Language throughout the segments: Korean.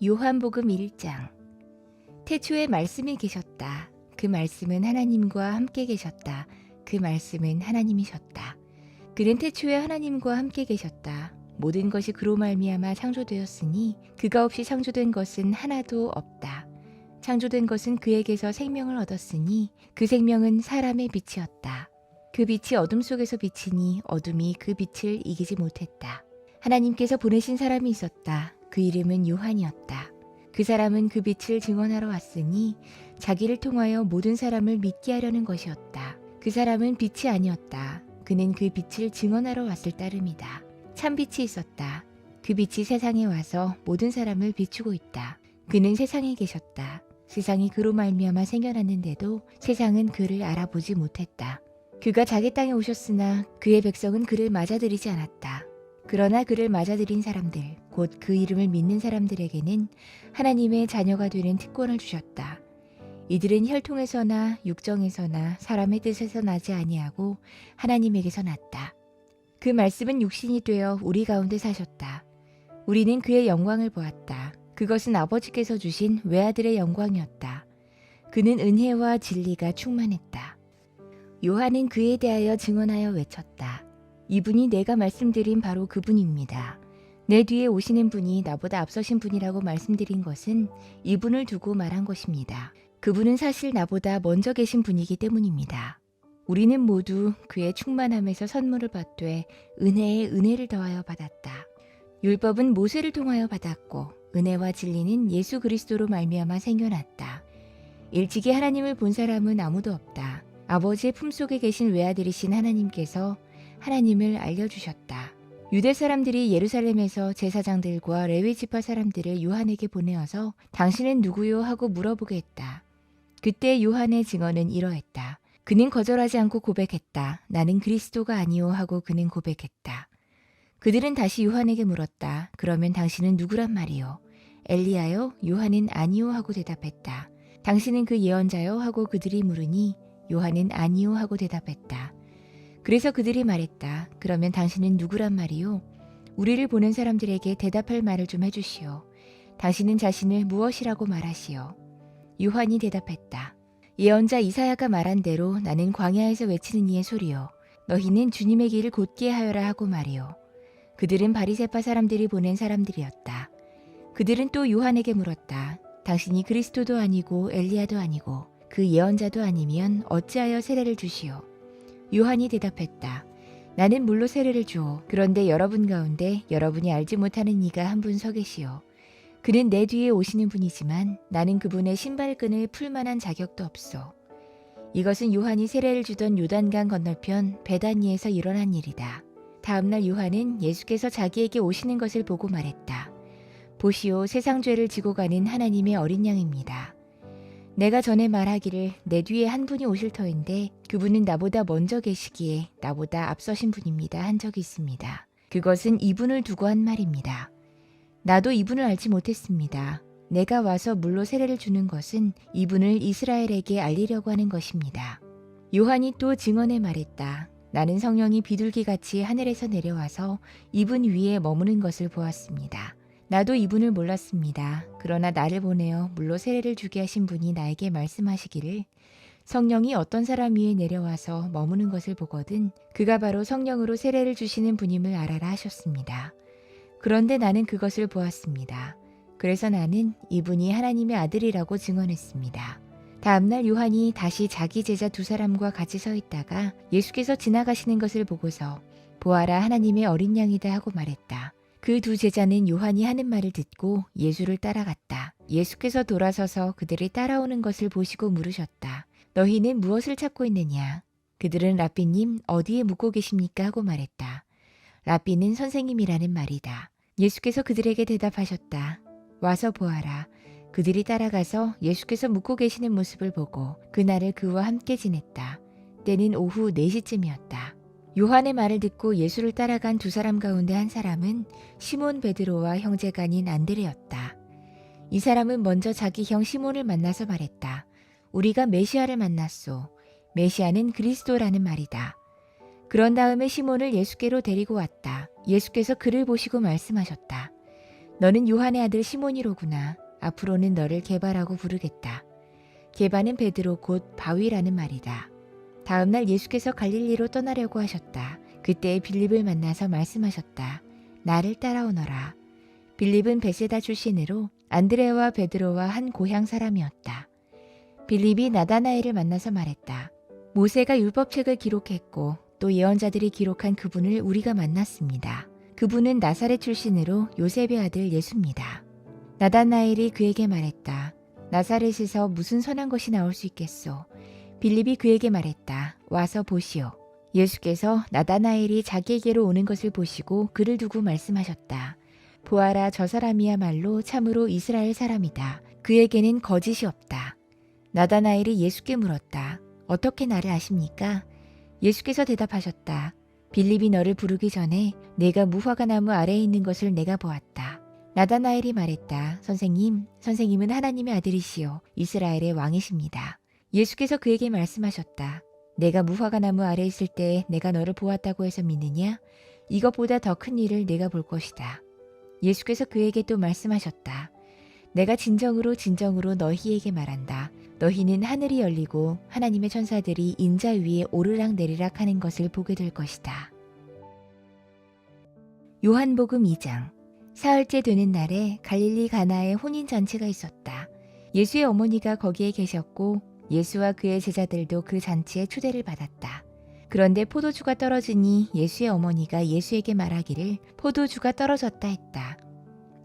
요한복음 1장. 태초에 말씀이 계셨다. 그 말씀은 하나님과 함께 계셨다. 그 말씀은 하나님이셨다. 그는 태초에 하나님과 함께 계셨다. 모든 것이 그로 말미암아 창조되었으니 그가 없이 창조된 것은 하나도 없다. 창조된 것은 그에게서 생명을 얻었으니 그 생명은 사람의 빛이었다. 그 빛이 어둠 속에서 비치니 어둠이 그 빛을 이기지 못했다. 하나님께서 보내신 사람이 있었다. 그 이름은 요한이었다. 그 사람은 그 빛을 증언하러 왔으니 자기를 통하여 모든 사람을 믿게 하려는 것이었다. 그 사람은 빛이 아니었다. 그는 그 빛을 증언하러 왔을 따름이다. 참 빛이 있었다. 그 빛이 세상에 와서 모든 사람을 비추고 있다. 그는 세상에 계셨다. 세상이 그로 말미암아 생겨났는데도 세상은 그를 알아보지 못했다. 그가 자기 땅에 오셨으나 그의 백성은 그를 맞아들이지 않았다. 그러나 그를 맞아들인 사람들, 곧 그 이름을 믿는 사람들에게는 하나님의 자녀가 되는 특권을 주셨다. 이들은 혈통에서나 육정에서나 사람의 뜻에서 나지 아니하고 하나님에게서 났다. 그 말씀은 육신이 되어 우리 가운데 사셨다. 우리는 그의 영광을 보았다. 그것은 아버지께서 주신 외아들의 영광이었다. 그는 은혜와 진리가 충만했다. 요한은 그에 대하여 증언하여 외쳤다. 이분이 내가 말씀드린 바로 그분입니다. 내 뒤에 오시는 분이 나보다 앞서신 분이라고 말씀드린 것은 이분을 두고 말한 것입니다. 그분은 사실 나보다 먼저 계신 분이기 때문입니다. 우리는 모두 그의 충만함에서 선물을 받되 은혜에 은혜를 더하여 받았다. 율법은 모세를 통하여 받았고 은혜와 진리는 예수 그리스도로 말미암아 생겨났다. 일찍이 하나님을 본 사람은 아무도 없다. 아버지의 품속에 계신 외아들이신 하나님께서 하나님을 알려주셨다. 유대 사람들이 예루살렘에서 제사장들과 레위 지파 사람들을 요한에게 보내어서 당신은 누구요? 하고 물어보게 했다. 그때 요한의 증언은 이러했다. 그는 거절하지 않고 고백했다. 나는 그리스도가 아니요 하고 그는 고백했다. 그들은 다시 요한에게 물었다. 그러면 당신은 누구란 말이요? 엘리야요? 요한은 아니요 하고 대답했다. 당신은 그 예언자요? 하고 그들이 물으니 요한은 아니요 하고 대답했다. 그래서 그들이 말했다. 그러면 당신은 누구란 말이요? 우리를 보낸 사람들에게 대답할 말을 좀 해주시오. 당신은 자신을 무엇이라고 말하시오? 요한이 대답했다. 예언자 이사야가 말한 대로 나는 광야에서 외치는 이의 소리요. 너희는 주님의 길을 곧게 하여라 하고 말이요. 그들은 바리새파 사람들이 보낸 사람들이었다. 그들은 또 요한에게 물었다. 당신이 그리스도도 아니고 엘리야도 아니고 그 예언자도 아니면 어찌하여 세례를 주시오? 요한이 대답했다. 나는 물로 세례를 주오. 그런데 여러분 가운데 여러분이 알지 못하는 이가 한 분 서 계시오. 그는 내 뒤에 오시는 분이지만 나는 그분의 신발끈을 풀 만한 자격도 없소. 이것은 요한이 세례를 주던 요단강 건너편 베다니에서 일어난 일이다. 다음날 요한은 예수께서 자기에게 오시는 것을 보고 말했다. 보시오, 세상 죄를 지고 가는 하나님의 어린 양입니다. 내가 전에 말하기를 내 뒤에 한 분이 오실 터인데 그분은 나보다 먼저 계시기에 나보다 앞서신 분입니다 한 적이 있습니다. 그것은 이분을 두고 한 말입니다. 나도 이분을 알지 못했습니다. 내가 와서 물로 세례를 주는 것은 이분을 이스라엘에게 알리려고 하는 것입니다. 요한이 또 증언해 말했다. 나는 성령이 비둘기같이 하늘에서 내려와서 이분 위에 머무는 것을 보았습니다. 나도 이분을 몰랐습니다. 그러나 나를 보내어 물로 세례를 주게 하신 분이 나에게 말씀하시기를 성령이 어떤 사람 위에 내려와서 머무는 것을 보거든 그가 바로 성령으로 세례를 주시는 분임을 알아라 하셨습니다. 그런데 나는 그것을 보았습니다. 그래서 나는 이분이 하나님의 아들이라고 증언했습니다. 다음날 요한이 다시 자기 제자 두 사람과 같이 서 있다가 예수께서 지나가시는 것을 보고서 보아라 하나님의 어린 양이다 하고 말했다. 그 두 제자는 요한이 하는 말을 듣고 예수를 따라갔다. 예수께서 돌아서서 그들이 따라오는 것을 보시고 물으셨다. 너희는 무엇을 찾고 있느냐? 그들은 랍비님 어디에 묵고 계십니까? 하고 말했다. 랍비는 선생님이라는 말이다. 예수께서 그들에게 대답하셨다. 와서 보아라. 그들이 따라가서 예수께서 묵고 계시는 모습을 보고 그날을 그와 함께 지냈다. 때는 오후 4시쯤이었다. 요한의 말을 듣고 예수를 따라간 두 사람 가운데 한 사람은 시몬 베드로와 형제가 아닌 안드레였다. 이 사람은 먼저 자기 형 시몬을 만나서 말했다. 우리가 메시아를 만났소. 메시아는 그리스도라는 말이다. 그런 다음에 시몬을 예수께로 데리고 왔다. 예수께서 그를 보시고 말씀하셨다. 너는 요한의 아들 시몬이로구나. 앞으로는 너를 게바라고 부르겠다. 게바는 베드로 곧 바위라는 말이다. 다음 날 예수께서 갈릴리로 떠나려고 하셨다. 그때 빌립을 만나서 말씀하셨다. 나를 따라오너라. 빌립은 베세다 출신으로 안드레와 베드로와 한 고향 사람이었다. 빌립이 나다나엘을 만나서 말했다. 모세가 율법책을 기록했고 또 예언자들이 기록한 그분을 우리가 만났습니다. 그분은 나사렛 출신으로 요셉의 아들 예수입니다. 나다나엘이 그에게 말했다. 나사렛에서 무슨 선한 것이 나올 수 있겠소? 빌립이 그에게 말했다. 와서 보시오. 예수께서 나다나엘이 자기에게로 오는 것을 보시고 그를 두고 말씀하셨다. 보아라, 저 사람이야말로 참으로 이스라엘 사람이다. 그에게는 거짓이 없다. 나다나엘이 예수께 물었다. 어떻게 나를 아십니까? 예수께서 대답하셨다. 빌립이 너를 부르기 전에 내가 무화과 나무 아래에 있는 것을 내가 보았다. 나다나엘이 말했다. 선생님은 하나님의 아들이시요 이스라엘의 왕이십니다. 예수께서 그에게 말씀하셨다. 내가 무화과 나무 아래에 있을 때 내가 너를 보았다고 해서 믿느냐? 이것보다 더 큰 일을 내가 볼 것이다. 예수께서 그에게 또 말씀하셨다. 내가 진정으로 너희에게 말한다. 너희는 하늘이 열리고 하나님의 천사들이 인자 위에 오르락내리락 하는 것을 보게 될 것이다. 요한복음 2장. 사흘째 되는 날에 갈릴리 가나에 혼인잔치가 있었다. 예수의 어머니가 거기에 계셨고 예수와 그의 제자들도 그 잔치에 초대를 받았다. 그런데 포도주가 떨어지니 예수의 어머니가 예수에게 말하기를 포도주가 떨어졌다 했다.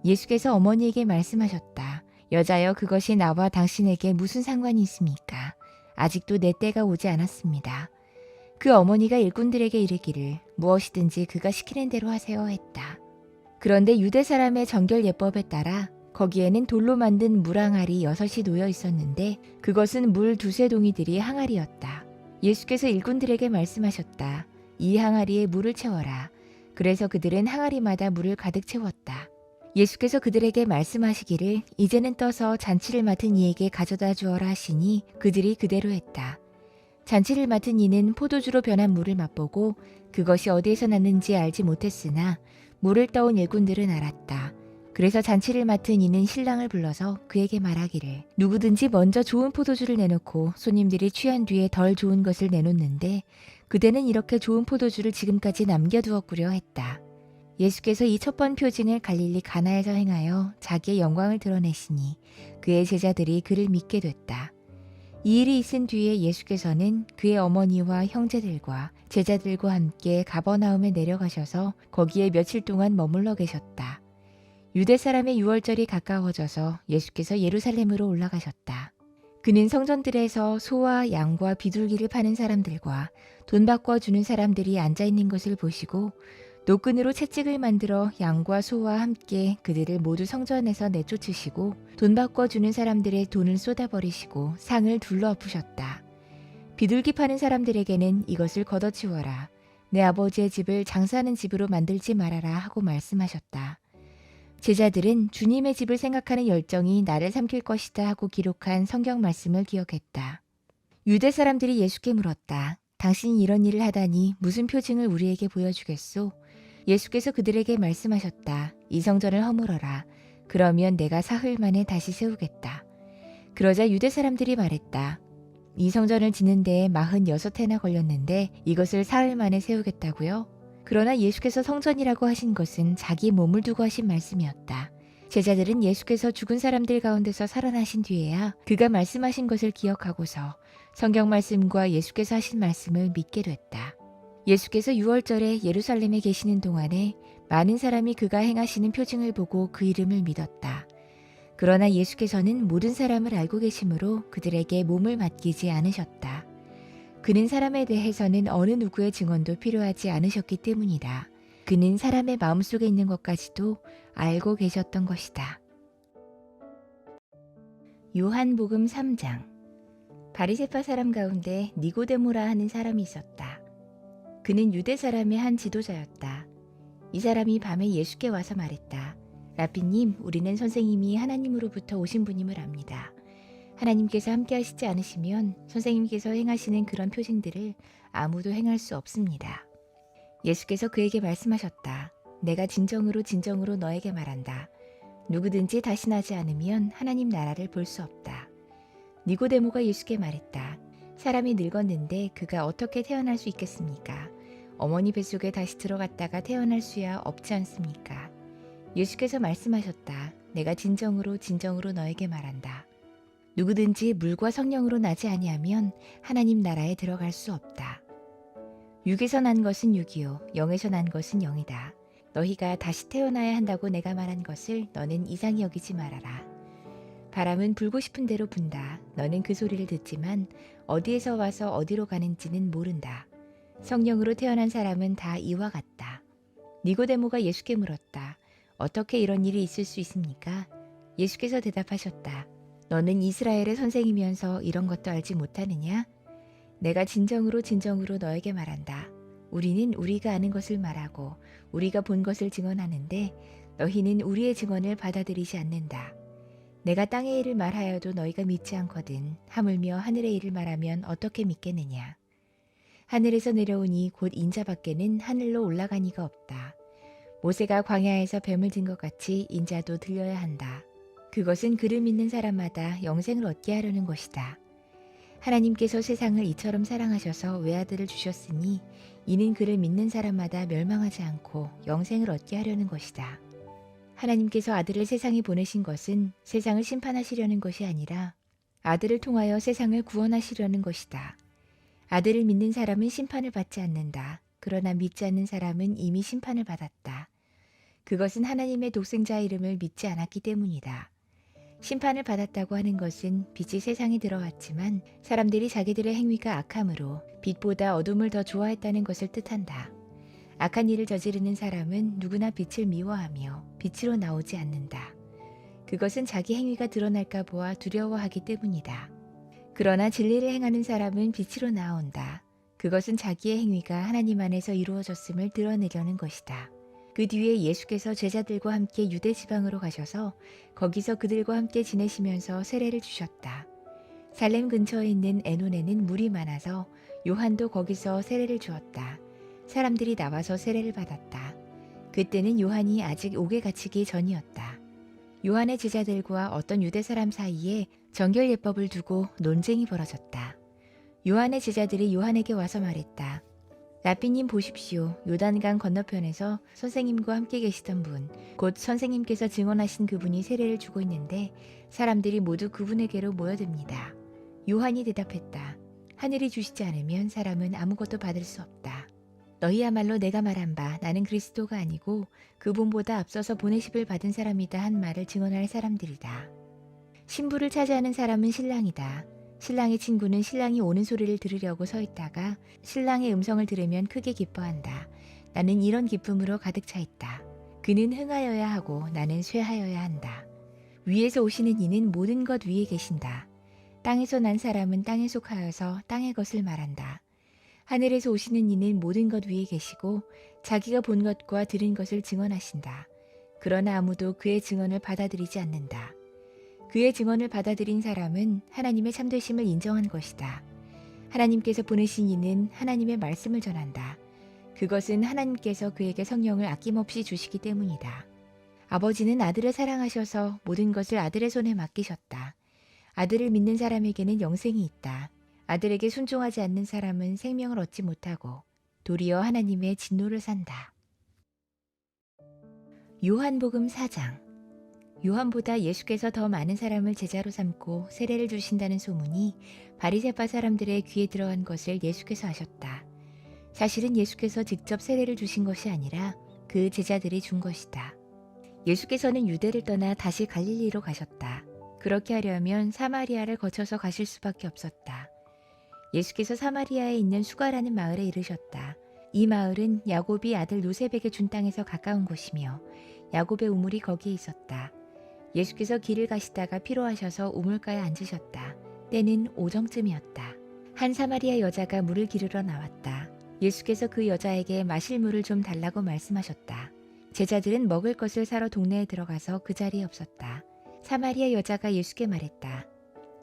예수께서 어머니에게 말씀하셨다. 여자여, 그것이 나와 당신에게 무슨 상관이 있습니까? 아직도 내 때가 오지 않았습니다. 그 어머니가 일꾼들에게 이르기를 무엇이든지 그가 시키는 대로 하세요 했다. 그런데 유대 사람의 정결 예법에 따라 거기에는 돌로 만든 물항아리 6이 놓여 있었는데 그것은 물 2-3동이들이 항아리였다. 예수께서 일꾼들에게 말씀하셨다. 이 항아리에 물을 채워라. 그래서 그들은 항아리마다 물을 가득 채웠다. 예수께서 그들에게 말씀하시기를 이제는 떠서 잔치를 맡은 이에게 가져다 주어라 하시니 그들이 그대로 했다. 잔치를 맡은 이는 포도주로 변한 물을 맛보고 그것이 어디에서 났는지 알지 못했으나 물을 떠온 일꾼들은 알았다. 그래서 잔치를 맡은 이는 신랑을 불러서 그에게 말하기를 누구든지 먼저 좋은 포도주를 내놓고 손님들이 취한 뒤에 덜 좋은 것을 내놓는데 그대는 이렇게 좋은 포도주를 지금까지 남겨두었구려 했다. 예수께서 이 첫 번 표징을 갈릴리 가나에서 행하여 자기의 영광을 드러내시니 그의 제자들이 그를 믿게 됐다. 이 일이 있은 뒤에 예수께서는 그의 어머니와 형제들과 제자들과 함께 가버나움에 내려가셔서 거기에 며칠 동안 머물러 계셨다. 유대 사람의 유월절이 가까워져서 예수께서 예루살렘으로 올라가셨다. 그는 성전들에서 소와 양과 비둘기를 파는 사람들과 돈 바꿔 주는 사람들이 앉아 있는 것을 보시고 노끈으로 채찍을 만들어 양과 소와 함께 그들을 모두 성전에서 내쫓으시고 돈 바꿔주는 사람들의 돈을 쏟아버리시고 상을 둘러엎으셨다. 비둘기 파는 사람들에게는 이것을 걷어치워라. 내 아버지의 집을 장사하는 집으로 만들지 말아라 하고 말씀하셨다. 제자들은 주님의 집을 생각하는 열정이 나를 삼킬 것이다 하고 기록한 성경 말씀을 기억했다. 유대 사람들이 예수께 물었다. 당신이 이런 일을 하다니 무슨 표징을 우리에게 보여주겠소? 예수께서 그들에게 말씀하셨다. 이 성전을 허물어라. 그러면 내가 사흘 만에 다시 세우겠다. 그러자 유대 사람들이 말했다. 이 성전을 짓는 데에 46해나 걸렸는데 이것을 사흘 만에 세우겠다고요? 그러나 예수께서 성전이라고 하신 것은 자기 몸을 두고 하신 말씀이었다. 제자들은 예수께서 죽은 사람들 가운데서 살아나신 뒤에야 그가 말씀하신 것을 기억하고서 성경 말씀과 예수께서 하신 말씀을 믿게 됐다. 예수께서 유월절에 예루살렘에 계시는 동안에 많은 사람이 그가 행하시는 표징을 보고 그 이름을 믿었다. 그러나 예수께서는 모든 사람을 알고 계시므로 그들에게 몸을 맡기지 않으셨다. 그는 사람에 대해서는 어느 누구의 증언도 필요하지 않으셨기 때문이다. 그는 사람의 마음속에 있는 것까지도 알고 계셨던 것이다. 요한복음 3장. 바리새파 사람 가운데 니고데모라 하는 사람이 있었다. 그는 유대 사람의 한 지도자였다. 이 사람이 밤에 예수께 와서 말했다. 라삐님, 우리는 선생님이 하나님으로부터 오신 분임을 압니다. 하나님께서 함께 하시지 않으시면 선생님께서 행하시는 그런 표징들을 아무도 행할 수 없습니다. 예수께서 그에게 말씀하셨다. 내가 진정으로 너에게 말한다. 누구든지 다신하지 않으면 하나님 나라를 볼 수 없다. 니고데모가 예수께 말했다. 사람이 늙었는데 그가 어떻게 태어날 수 있겠습니까? 어머니 뱃속에 다시 들어갔다가 태어날 수야 없지 않습니까? 예수께서 말씀하셨다. 내가 진정으로 진정으로 너에게 말한다. 누구든지 물과 성령으로 나지 아니하면 하나님 나라에 들어갈 수 없다. 육에서 난 것은 육이요 영에서 난 것은 영이다. 너희가 다시 태어나야 한다고 내가 말한 것을 너는 이상히 여기지 말아라. 바람은 불고 싶은 대로 분다. 너는 그 소리를 듣지만 어디에서 와서 어디로 가는지는 모른다. 성령으로 태어난 사람은 다 이와 같다. 니고데모가 예수께 물었다. 어떻게 이런 일이 있을 수 있습니까? 예수께서 대답하셨다. 너는 이스라엘의 선생이면서 이런 것도 알지 못하느냐? 내가 진정으로 진정으로 너에게 말한다. 우리는 우리가 아는 것을 말하고 우리가 본 것을 증언하는데 너희는 우리의 증언을 받아들이지 않는다. 내가 땅의 일을 말하여도 너희가 믿지 않거든. 하물며 하늘의 일을 말하면 어떻게 믿겠느냐? 하늘에서 내려오니 곧 인자밖에는 하늘로 올라가니가 없다. 모세가 광야에서 뱀을 든 것 같이 인자도 들려야 한다. 그것은 그를 믿는 사람마다 영생을 얻게 하려는 것이다. 하나님께서 세상을 이처럼 사랑하셔서 외아들을 주셨으니 이는 그를 믿는 사람마다 멸망하지 않고 영생을 얻게 하려는 것이다. 하나님께서 아들을 세상에 보내신 것은 세상을 심판하시려는 것이 아니라 아들을 통하여 세상을 구원하시려는 것이다. 아들을 믿는 사람은 심판을 받지 않는다. 그러나 믿지 않는 사람은 이미 심판을 받았다. 그것은 하나님의 독생자의 이름을 믿지 않았기 때문이다. 심판을 받았다고 하는 것은 빛이 세상에 들어왔지만 사람들이 자기들의 행위가 악함으로 빛보다 어둠을 더 좋아했다는 것을 뜻한다. 악한 일을 저지르는 사람은 누구나 빛을 미워하며 빛으로 나오지 않는다. 그것은 자기 행위가 드러날까 보아 두려워하기 때문이다. 그러나 진리를 행하는 사람은 빛으로 나온다. 그것은 자기의 행위가 하나님 안에서 이루어졌음을 드러내려는 것이다. 그 뒤에 예수께서 제자들과 함께 유대 지방으로 가셔서 거기서 그들과 함께 지내시면서 세례를 주셨다. 살렘 근처에 있는 에논에는 물이 많아서 요한도 거기서 세례를 주었다. 사람들이 나와서 세례를 받았다. 그때는 요한이 아직 옥에 갇히기 전이었다. 요한의 제자들과 어떤 유대 사람 사이에 정결 예법을 두고 논쟁이 벌어졌다. 요한의 제자들이 요한에게 와서 말했다. 라삐님 보십시오. 요단강 건너편에서 선생님과 함께 계시던 분, 곧 선생님께서 증언하신 그분이 세례를 주고 있는데 사람들이 모두 그분에게로 모여듭니다. 요한이 대답했다. 하늘이 주시지 않으면 사람은 아무것도 받을 수 없다. 너희야말로 내가 말한 바 나는 그리스도가 아니고 그분보다 앞서서 보내심을 받은 사람이다 한 말을 증언할 사람들이다. 신부를 차지하는 사람은 신랑이다. 신랑의 친구는 신랑이 오는 소리를 들으려고 서 있다가 신랑의 음성을 들으면 크게 기뻐한다. 나는 이런 기쁨으로 가득 차 있다. 그는 흥하여야 하고 나는 쇠하여야 한다. 위에서 오시는 이는 모든 것 위에 계신다. 땅에서 난 사람은 땅에 속하여서 땅의 것을 말한다. 하늘에서 오시는 이는 모든 것 위에 계시고 자기가 본 것과 들은 것을 증언하신다. 그러나 아무도 그의 증언을 받아들이지 않는다. 그의 증언을 받아들인 사람은 하나님의 참되심을 인정한 것이다. 하나님께서 보내신 이는 하나님의 말씀을 전한다. 그것은 하나님께서 그에게 성령을 아낌없이 주시기 때문이다. 아버지는 아들을 사랑하셔서 모든 것을 아들의 손에 맡기셨다. 아들을 믿는 사람에게는 영생이 있다. 아들에게 순종하지 않는 사람은 생명을 얻지 못하고 도리어 하나님의 진노를 산다. 요한복음 4장. 요한보다 예수께서 더 많은 사람을 제자로 삼고 세례를 주신다는 소문이 바리새파 사람들의 귀에 들어간 것을 예수께서 아셨다. 사실은 예수께서 직접 세례를 주신 것이 아니라 그 제자들이 준 것이다. 예수께서는 유대를 떠나 다시 갈릴리로 가셨다. 그렇게 하려면 사마리아를 거쳐서 가실 수밖에 없었다. 예수께서 사마리아에 있는 수가라는 마을에 이르셨다. 이 마을은 야곱이 아들 요셉에게 준 땅에서 가까운 곳이며 야곱의 우물이 거기에 있었다. 예수께서 길을 가시다가 피로하셔서 우물가에 앉으셨다. 때는 오정쯤이었다. 한 사마리아 여자가 물을 기르러 나왔다. 예수께서 그 여자에게 마실 물을 좀 달라고 말씀하셨다. 제자들은 먹을 것을 사러 동네에 들어가서 그 자리에 없었다. 사마리아 여자가 예수께 말했다.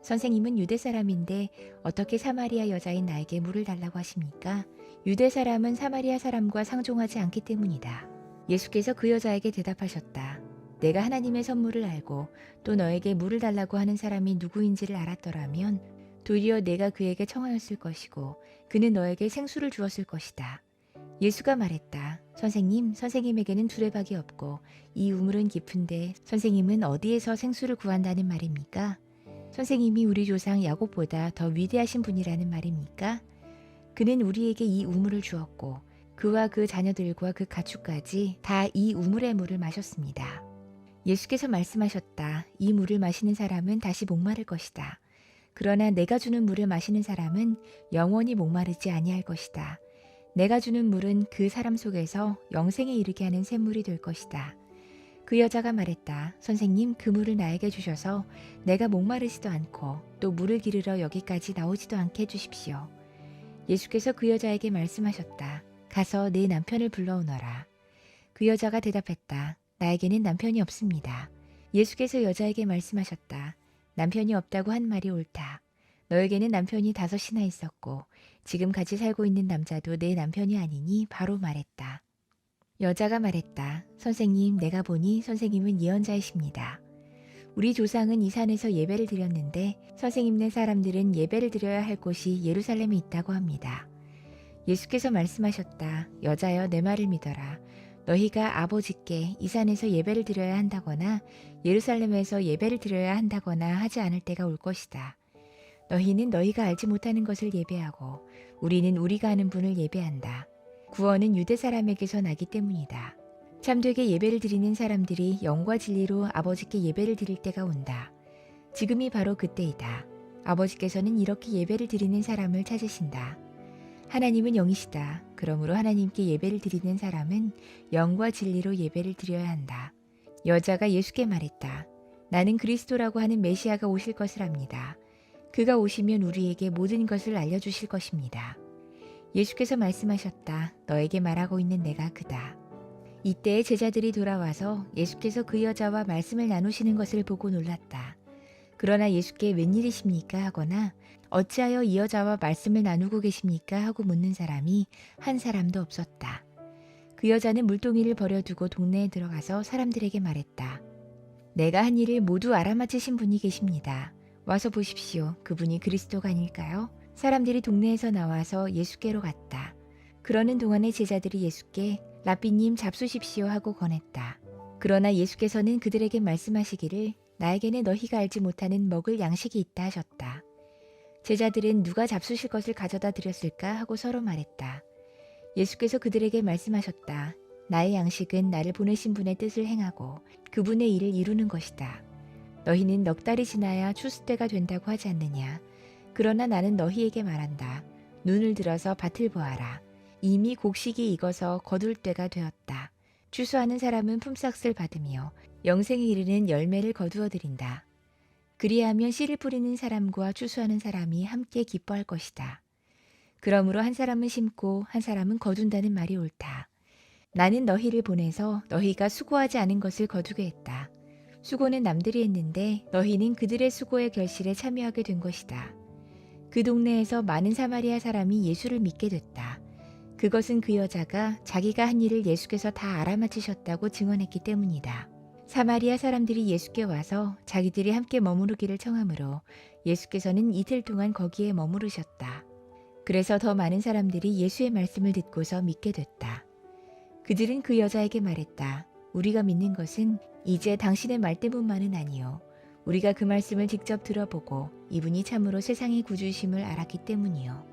선생님은 유대 사람인데 어떻게 사마리아 여자인 나에게 물을 달라고 하십니까? 유대 사람은 사마리아 사람과 상종하지 않기 때문이다. 예수께서 그 여자에게 대답하셨다. 내가 하나님의 선물을 알고 또 너에게 물을 달라고 하는 사람이 누구인지를 알았더라면 도리어 내가 그에게 청하였을 것이고 그는 너에게 생수를 주었을 것이다. 예수가 말했다. 선생님, 선생님에게는 두레박이 없고 이 우물은 깊은데 선생님은 어디에서 생수를 구한다는 말입니까? 선생님이 우리 조상 야곱보다 더 위대하신 분이라는 말입니까? 그는 우리에게 이 우물을 주었고 그와 그 자녀들과 그 가축까지 다 이 우물의 물을 마셨습니다. 예수께서 말씀하셨다. 이 물을 마시는 사람은 다시 목마를 것이다. 그러나 내가 주는 물을 마시는 사람은 영원히 목마르지 아니할 것이다. 내가 주는 물은 그 사람 속에서 영생에 이르게 하는 샘물이 될 것이다. 그 여자가 말했다. 선생님, 그 물을 나에게 주셔서 내가 목마르지도 않고 또 물을 기르러 여기까지 나오지도 않게 해주십시오. 예수께서 그 여자에게 말씀하셨다. 가서 내 남편을 불러오너라. 그 여자가 대답했다. 나에게는 남편이 없습니다. 예수께서 여자에게 말씀하셨다. 남편이 없다고 한 말이 옳다. 너에게는 남편이 5이나 있었고 지금 같이 살고 있는 남자도 내 남편이 아니니 바로 말했다. 여자가 말했다. 선생님, 내가 보니 선생님은 예언자이십니다. 우리 조상은 이 산에서 예배를 드렸는데 선생님네 사람들은 예배를 드려야 할 곳이 예루살렘에 있다고 합니다. 예수께서 말씀하셨다. 여자여, 내 말을 믿어라. 너희가 아버지께 이 산에서 예배를 드려야 한다거나 예루살렘에서 예배를 드려야 한다거나 하지 않을 때가 올 것이다. 너희는 너희가 알지 못하는 것을 예배하고 우리는 우리가 아는 분을 예배한다. 구원은 유대 사람에게서 나기 때문이다. 참되게 예배를 드리는 사람들이 영과 진리로 아버지께 예배를 드릴 때가 온다. 지금이 바로 그때이다. 아버지께서는 이렇게 예배를 드리는 사람을 찾으신다. 하나님은 영이시다. 그러므로 하나님께 예배를 드리는 사람은 영과 진리로 예배를 드려야 한다. 여자가 예수께 말했다. 나는 그리스도라고 하는 메시아가 오실 것을 압니다. 그가 오시면 우리에게 모든 것을 알려주실 것입니다. 예수께서 말씀하셨다. 너에게 말하고 있는 내가 그다. 이때에 제자들이 돌아와서 예수께서 그 여자와 말씀을 나누시는 것을 보고 놀랐다. 그러나 예수께 웬일이십니까 하거나 어찌하여 이 여자와 말씀을 나누고 계십니까 하고 묻는 사람이 한 사람도 없었다. 그 여자는 물동이를 버려두고 동네에 들어가서 사람들에게 말했다. 내가 한 일을 모두 알아맞히신 분이 계십니다. 와서 보십시오. 그분이 그리스도가 아닐까요? 사람들이 동네에서 나와서 예수께로 갔다. 그러는 동안에 제자들이 예수께 라삐님 잡수십시오 하고 권했다. 그러나 예수께서는 그들에게 말씀하시기를 나에게는 너희가 알지 못하는 먹을 양식이 있다 하셨다. 제자들은 누가 잡수실 것을 가져다 드렸을까 하고 서로 말했다. 예수께서 그들에게 말씀하셨다. 나의 양식은 나를 보내신 분의 뜻을 행하고 그분의 일을 이루는 것이다. 너희는 넉 달이 지나야 추수 때가 된다고 하지 않느냐. 그러나 나는 너희에게 말한다. 눈을 들어서 밭을 보아라. 이미 곡식이 익어서 거둘 때가 되었다. 추수하는 사람은 품삯을 받으며 영생에 이르는 열매를 거두어 드린다. 그리하면 씨를 뿌리는 사람과 추수하는 사람이 함께 기뻐할 것이다. 그러므로 한 사람은 심고 한 사람은 거둔다는 말이 옳다. 나는 너희를 보내서 너희가 수고하지 않은 것을 거두게 했다. 수고는 남들이 했는데 너희는 그들의 수고의 결실에 참여하게 된 것이다. 그 동네에서 많은 사마리아 사람이 예수를 믿게 됐다. 그것은 그 여자가 자기가 한 일을 예수께서 다 알아맞히셨다고 증언했기 때문이다. 사마리아 사람들이 예수께 와서 자기들이 함께 머무르기를 청하므로 예수께서는 이틀 동안 거기에 머무르셨다. 그래서 더 많은 사람들이 예수의 말씀을 듣고서 믿게 됐다. 그들은 그 여자에게 말했다. 우리가 믿는 것은 이제 당신의 말 때문만은 아니요. 우리가 그 말씀을 직접 들어보고 이분이 참으로 세상의 구주이심을 알았기 때문이요.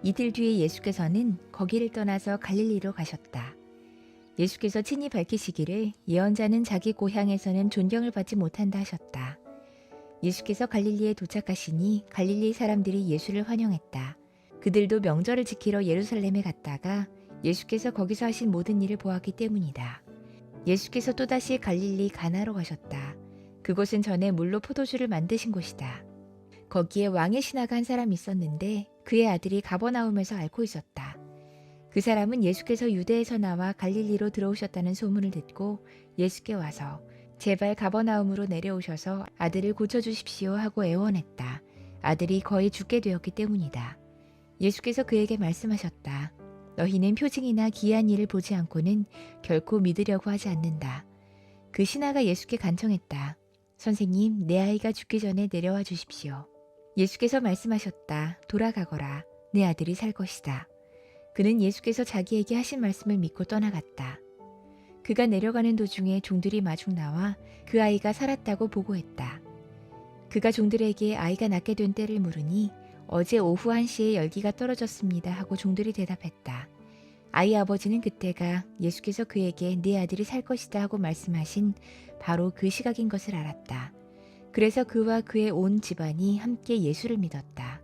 이틀 뒤에 예수께서는 거기를 떠나서 갈릴리로 가셨다. 예수께서 친히 밝히시기를 예언자는 자기 고향에서는 존경을 받지 못한다 하셨다. 예수께서 갈릴리에 도착하시니 갈릴리 사람들이 예수를 환영했다. 그들도 명절을 지키러 예루살렘에 갔다가 예수께서 거기서 하신 모든 일을 보았기 때문이다. 예수께서 또다시 갈릴리 가나로 가셨다. 그곳은 전에 물로 포도주를 만드신 곳이다. 거기에 왕의 신하가 한 사람이 있었는데 그의 아들이 가버나움에서 앓고 있었다. 그 사람은 예수께서 유대에서 나와 갈릴리로 들어오셨다는 소문을 듣고 예수께 와서 제발 가버나움으로 내려오셔서 아들을 고쳐주십시오 하고 애원했다. 아들이 거의 죽게 되었기 때문이다. 예수께서 그에게 말씀하셨다. 너희는 표징이나 기이한 일을 보지 않고는 결코 믿으려고 하지 않는다. 그 신하가 예수께 간청했다. 선생님, 내 아이가 죽기 전에 내려와 주십시오. 예수께서 말씀하셨다. 돌아가거라. 내 아들이 살 것이다. 그는 예수께서 자기에게 하신 말씀을 믿고 떠나갔다. 그가 내려가는 도중에 종들이 마중 나와 그 아이가 살았다고 보고했다. 그가 종들에게 아이가 낫게 된 때를 물으니 어제 오후 1시에 열기가 떨어졌습니다 하고 종들이 대답했다. 아이 아버지는 그때가 예수께서 그에게 네 아들이 살 것이다 하고 말씀하신 바로 그 시각인 것을 알았다. 그래서 그와 그의 온 집안이 함께 예수를 믿었다.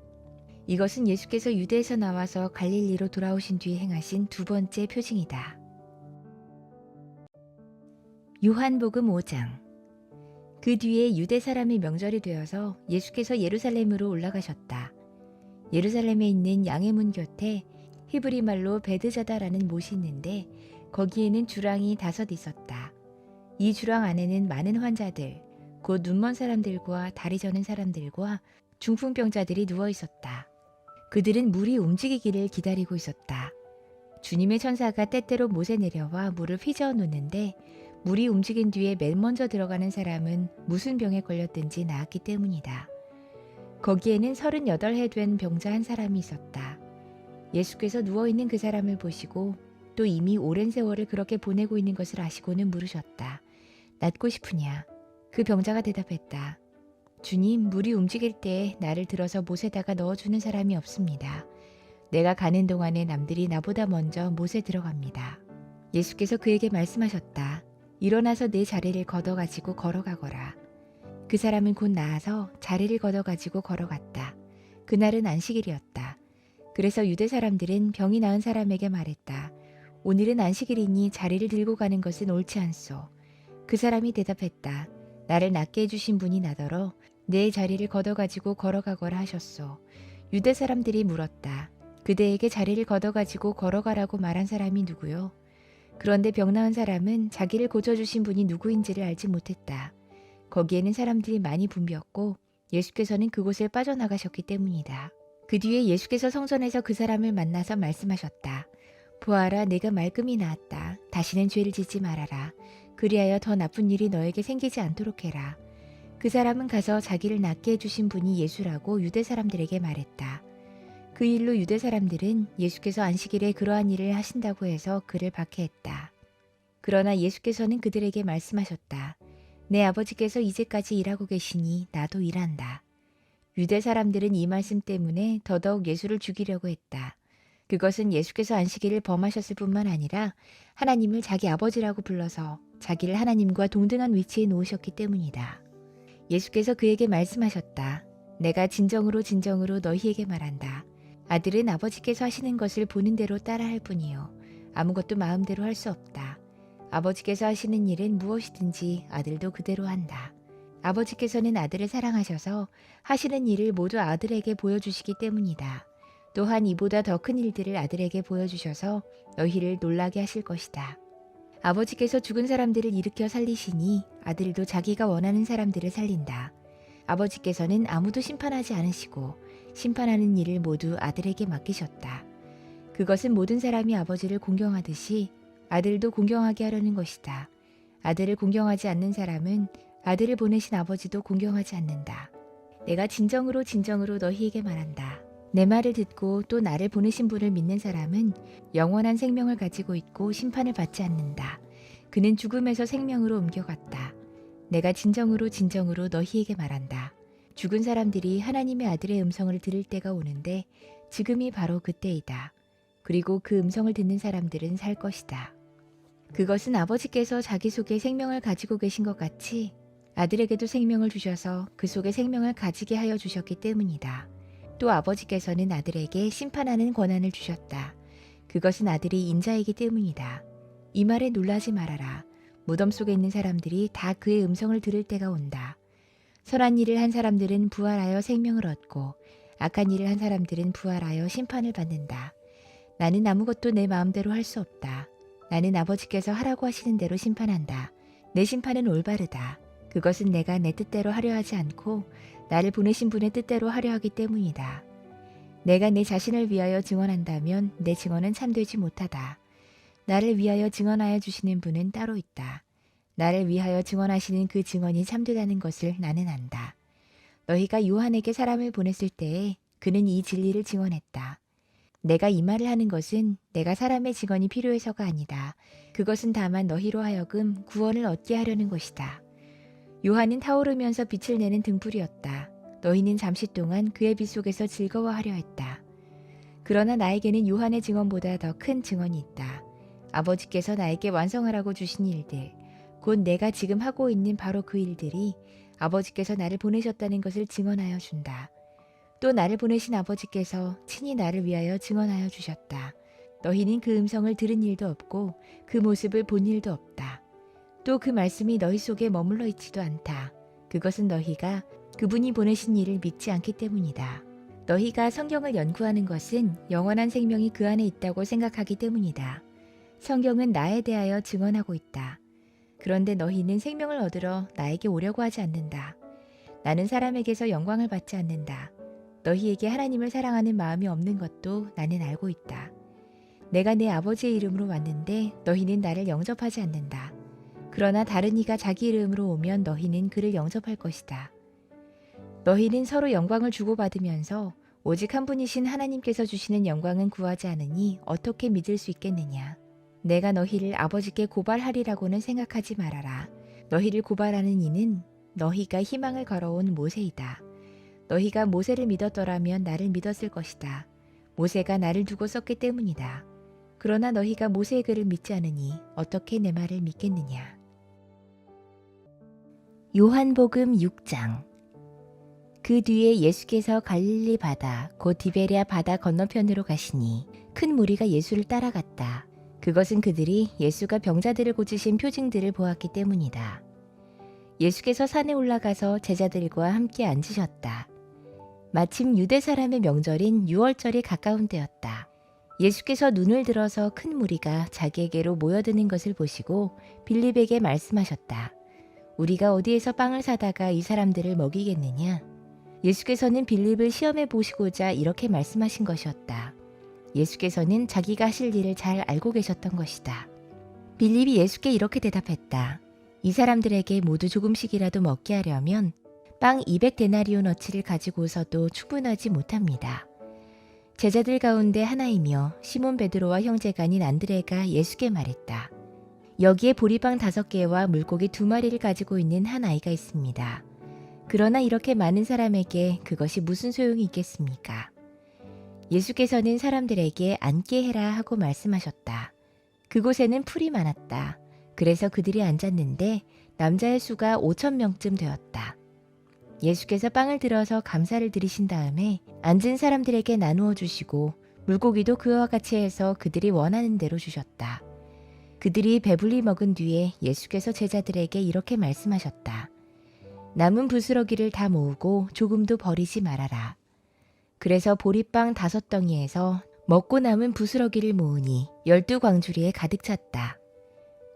이것은 예수께서 유대에서 나와서 갈릴리로 돌아오신 뒤에 행하신 두 번째 표징이다. 요한복음 5장. 그 뒤에 유대 사람의 명절이 되어서 예수께서 예루살렘으로 올라가셨다. 예루살렘에 있는 양의 문 곁에 히브리 말로 베드자다라는 못이 있는데 거기에는 주랑이 5 있었다. 이 주랑 안에는 많은 환자들, 곧 눈먼 사람들과 다리 저는 사람들과 중풍병자들이 누워 있었다. 그들은 물이 움직이기를 기다리고 있었다. 주님의 천사가 때때로 못에 내려와 물을 휘저어 놓는데 물이 움직인 뒤에 맨 먼저 들어가는 사람은 무슨 병에 걸렸든지 나았기 때문이다. 거기에는 38해 된 병자 한 사람이 있었다. 예수께서 누워있는 그 사람을 보시고 또 이미 오랜 세월을 그렇게 보내고 있는 것을 아시고는 물으셨다. 낫고 싶으냐? 그 병자가 대답했다. 주님, 물이 움직일 때 나를 들어서 못에다가 넣어주는 사람이 없습니다. 내가 가는 동안에 남들이 나보다 먼저 못에 들어갑니다. 예수께서 그에게 말씀하셨다. 일어나서 내 자리를 걷어가지고 걸어가거라. 그 사람은 곧 나아서 자리를 걷어가지고 걸어갔다. 그날은 안식일이었다. 그래서 유대 사람들은 병이 나은 사람에게 말했다. 오늘은 안식일이니 자리를 들고 가는 것은 옳지 않소. 그 사람이 대답했다. 나를 낫게 해주신 분이 나더러 내 자리를 걷어가지고 걸어가거라 하셨소. 유대 사람들이 물었다. 그대에게 자리를 걷어가지고 걸어가라고 말한 사람이 누구요? 그런데 병 나은 사람은 자기를 고쳐주신 분이 누구인지를 알지 못했다. 거기에는 사람들이 많이 붐볐고 예수께서는 그곳을 빠져나가셨기 때문이다. 그 뒤에 예수께서 성전에서 그 사람을 만나서 말씀하셨다. 보아라, 내가 말끔히 나았다. 다시는 죄를 짓지 말아라. 그리하여 더 나쁜 일이 너에게 생기지 않도록 해라. 그 사람은 가서 자기를 낫게 해주신 분이 예수라고 유대 사람들에게 말했다. 그 일로 유대 사람들은 예수께서 안식일에 그러한 일을 하신다고 해서 그를 박해했다. 그러나 예수께서는 그들에게 말씀하셨다. 내 아버지께서 이제까지 일하고 계시니 나도 일한다. 유대 사람들은 이 말씀 때문에 더더욱 예수를 죽이려고 했다. 그것은 예수께서 안식일을 범하셨을 뿐만 아니라 하나님을 자기 아버지라고 불러서 자기를 하나님과 동등한 위치에 놓으셨기 때문이다. 예수께서 그에게 말씀하셨다. 내가 진정으로 진정으로 너희에게 말한다. 아들은 아버지께서 하시는 것을 보는 대로 따라할 뿐이요. 아무것도 마음대로 할 수 없다. 아버지께서 하시는 일은 무엇이든지 아들도 그대로 한다. 아버지께서는 아들을 사랑하셔서 하시는 일을 모두 아들에게 보여주시기 때문이다. 또한 이보다 더 큰 일들을 아들에게 보여주셔서 너희를 놀라게 하실 것이다. 아버지께서 죽은 사람들을 일으켜 살리시니 아들도 자기가 원하는 사람들을 살린다. 아버지께서는 아무도 심판하지 않으시고 심판하는 일을 모두 아들에게 맡기셨다. 그것은 모든 사람이 아버지를 공경하듯이 아들도 공경하게 하려는 것이다. 아들을 공경하지 않는 사람은 아들을 보내신 아버지도 공경하지 않는다. 내가 진정으로 진정으로 너희에게 말한다. 내 말을 듣고 또 나를 보내신 분을 믿는 사람은 영원한 생명을 가지고 있고 심판을 받지 않는다. 그는 죽음에서 생명으로 옮겨갔다. 내가 진정으로 진정으로 너희에게 말한다. 죽은 사람들이 하나님의 아들의 음성을 들을 때가 오는데 지금이 바로 그때이다. 그리고 그 음성을 듣는 사람들은 살 것이다. 그것은 아버지께서 자기 속에 생명을 가지고 계신 것 같이 아들에게도 생명을 주셔서 그 속에 생명을 가지게 하여 주셨기 때문이다. 또 아버지께서는 아들에게 심판하는 권한을 주셨다. 그것은 아들이 인자이기 때문이다. 이 말에 놀라지 말아라. 무덤 속에 있는 사람들이 다 그의 음성을 들을 때가 온다. 선한 일을 한 사람들은 부활하여 생명을 얻고 악한 일을 한 사람들은 부활하여 심판을 받는다. 나는 아무것도 내 마음대로 할 수 없다. 나는 아버지께서 하라고 하시는 대로 심판한다. 내 심판은 올바르다. 그것은 내가 내 뜻대로 하려 하지 않고 나를 보내신 분의 뜻대로 하려 하기 때문이다. 내가 내 자신을 위하여 증언한다면 내 증언은 참되지 못하다. 나를 위하여 증언하여 주시는 분은 따로 있다. 나를 위하여 증언하시는 그 증언이 참되다는 것을 나는 안다. 너희가 요한에게 사람을 보냈을 때에 그는 이 진리를 증언했다. 내가 이 말을 하는 것은 내가 사람의 증언이 필요해서가 아니다. 그것은 다만 너희로 하여금 구원을 얻게 하려는 것이다. 요한은 타오르면서 빛을 내는 등불이었다. 너희는 잠시 동안 그의 빛 속에서 즐거워하려 했다. 그러나 나에게는 요한의 증언보다 더 큰 증언이 있다. 아버지께서 나에게 완성하라고 주신 일들, 곧 내가 지금 하고 있는 바로 그 일들이 아버지께서 나를 보내셨다는 것을 증언하여 준다. 또 나를 보내신 아버지께서 친히 나를 위하여 증언하여 주셨다. 너희는 그 음성을 들은 일도 없고 그 모습을 본 일도 없다. 또 그 말씀이 너희 속에 머물러 있지도 않다. 그것은 너희가 그분이 보내신 이를 믿지 않기 때문이다. 너희가 성경을 연구하는 것은 영원한 생명이 그 안에 있다고 생각하기 때문이다. 성경은 나에 대하여 증언하고 있다. 그런데 너희는 생명을 얻으러 나에게 오려고 하지 않는다. 나는 사람에게서 영광을 받지 않는다. 너희에게 하나님을 사랑하는 마음이 없는 것도 나는 알고 있다. 내가 내 아버지의 이름으로 왔는데 너희는 나를 영접하지 않는다. 그러나 다른 이가 자기 이름으로 오면 너희는 그를 영접할 것이다. 너희는 서로 영광을 주고받으면서 오직 한 분이신 하나님께서 주시는 영광은 구하지 않으니 어떻게 믿을 수 있겠느냐. 내가 너희를 아버지께 고발하리라고는 생각하지 말아라. 너희를 고발하는 이는 너희가 희망을 걸어온 모세이다. 너희가 모세를 믿었더라면 나를 믿었을 것이다. 모세가 나를 두고 썼기 때문이다. 그러나 너희가 모세의 글을 믿지 않으니 어떻게 내 말을 믿겠느냐. 요한복음 6장. 그 뒤에 예수께서 갈릴리 바다 곧 디베랴 바다 건너편으로 가시니 큰 무리가 예수를 따라갔다. 그것은 그들이 예수가 병자들을 고치신 표징들을 보았기 때문이다. 예수께서 산에 올라가서 제자들과 함께 앉으셨다. 마침 유대 사람의 명절인 유월절이 가까운 때였다. 예수께서 눈을 들어서 큰 무리가 자기에게로 모여드는 것을 보시고 빌립에게 말씀하셨다. 우리가 어디에서 빵을 사다가 이 사람들을 먹이겠느냐? 예수께서는 빌립을 시험해 보시고자 이렇게 말씀하신 것이었다. 예수께서는 자기가 하실 일을 잘 알고 계셨던 것이다. 빌립이 예수께 이렇게 대답했다. 이 사람들에게 모두 조금씩이라도 먹게 하려면 빵 200데나리온어치를 가지고서도 충분하지 못합니다. 제자들 가운데 하나이며 시몬 베드로와 형제가 아닌 안드레가 예수께 말했다. 여기에 보리빵 5개와 물고기 2마리를 가지고 있는 한 아이가 있습니다. 그러나 이렇게 많은 사람에게 그것이 무슨 소용이 있겠습니까? 예수께서는 사람들에게 앉게 해라 하고 말씀하셨다. 그곳에는 풀이 많았다. 그래서 그들이 앉았는데 남자의 수가 5,000명쯤 되었다. 예수께서 빵을 들어서 감사를 드리신 다음에 앉은 사람들에게 나누어 주시고 물고기도 그와 같이 해서 그들이 원하는 대로 주셨다. 그들이 배불리 먹은 뒤에 예수께서 제자들에게 이렇게 말씀하셨다. 남은 부스러기를 다 모으고 조금도 버리지 말아라. 그래서 보리빵 5덩이에서 먹고 남은 부스러기를 모으니 12광주리에 가득 찼다.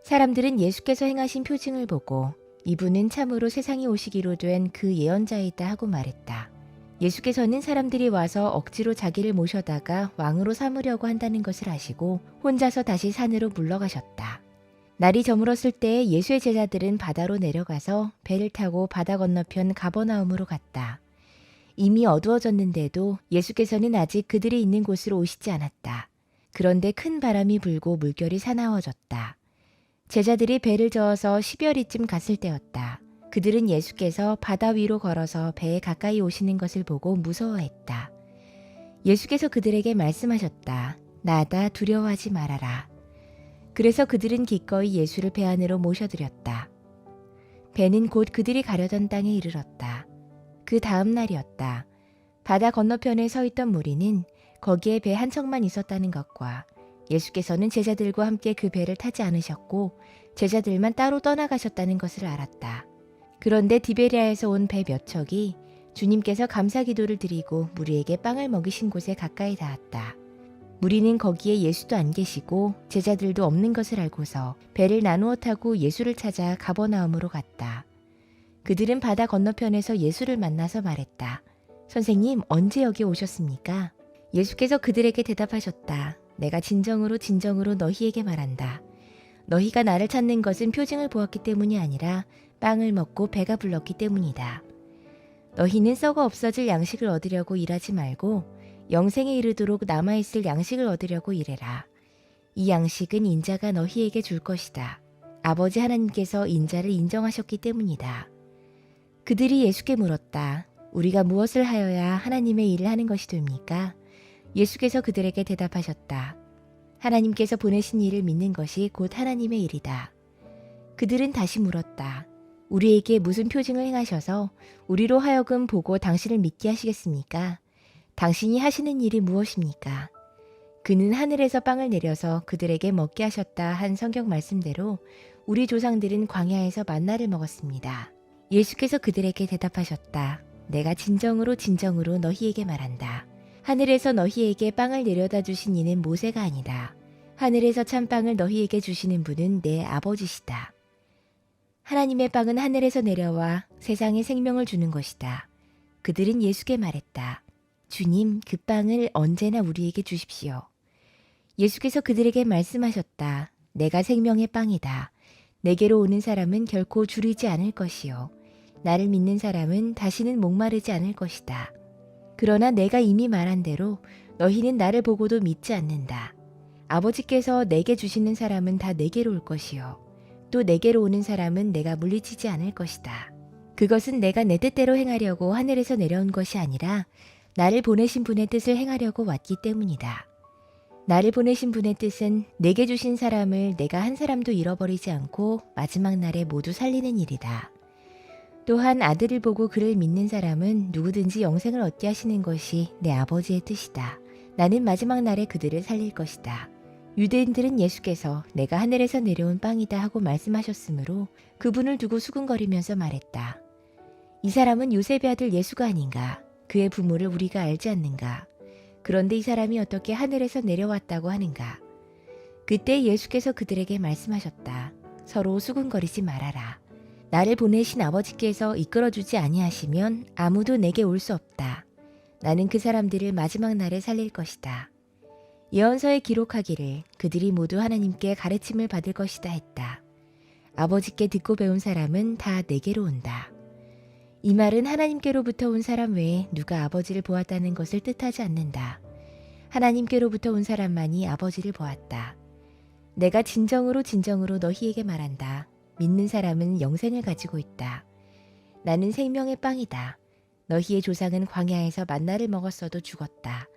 사람들은 예수께서 행하신 표징을 보고 이분은 참으로 세상에 오시기로 된 그 예언자이다 하고 말했다. 예수께서는 사람들이 와서 억지로 자기를 모셔다가 왕으로 삼으려고 한다는 것을 아시고 혼자서 다시 산으로 물러가셨다. 날이 저물었을 때 예수의 제자들은 바다로 내려가서 배를 타고 바다 건너편 가버나움으로 갔다. 이미 어두워졌는데도 예수께서는 아직 그들이 있는 곳으로 오시지 않았다. 그런데 큰 바람이 불고 물결이 사나워졌다. 제자들이 배를 저어서 10여리쯤 갔을 때였다. 그들은 예수께서 바다 위로 걸어서 배에 가까이 오시는 것을 보고 무서워했다. 예수께서 그들에게 말씀하셨다. 나다, 두려워하지 말아라. 그래서 그들은 기꺼이 예수를 배 안으로 모셔들였다. 배는 곧 그들이 가려던 땅에 이르렀다. 그 다음 날이었다. 바다 건너편에 서 있던 무리는 거기에 배 한 척만 있었다는 것과 예수께서는 제자들과 함께 그 배를 타지 않으셨고 제자들만 따로 떠나가셨다는 것을 알았다. 그런데 디베랴에서 온 배 몇 척이 주님께서 감사 기도를 드리고 무리에게 빵을 먹이신 곳에 가까이 닿았다. 무리는 거기에 예수도 안 계시고 제자들도 없는 것을 알고서 배를 나누어 타고 예수를 찾아 가버나움으로 갔다. 그들은 바다 건너편에서 예수를 만나서 말했다. 선생님, 언제 여기 오셨습니까? 예수께서 그들에게 대답하셨다. 내가 진정으로 진정으로 너희에게 말한다. 너희가 나를 찾는 것은 표징을 보았기 때문이 아니라 빵을 먹고 배가 불렀기 때문이다. 너희는 썩어 없어질 양식을 얻으려고 일하지 말고 영생에 이르도록 남아있을 양식을 얻으려고 일해라. 이 양식은 인자가 너희에게 줄 것이다. 아버지 하나님께서 인자를 인정하셨기 때문이다. 그들이 예수께 물었다. 우리가 무엇을 하여야 하나님의 일을 하는 것이 됩니까? 예수께서 그들에게 대답하셨다. 하나님께서 보내신 일을 믿는 것이 곧 하나님의 일이다. 그들은 다시 물었다. 우리에게 무슨 표징을 행하셔서 우리로 하여금 보고 당신을 믿게 하시겠습니까? 당신이 하시는 일이 무엇입니까? 그는 하늘에서 빵을 내려서 그들에게 먹게 하셨다 한 성경 말씀대로 우리 조상들은 광야에서 만나를 먹었습니다. 예수께서 그들에게 대답하셨다. 내가 진정으로 진정으로 너희에게 말한다. 하늘에서 너희에게 빵을 내려다 주신 이는 모세가 아니다. 하늘에서 참빵을 너희에게 주시는 분은 내 아버지시다. 하나님의 빵은 하늘에서 내려와 세상에 생명을 주는 것이다. 그들은 예수께 말했다. 주님, 그 빵을 언제나 우리에게 주십시오. 예수께서 그들에게 말씀하셨다. 내가 생명의 빵이다. 내게로 오는 사람은 결코 줄이지 않을 것이요. 나를 믿는 사람은 다시는 목마르지 않을 것이다. 그러나 내가 이미 말한 대로 너희는 나를 보고도 믿지 않는다. 아버지께서 내게 주시는 사람은 다 내게로 올 것이요. 또 내게로 오는 사람은 내가 물리치지 않을 것이다. 그것은 내가 내 뜻대로 행하려고 하늘에서 내려온 것이 아니라 나를 보내신 분의 뜻을 행하려고 왔기 때문이다. 나를 보내신 분의 뜻은 내게 주신 사람을 내가 한 사람도 잃어버리지 않고 마지막 날에 모두 살리는 일이다. 또한 아들을 보고 그를 믿는 사람은 누구든지 영생을 얻게 하시는 것이 내 아버지의 뜻이다. 나는 마지막 날에 그들을 살릴 것이다. 유대인들은 예수께서 내가 하늘에서 내려온 빵이다 하고 말씀하셨으므로 그분을 두고 수군거리면서 말했다. 이 사람은 요셉의 아들 예수가 아닌가? 그의 부모를 우리가 알지 않는가? 그런데 이 사람이 어떻게 하늘에서 내려왔다고 하는가? 그때 예수께서 그들에게 말씀하셨다. 서로 수군거리지 말아라. 나를 보내신 아버지께서 이끌어주지 아니하시면 아무도 내게 올 수 없다. 나는 그 사람들을 마지막 날에 살릴 것이다. 예언서에 기록하기를 그들이 모두 하나님께 가르침을 받을 것이다 했다. 아버지께 듣고 배운 사람은 다 내게로 온다. 이 말은 하나님께로부터 온 사람 외에 누가 아버지를 보았다는 것을 뜻하지 않는다. 하나님께로부터 온 사람만이 아버지를 보았다. 내가 진정으로 진정으로 너희에게 말한다. 믿는 사람은 영생을 가지고 있다. 나는 생명의 빵이다. 너희의 조상은 광야에서 만나를 먹었어도 죽었다.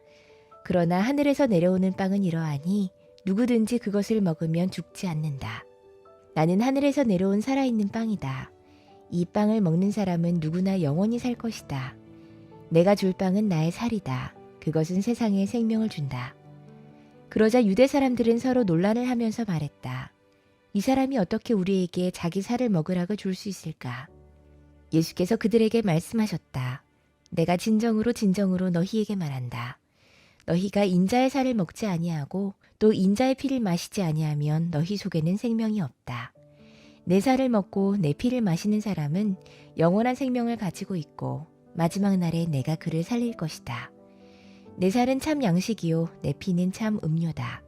그러나 하늘에서 내려오는 빵은 이러하니 누구든지 그것을 먹으면 죽지 않는다. 나는 하늘에서 내려온 살아있는 빵이다. 이 빵을 먹는 사람은 누구나 영원히 살 것이다. 내가 줄 빵은 나의 살이다. 그것은 세상에 생명을 준다. 그러자 유대 사람들은 서로 논란을 하면서 말했다. 이 사람이 어떻게 우리에게 자기 살을 먹으라고 줄 수 있을까? 예수께서 그들에게 말씀하셨다. 내가 진정으로 진정으로 너희에게 말한다. 너희가 인자의 살을 먹지 아니하고 또 인자의 피를 마시지 아니하면 너희 속에는 생명이 없다. 내 살을 먹고 내 피를 마시는 사람은 영원한 생명을 가지고 있고 마지막 날에 내가 그를 살릴 것이다. 내 살은 참 양식이요 내 피는 참 음료다.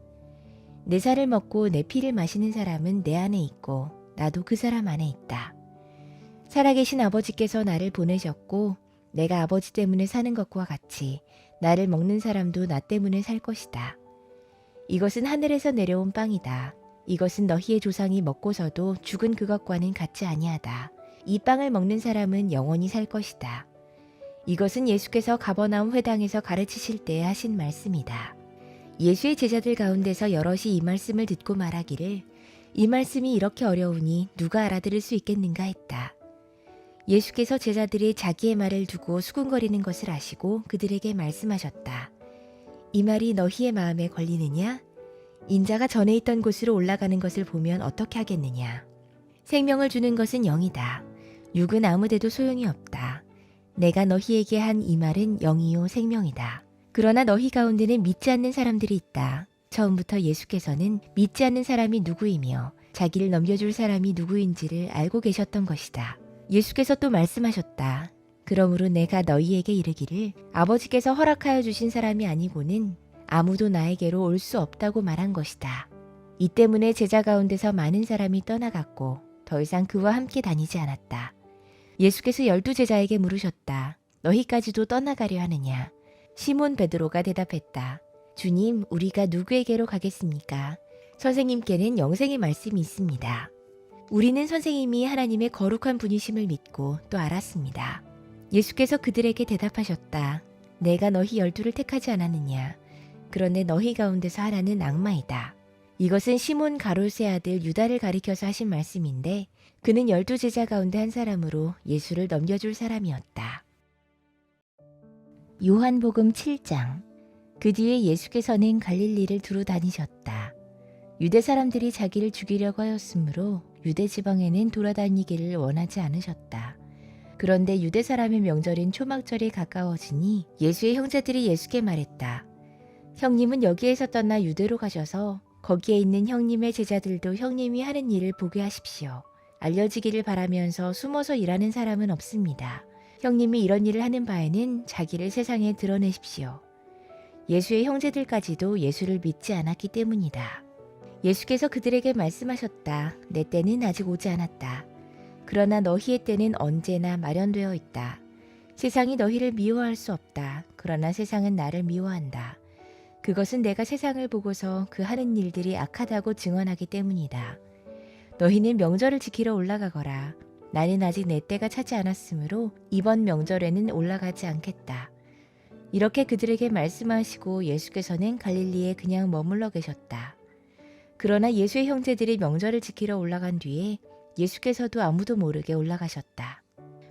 내 살을 먹고 내 피를 마시는 사람은 내 안에 있고 나도 그 사람 안에 있다. 살아계신 아버지께서 나를 보내셨고 내가 아버지 때문에 사는 것과 같이 나를 먹는 사람도 나 때문에 살 것이다. 이것은 하늘에서 내려온 빵이다. 이것은 너희의 조상이 먹고서도 죽은 그것과는 같지 아니하다. 이 빵을 먹는 사람은 영원히 살 것이다. 이것은 예수께서 가버나움 회당에서 가르치실 때에 하신 말씀이다. 예수의 제자들 가운데서 여럿이 이 말씀을 듣고 말하기를 이 말씀이 이렇게 어려우니 누가 알아들을 수 있겠는가 했다. 예수께서 제자들이 자기의 말을 두고 수군거리는 것을 아시고 그들에게 말씀하셨다. 이 말이 너희의 마음에 걸리느냐? 인자가 전에 있던 곳으로 올라가는 것을 보면 어떻게 하겠느냐? 생명을 주는 것은 영이다. 육은 아무데도 소용이 없다. 내가 너희에게 한 이 말은 영이요 생명이다. 그러나 너희 가운데는 믿지 않는 사람들이 있다. 처음부터 예수께서는 믿지 않는 사람이 누구이며 자기를 넘겨줄 사람이 누구인지를 알고 계셨던 것이다. 예수께서 또 말씀하셨다. 그러므로 내가 너희에게 이르기를 아버지께서 허락하여 주신 사람이 아니고는 아무도 나에게로 올 수 없다고 말한 것이다. 이 때문에 제자 가운데서 많은 사람이 떠나갔고 더 이상 그와 함께 다니지 않았다. 예수께서 12제자에게 물으셨다. 너희까지도 떠나가려 하느냐? 시몬 베드로가 대답했다. 주님, 우리가 누구에게로 가겠습니까? 선생님께는 영생의 말씀이 있습니다. 우리는 선생님이 하나님의 거룩한 분이심을 믿고 또 알았습니다. 예수께서 그들에게 대답하셨다. 내가 너희 12를 택하지 않았느냐? 그런데 너희 가운데서 하나는 악마이다. 이것은 시몬 가롯의 아들 유다를 가리켜서 하신 말씀인데 그는 12제자 가운데 한 사람으로 예수를 넘겨줄 사람이었다. 요한복음 7장. 그 뒤에 예수께서는 갈릴리를 두루 다니셨다. 유대 사람들이 자기를 죽이려고 하였으므로 유대 지방에는 돌아다니기를 원하지 않으셨다. 그런데 유대 사람의 명절인 초막절이 가까워지니 예수의 형제들이 예수께 말했다. 형님은 여기에서 떠나 유대로 가셔서 거기에 있는 형님의 제자들도 형님이 하는 일을 보게 하십시오. 알려지기를 바라면서 숨어서 일하는 사람은 없습니다. 형님이 이런 일을 하는 바에는 자기를 세상에 드러내십시오. 예수의 형제들까지도 예수를 믿지 않았기 때문이다. 예수께서 그들에게 말씀하셨다. 내 때는 아직 오지 않았다. 그러나 너희의 때는 언제나 마련되어 있다. 세상이 너희를 미워할 수 없다. 그러나 세상은 나를 미워한다. 그것은 내가 세상을 보고서 그 하는 일들이 악하다고 증언하기 때문이다. 너희는 명절을 지키러 올라가거라. 나는 아직 내 때가 차지 않았으므로 이번 명절에는 올라가지 않겠다. 이렇게 그들에게 말씀하시고 예수께서는 갈릴리에 그냥 머물러 계셨다. 그러나 예수의 형제들이 명절을 지키러 올라간 뒤에 예수께서도 아무도 모르게 올라가셨다.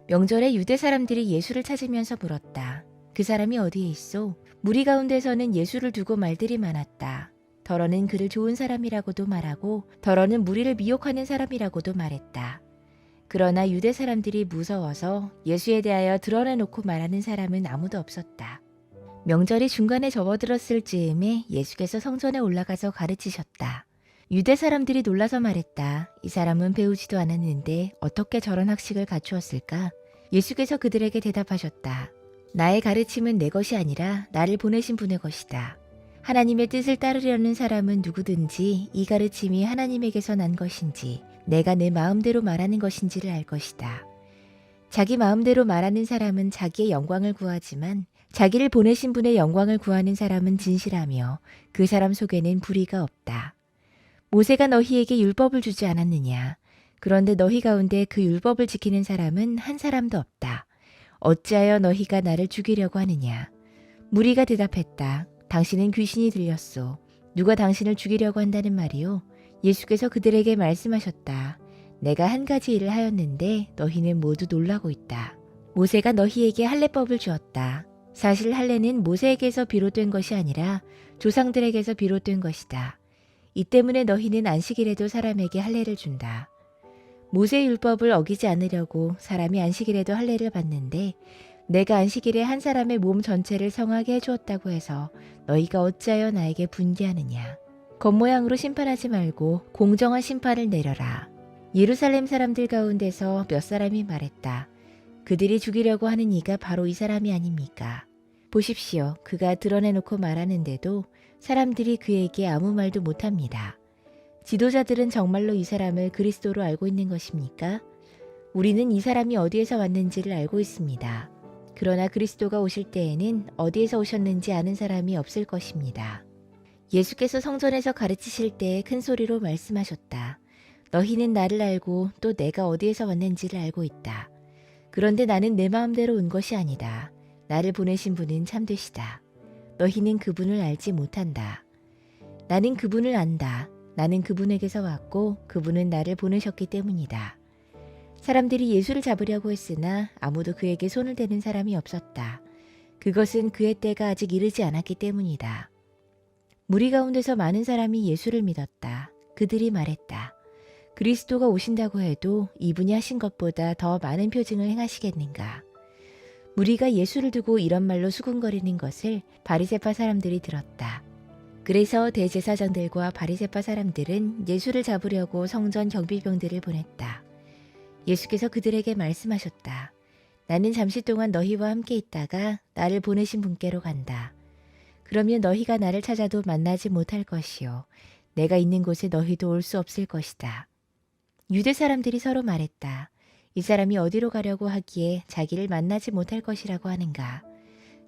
명절에 유대 사람들이 예수를 찾으면서 물었다. 그 사람이 어디에 있소? 무리 가운데서는 예수를 두고 말들이 많았다. 더러는 그를 좋은 사람이라고도 말하고 더러는 무리를 미혹하는 사람이라고도 말했다. 그러나 유대 사람들이 무서워서 예수에 대하여 드러내놓고 말하는 사람은 아무도 없었다. 명절이 중간에 접어들었을 즈음에 예수께서 성전에 올라가서 가르치셨다. 유대 사람들이 놀라서 말했다. 이 사람은 배우지도 않았는데 어떻게 저런 학식을 갖추었을까? 예수께서 그들에게 대답하셨다. 나의 가르침은 내 것이 아니라 나를 보내신 분의 것이다. 하나님의 뜻을 따르려는 사람은 누구든지 이 가르침이 하나님에게서 난 것인지 내가 내 마음대로 말하는 것인지를 알 것이다. 자기 마음대로 말하는 사람은 자기의 영광을 구하지만 자기를 보내신 분의 영광을 구하는 사람은 진실하며 그 사람 속에는 불의가 없다. 모세가 너희에게 율법을 주지 않았느냐? 그런데 너희 가운데 그 율법을 지키는 사람은 한 사람도 없다. 어찌하여 너희가 나를 죽이려고 하느냐? 무리가 대답했다. 당신은 귀신이 들렸소. 누가 당신을 죽이려고 한다는 말이요? 예수께서 그들에게 말씀하셨다. 내가 한 가지 일을 하였는데 너희는 모두 놀라고 있다. 모세가 너희에게 할례법을 주었다. 사실 할례는 모세에게서 비롯된 것이 아니라 조상들에게서 비롯된 것이다. 이 때문에 너희는 안식일에도 사람에게 할례를 준다. 모세의 율법을 어기지 않으려고 사람이 안식일에도 할례를 받는데 내가 안식일에 한 사람의 몸 전체를 성하게 해주었다고 해서 너희가 어찌하여 나에게 분개하느냐. 겉모양으로 심판하지 말고 공정한 심판을 내려라. 예루살렘 사람들 가운데서 몇 사람이 말했다. 그들이 죽이려고 하는 이가 바로 이 사람이 아닙니까? 보십시오. 그가 드러내놓고 말하는데도 사람들이 그에게 아무 말도 못합니다. 지도자들은 정말로 이 사람을 그리스도로 알고 있는 것입니까? 우리는 이 사람이 어디에서 왔는지를 알고 있습니다. 그러나 그리스도가 오실 때에는 어디에서 오셨는지 아는 사람이 없을 것입니다. 예수께서 성전에서 가르치실 때 큰 소리로 말씀하셨다. 너희는 나를 알고 또 내가 어디에서 왔는지를 알고 있다. 그런데 나는 내 마음대로 온 것이 아니다. 나를 보내신 분은 참되시다. 너희는 그분을 알지 못한다. 나는 그분을 안다. 나는 그분에게서 왔고 그분은 나를 보내셨기 때문이다. 사람들이 예수를 잡으려고 했으나 아무도 그에게 손을 대는 사람이 없었다. 그것은 그의 때가 아직 이르지 않았기 때문이다. 무리 가운데서 많은 사람이 예수를 믿었다. 그들이 말했다. 그리스도가 오신다고 해도 이분이 하신 것보다 더 많은 표징을 행하시겠는가. 무리가 예수를 두고 이런 말로 수군거리는 것을 바리새파 사람들이 들었다. 그래서 대제사장들과 바리새파 사람들은 예수를 잡으려고 성전 경비병들을 보냈다. 예수께서 그들에게 말씀하셨다. 나는 잠시 동안 너희와 함께 있다가 나를 보내신 분께로 간다. 그러면 너희가 나를 찾아도 만나지 못할 것이요. 내가 있는 곳에 너희도 올 수 없을 것이다. 유대 사람들이 서로 말했다. 이 사람이 어디로 가려고 하기에 자기를 만나지 못할 것이라고 하는가.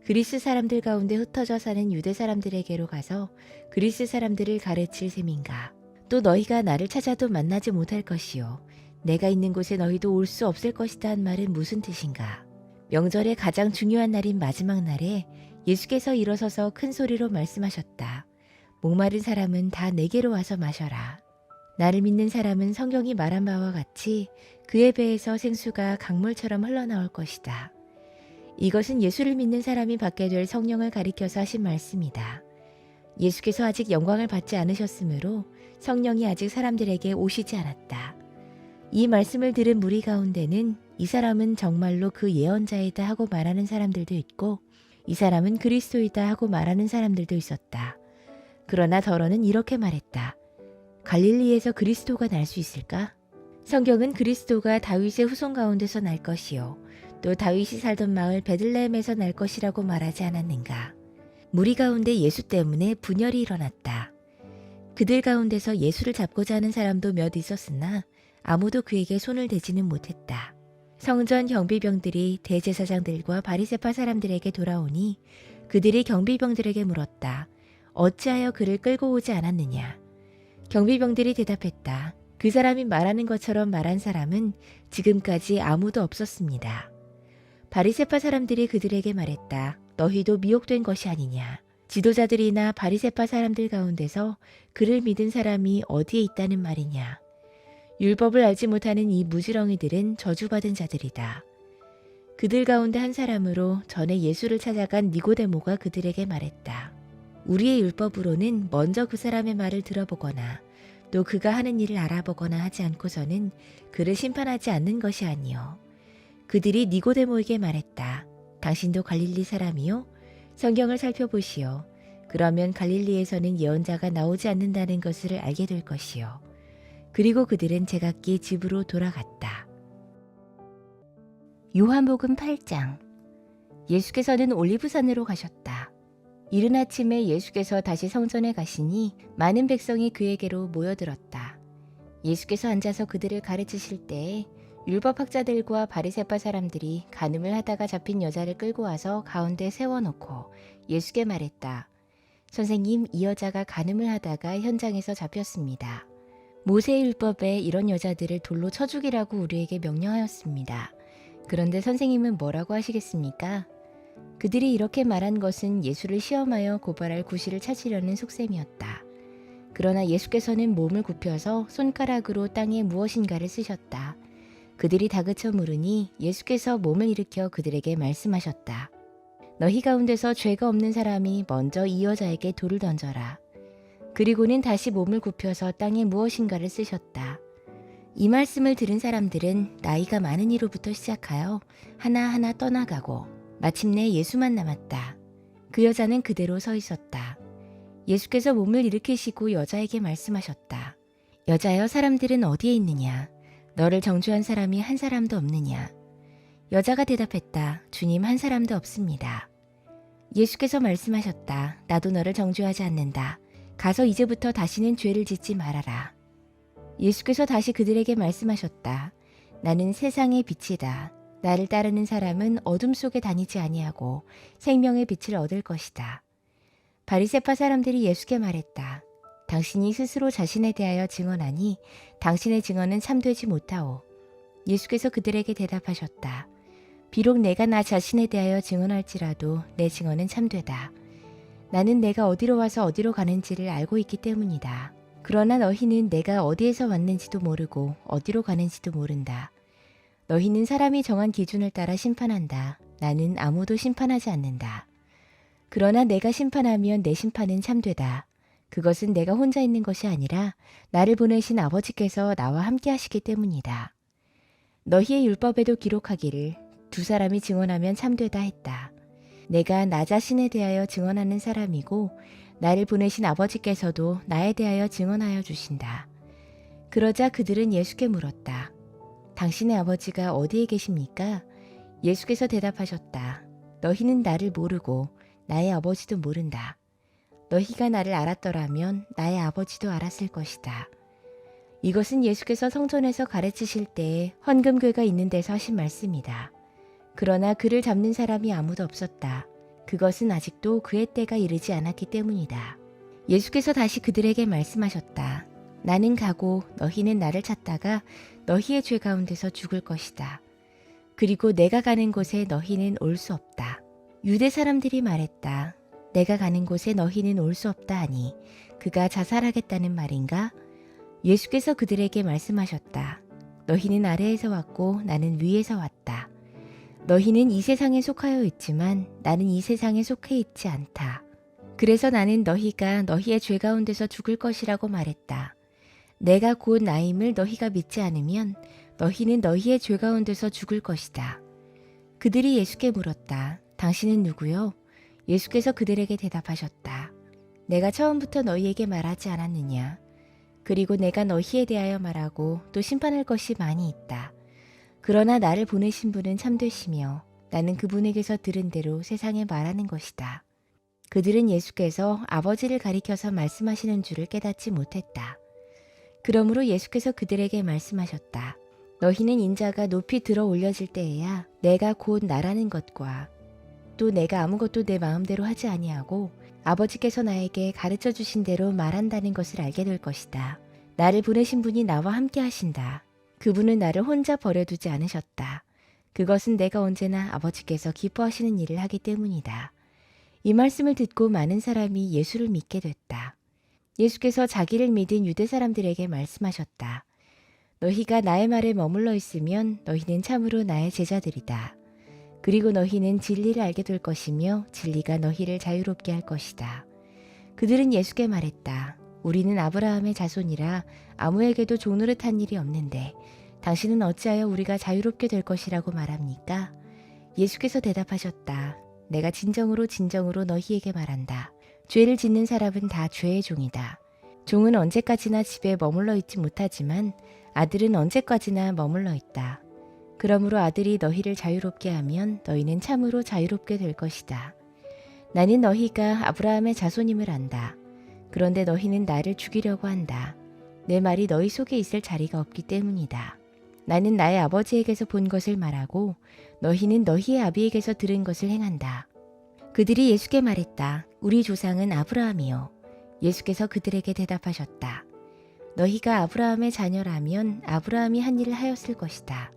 그리스 사람들 가운데 흩어져 사는 유대 사람들에게로 가서 그리스 사람들을 가르칠 셈인가. 또 너희가 나를 찾아도 만나지 못할 것이요. 내가 있는 곳에 너희도 올 수 없을 것이다 한 말은 무슨 뜻인가. 명절의 가장 중요한 날인 마지막 날에 예수께서 일어서서 큰 소리로 말씀하셨다. 목마른 사람은 다 내게로 와서 마셔라. 나를 믿는 사람은 성경이 말한 바와 같이 그의 배에서 생수가 강물처럼 흘러나올 것이다. 이것은 예수를 믿는 사람이 받게 될 성령을 가리켜서 하신 말씀이다. 예수께서 아직 영광을 받지 않으셨으므로 성령이 아직 사람들에게 오시지 않았다. 이 말씀을 들은 무리 가운데는 이 사람은 정말로 그 예언자이다 하고 말하는 사람들도 있고 이 사람은 그리스도이다 하고 말하는 사람들도 있었다. 그러나 더러는 이렇게 말했다. 갈릴리에서 그리스도가 날 수 있을까? 성경은 그리스도가 다윗의 후손 가운데서 날 것이요 또 다윗이 살던 마을 베들레헴에서 날 것이라고 말하지 않았는가. 무리 가운데 예수 때문에 분열이 일어났다. 그들 가운데서 예수를 잡고자 하는 사람도 몇 있었으나 아무도 그에게 손을 대지는 못했다. 성전 경비병들이 대제사장들과 바리새파 사람들에게 돌아오니 그들이 경비병들에게 물었다. 어찌하여 그를 끌고 오지 않았느냐? 경비병들이 대답했다. 그 사람이 말하는 것처럼 말한 사람은 지금까지 아무도 없었습니다. 바리새파 사람들이 그들에게 말했다. 너희도 미혹된 것이 아니냐. 지도자들이나 바리새파 사람들 가운데서 그를 믿은 사람이 어디에 있다는 말이냐. 율법을 알지 못하는 이 무지렁이들은 저주받은 자들이다. 그들 가운데 한 사람으로 전에 예수를 찾아간 니고데모가 그들에게 말했다. 우리의 율법으로는 먼저 그 사람의 말을 들어보거나 또 그가 하는 일을 알아보거나 하지 않고서는 그를 심판하지 않는 것이 아니요. 그들이 니고데모에게 말했다. 당신도 갈릴리 사람이요? 성경을 살펴보시오. 그러면 갈릴리에서는 예언자가 나오지 않는다는 것을 알게 될 것이요. 그리고 그들은 제각기 집으로 돌아갔다. 요한복음 8장. 예수께서는 올리브산으로 가셨다. 이른 아침에 예수께서 다시 성전에 가시니 많은 백성이 그에게로 모여들었다. 예수께서 앉아서 그들을 가르치실 때에 율법학자들과 바리새파 사람들이 간음을 하다가 잡힌 여자를 끌고 와서 가운데 세워놓고 예수께 말했다. 선생님, 이 여자가 간음을 하다가 현장에서 잡혔습니다. 모세의 율법에 이런 여자들을 돌로 쳐 죽이라고 우리에게 명령하였습니다. 그런데 선생님은 뭐라고 하시겠습니까? 그들이 이렇게 말한 것은 예수를 시험하여 고발할 구실을 찾으려는 속셈이었다. 그러나 예수께서는 몸을 굽혀서 손가락으로 땅에 무엇인가를 쓰셨다. 그들이 다그쳐 물으니 예수께서 몸을 일으켜 그들에게 말씀하셨다. 너희 가운데서 죄가 없는 사람이 먼저 이 여자에게 돌을 던져라. 그리고는 다시 몸을 굽혀서 땅에 무엇인가를 쓰셨다. 이 말씀을 들은 사람들은 나이가 많은 이로부터 시작하여 하나하나 떠나가고 마침내 예수만 남았다. 그 여자는 그대로 서 있었다. 예수께서 몸을 일으키시고 여자에게 말씀하셨다. 여자여, 사람들은 어디에 있느냐? 너를 정죄한 사람이 한 사람도 없느냐? 여자가 대답했다. 주님, 한 사람도 없습니다. 예수께서 말씀하셨다. 나도 너를 정죄하지 않는다. 가서 이제부터 다시는 죄를 짓지 말아라. 예수께서 다시 그들에게 말씀하셨다. 나는 세상의 빛이다. 나를 따르는 사람은 어둠 속에 다니지 아니하고 생명의 빛을 얻을 것이다. 바리새파 사람들이 예수께 말했다. 당신이 스스로 자신에 대하여 증언하니 당신의 증언은 참되지 못하오. 예수께서 그들에게 대답하셨다. 비록 내가 나 자신에 대하여 증언할지라도 내 증언은 참되다. 나는 내가 어디로 와서 어디로 가는지를 알고 있기 때문이다. 그러나 너희는 내가 어디에서 왔는지도 모르고 어디로 가는지도 모른다. 너희는 사람이 정한 기준을 따라 심판한다. 나는 아무도 심판하지 않는다. 그러나 내가 심판하면 내 심판은 참되다. 그것은 내가 혼자 있는 것이 아니라 나를 보내신 아버지께서 나와 함께 하시기 때문이다. 너희의 율법에도 기록하기를 두 사람이 증언하면 참되다 했다. 내가 나 자신에 대하여 증언하는 사람이고 나를 보내신 아버지께서도 나에 대하여 증언하여 주신다. 그러자 그들은 예수께 물었다. 당신의 아버지가 어디에 계십니까? 예수께서 대답하셨다. 너희는 나를 모르고 나의 아버지도 모른다. 너희가 나를 알았더라면 나의 아버지도 알았을 것이다. 이것은 예수께서 성전에서 가르치실 때에 헌금궤가 있는 데서 하신 말씀이다. 그러나 그를 잡는 사람이 아무도 없었다. 그것은 아직도 그의 때가 이르지 않았기 때문이다. 예수께서 다시 그들에게 말씀하셨다. 나는 가고 너희는 나를 찾다가 너희의 죄 가운데서 죽을 것이다. 그리고 내가 가는 곳에 너희는 올 수 없다. 유대 사람들이 말했다. 내가 가는 곳에 너희는 올 수 없다 하니 그가 자살하겠다는 말인가? 예수께서 그들에게 말씀하셨다. 너희는 아래에서 왔고 나는 위에서 왔다. 너희는 이 세상에 속하여 있지만 나는 이 세상에 속해 있지 않다. 그래서 나는 너희가 너희의 죄 가운데서 죽을 것이라고 말했다. 내가 곧 나임을 너희가 믿지 않으면 너희는 너희의 죄 가운데서 죽을 것이다. 그들이 예수께 물었다. 당신은 누구요? 예수께서 그들에게 대답하셨다. 내가 처음부터 너희에게 말하지 않았느냐? 그리고 내가 너희에 대하여 말하고 또 심판할 것이 많이 있다. 그러나 나를 보내신 분은 참되시며 나는 그분에게서 들은 대로 세상에 말하는 것이다. 그들은 예수께서 아버지를 가리켜서 말씀하시는 줄을 깨닫지 못했다. 그러므로 예수께서 그들에게 말씀하셨다. 너희는 인자가 높이 들어 올려질 때에야 내가 곧 나라는 것과 또 내가 아무것도 내 마음대로 하지 아니하고 아버지께서 나에게 가르쳐 주신 대로 말한다는 것을 알게 될 것이다. 나를 보내신 분이 나와 함께 하신다. 그분은 나를 혼자 버려두지 않으셨다. 그것은 내가 언제나 아버지께서 기뻐하시는 일을 하기 때문이다. 이 말씀을 듣고 많은 사람이 예수를 믿게 됐다. 예수께서 자기를 믿은 유대 사람들에게 말씀하셨다. 너희가 나의 말에 머물러 있으면 너희는 참으로 나의 제자들이다. 그리고 너희는 진리를 알게 될 것이며 진리가 너희를 자유롭게 할 것이다. 그들은 예수께 말했다. 우리는 아브라함의 자손이라 아무에게도 종노릇한 일이 없는데 당신은 어찌하여 우리가 자유롭게 될 것이라고 말합니까? 예수께서 대답하셨다. 내가 진정으로 너희에게 말한다. 죄를 짓는 사람은 다 죄의 종이다. 종은 언제까지나 집에 머물러 있지 못하지만 아들은 언제까지나 머물러 있다. 그러므로 아들이 너희를 자유롭게 하면 너희는 참으로 자유롭게 될 것이다. 나는 너희가 아브라함의 자손임을 안다. 그런데 너희는 나를 죽이려고 한다. 내 말이 너희 속에 있을 자리가 없기 때문이다. 나는 나의 아버지에게서 본 것을 말하고 너희는 너희의 아비에게서 들은 것을 행한다. 그들이 예수께 말했다. 우리 조상은 아브라함이요. 예수께서 그들에게 대답하셨다. 너희가 아브라함의 자녀라면 아브라함이 한 일을 하였을 것이다.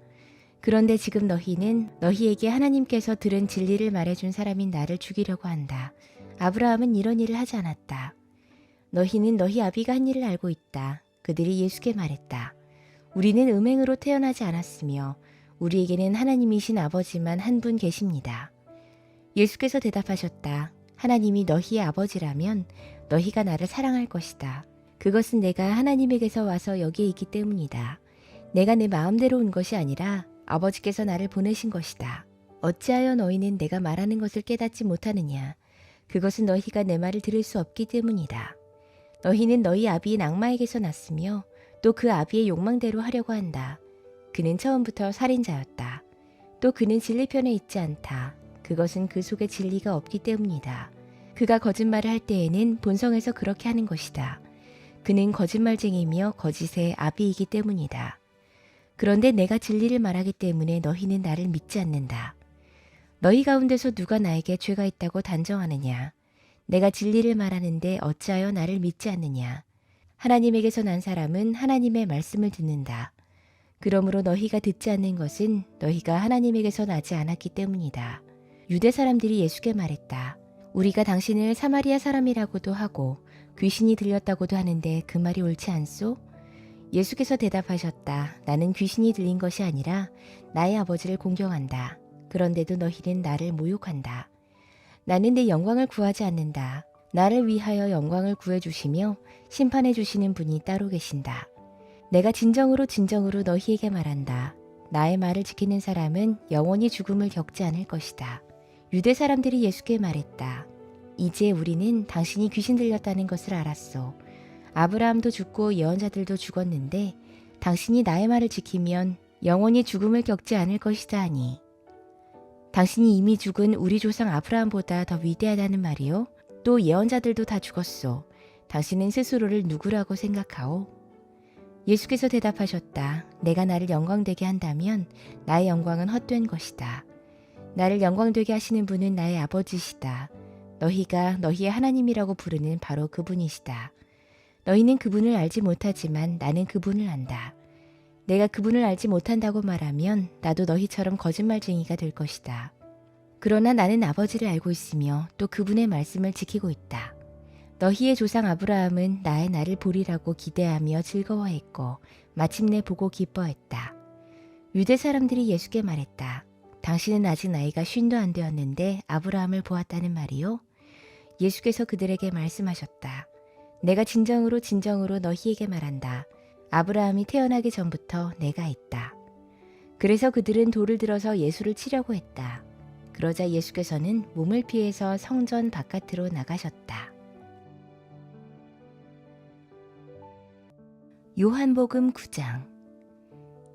그런데 지금 너희는 너희에게 하나님께서 들은 진리를 말해준 사람인 나를 죽이려고 한다. 아브라함은 이런 일을 하지 않았다. 너희는 너희 아비가 한 일을 알고 있다. 그들이 예수께 말했다. 우리는 음행으로 태어나지 않았으며 우리에게는 하나님이신 아버지만 한 분 계십니다. 예수께서 대답하셨다. 하나님이 너희의 아버지라면 너희가 나를 사랑할 것이다. 그것은 내가 하나님에게서 와서 여기에 있기 때문이다. 내가 내 마음대로 온 것이 아니라 아버지께서 나를 보내신 것이다. 어찌하여 너희는 내가 말하는 것을 깨닫지 못하느냐? 그것은 너희가 내 말을 들을 수 없기 때문이다. 너희는 너희 아비인 악마에게서 났으며 또 그 아비의 욕망대로 하려고 한다. 그는 처음부터 살인자였다. 또 그는 진리 편에 있지 않다. 그것은 그 속에 진리가 없기 때문이다. 그가 거짓말을 할 때에는 본성에서 그렇게 하는 것이다. 그는 거짓말쟁이며 거짓의 아비이기 때문이다. 그런데 내가 진리를 말하기 때문에 너희는 나를 믿지 않는다. 너희 가운데서 누가 나에게 죄가 있다고 단정하느냐? 내가 진리를 말하는데 어찌하여 나를 믿지 않느냐? 하나님에게서 난 사람은 하나님의 말씀을 듣는다. 그러므로 너희가 듣지 않는 것은 너희가 하나님에게서 나지 않았기 때문이다. 유대 사람들이 예수께 말했다. 우리가 당신을 사마리아 사람이라고도 하고 귀신이 들렸다고도 하는데 그 말이 옳지 않소? 예수께서 대답하셨다. 나는 귀신이 들린 것이 아니라 나의 아버지를 공경한다. 그런데도 너희는 나를 모욕한다. 나는 내 영광을 구하지 않는다. 나를 위하여 영광을 구해주시며 심판해 주시는 분이 따로 계신다. 내가 진정으로 너희에게 말한다. 나의 말을 지키는 사람은 영원히 죽음을 겪지 않을 것이다. 유대 사람들이 예수께 말했다. 이제 우리는 당신이 귀신 들렸다는 것을 알았소. 아브라함도 죽고 예언자들도 죽었는데 당신이 나의 말을 지키면 영원히 죽음을 겪지 않을 것이다 하니 당신이 이미 죽은 우리 조상 아브라함보다 더 위대하다는 말이요? 또 예언자들도 다 죽었소. 당신은 스스로를 누구라고 생각하오? 예수께서 대답하셨다. 내가 나를 영광되게 한다면 나의 영광은 헛된 것이다. 나를 영광되게 하시는 분은 나의 아버지시다. 너희가 너희의 하나님이라고 부르는 바로 그분이시다. 너희는 그분을 알지 못하지만 나는 그분을 안다. 내가 그분을 알지 못한다고 말하면 나도 너희처럼 거짓말쟁이가 될 것이다. 그러나 나는 아버지를 알고 있으며 또 그분의 말씀을 지키고 있다. 너희의 조상 아브라함은 나의 날을 보리라고 기대하며 즐거워했고 마침내 보고 기뻐했다. 유대 사람들이 예수께 말했다. 당신은 아직 나이가 50도 안 되었는데 아브라함을 보았다는 말이요? 예수께서 그들에게 말씀하셨다. 내가 진정으로 너희에게 말한다. 아브라함이 태어나기 전부터 내가 있다. 그래서 그들은 돌을 들어서 예수를 치려고 했다. 그러자 예수께서는 몸을 피해서 성전 바깥으로 나가셨다. 요한복음 9장.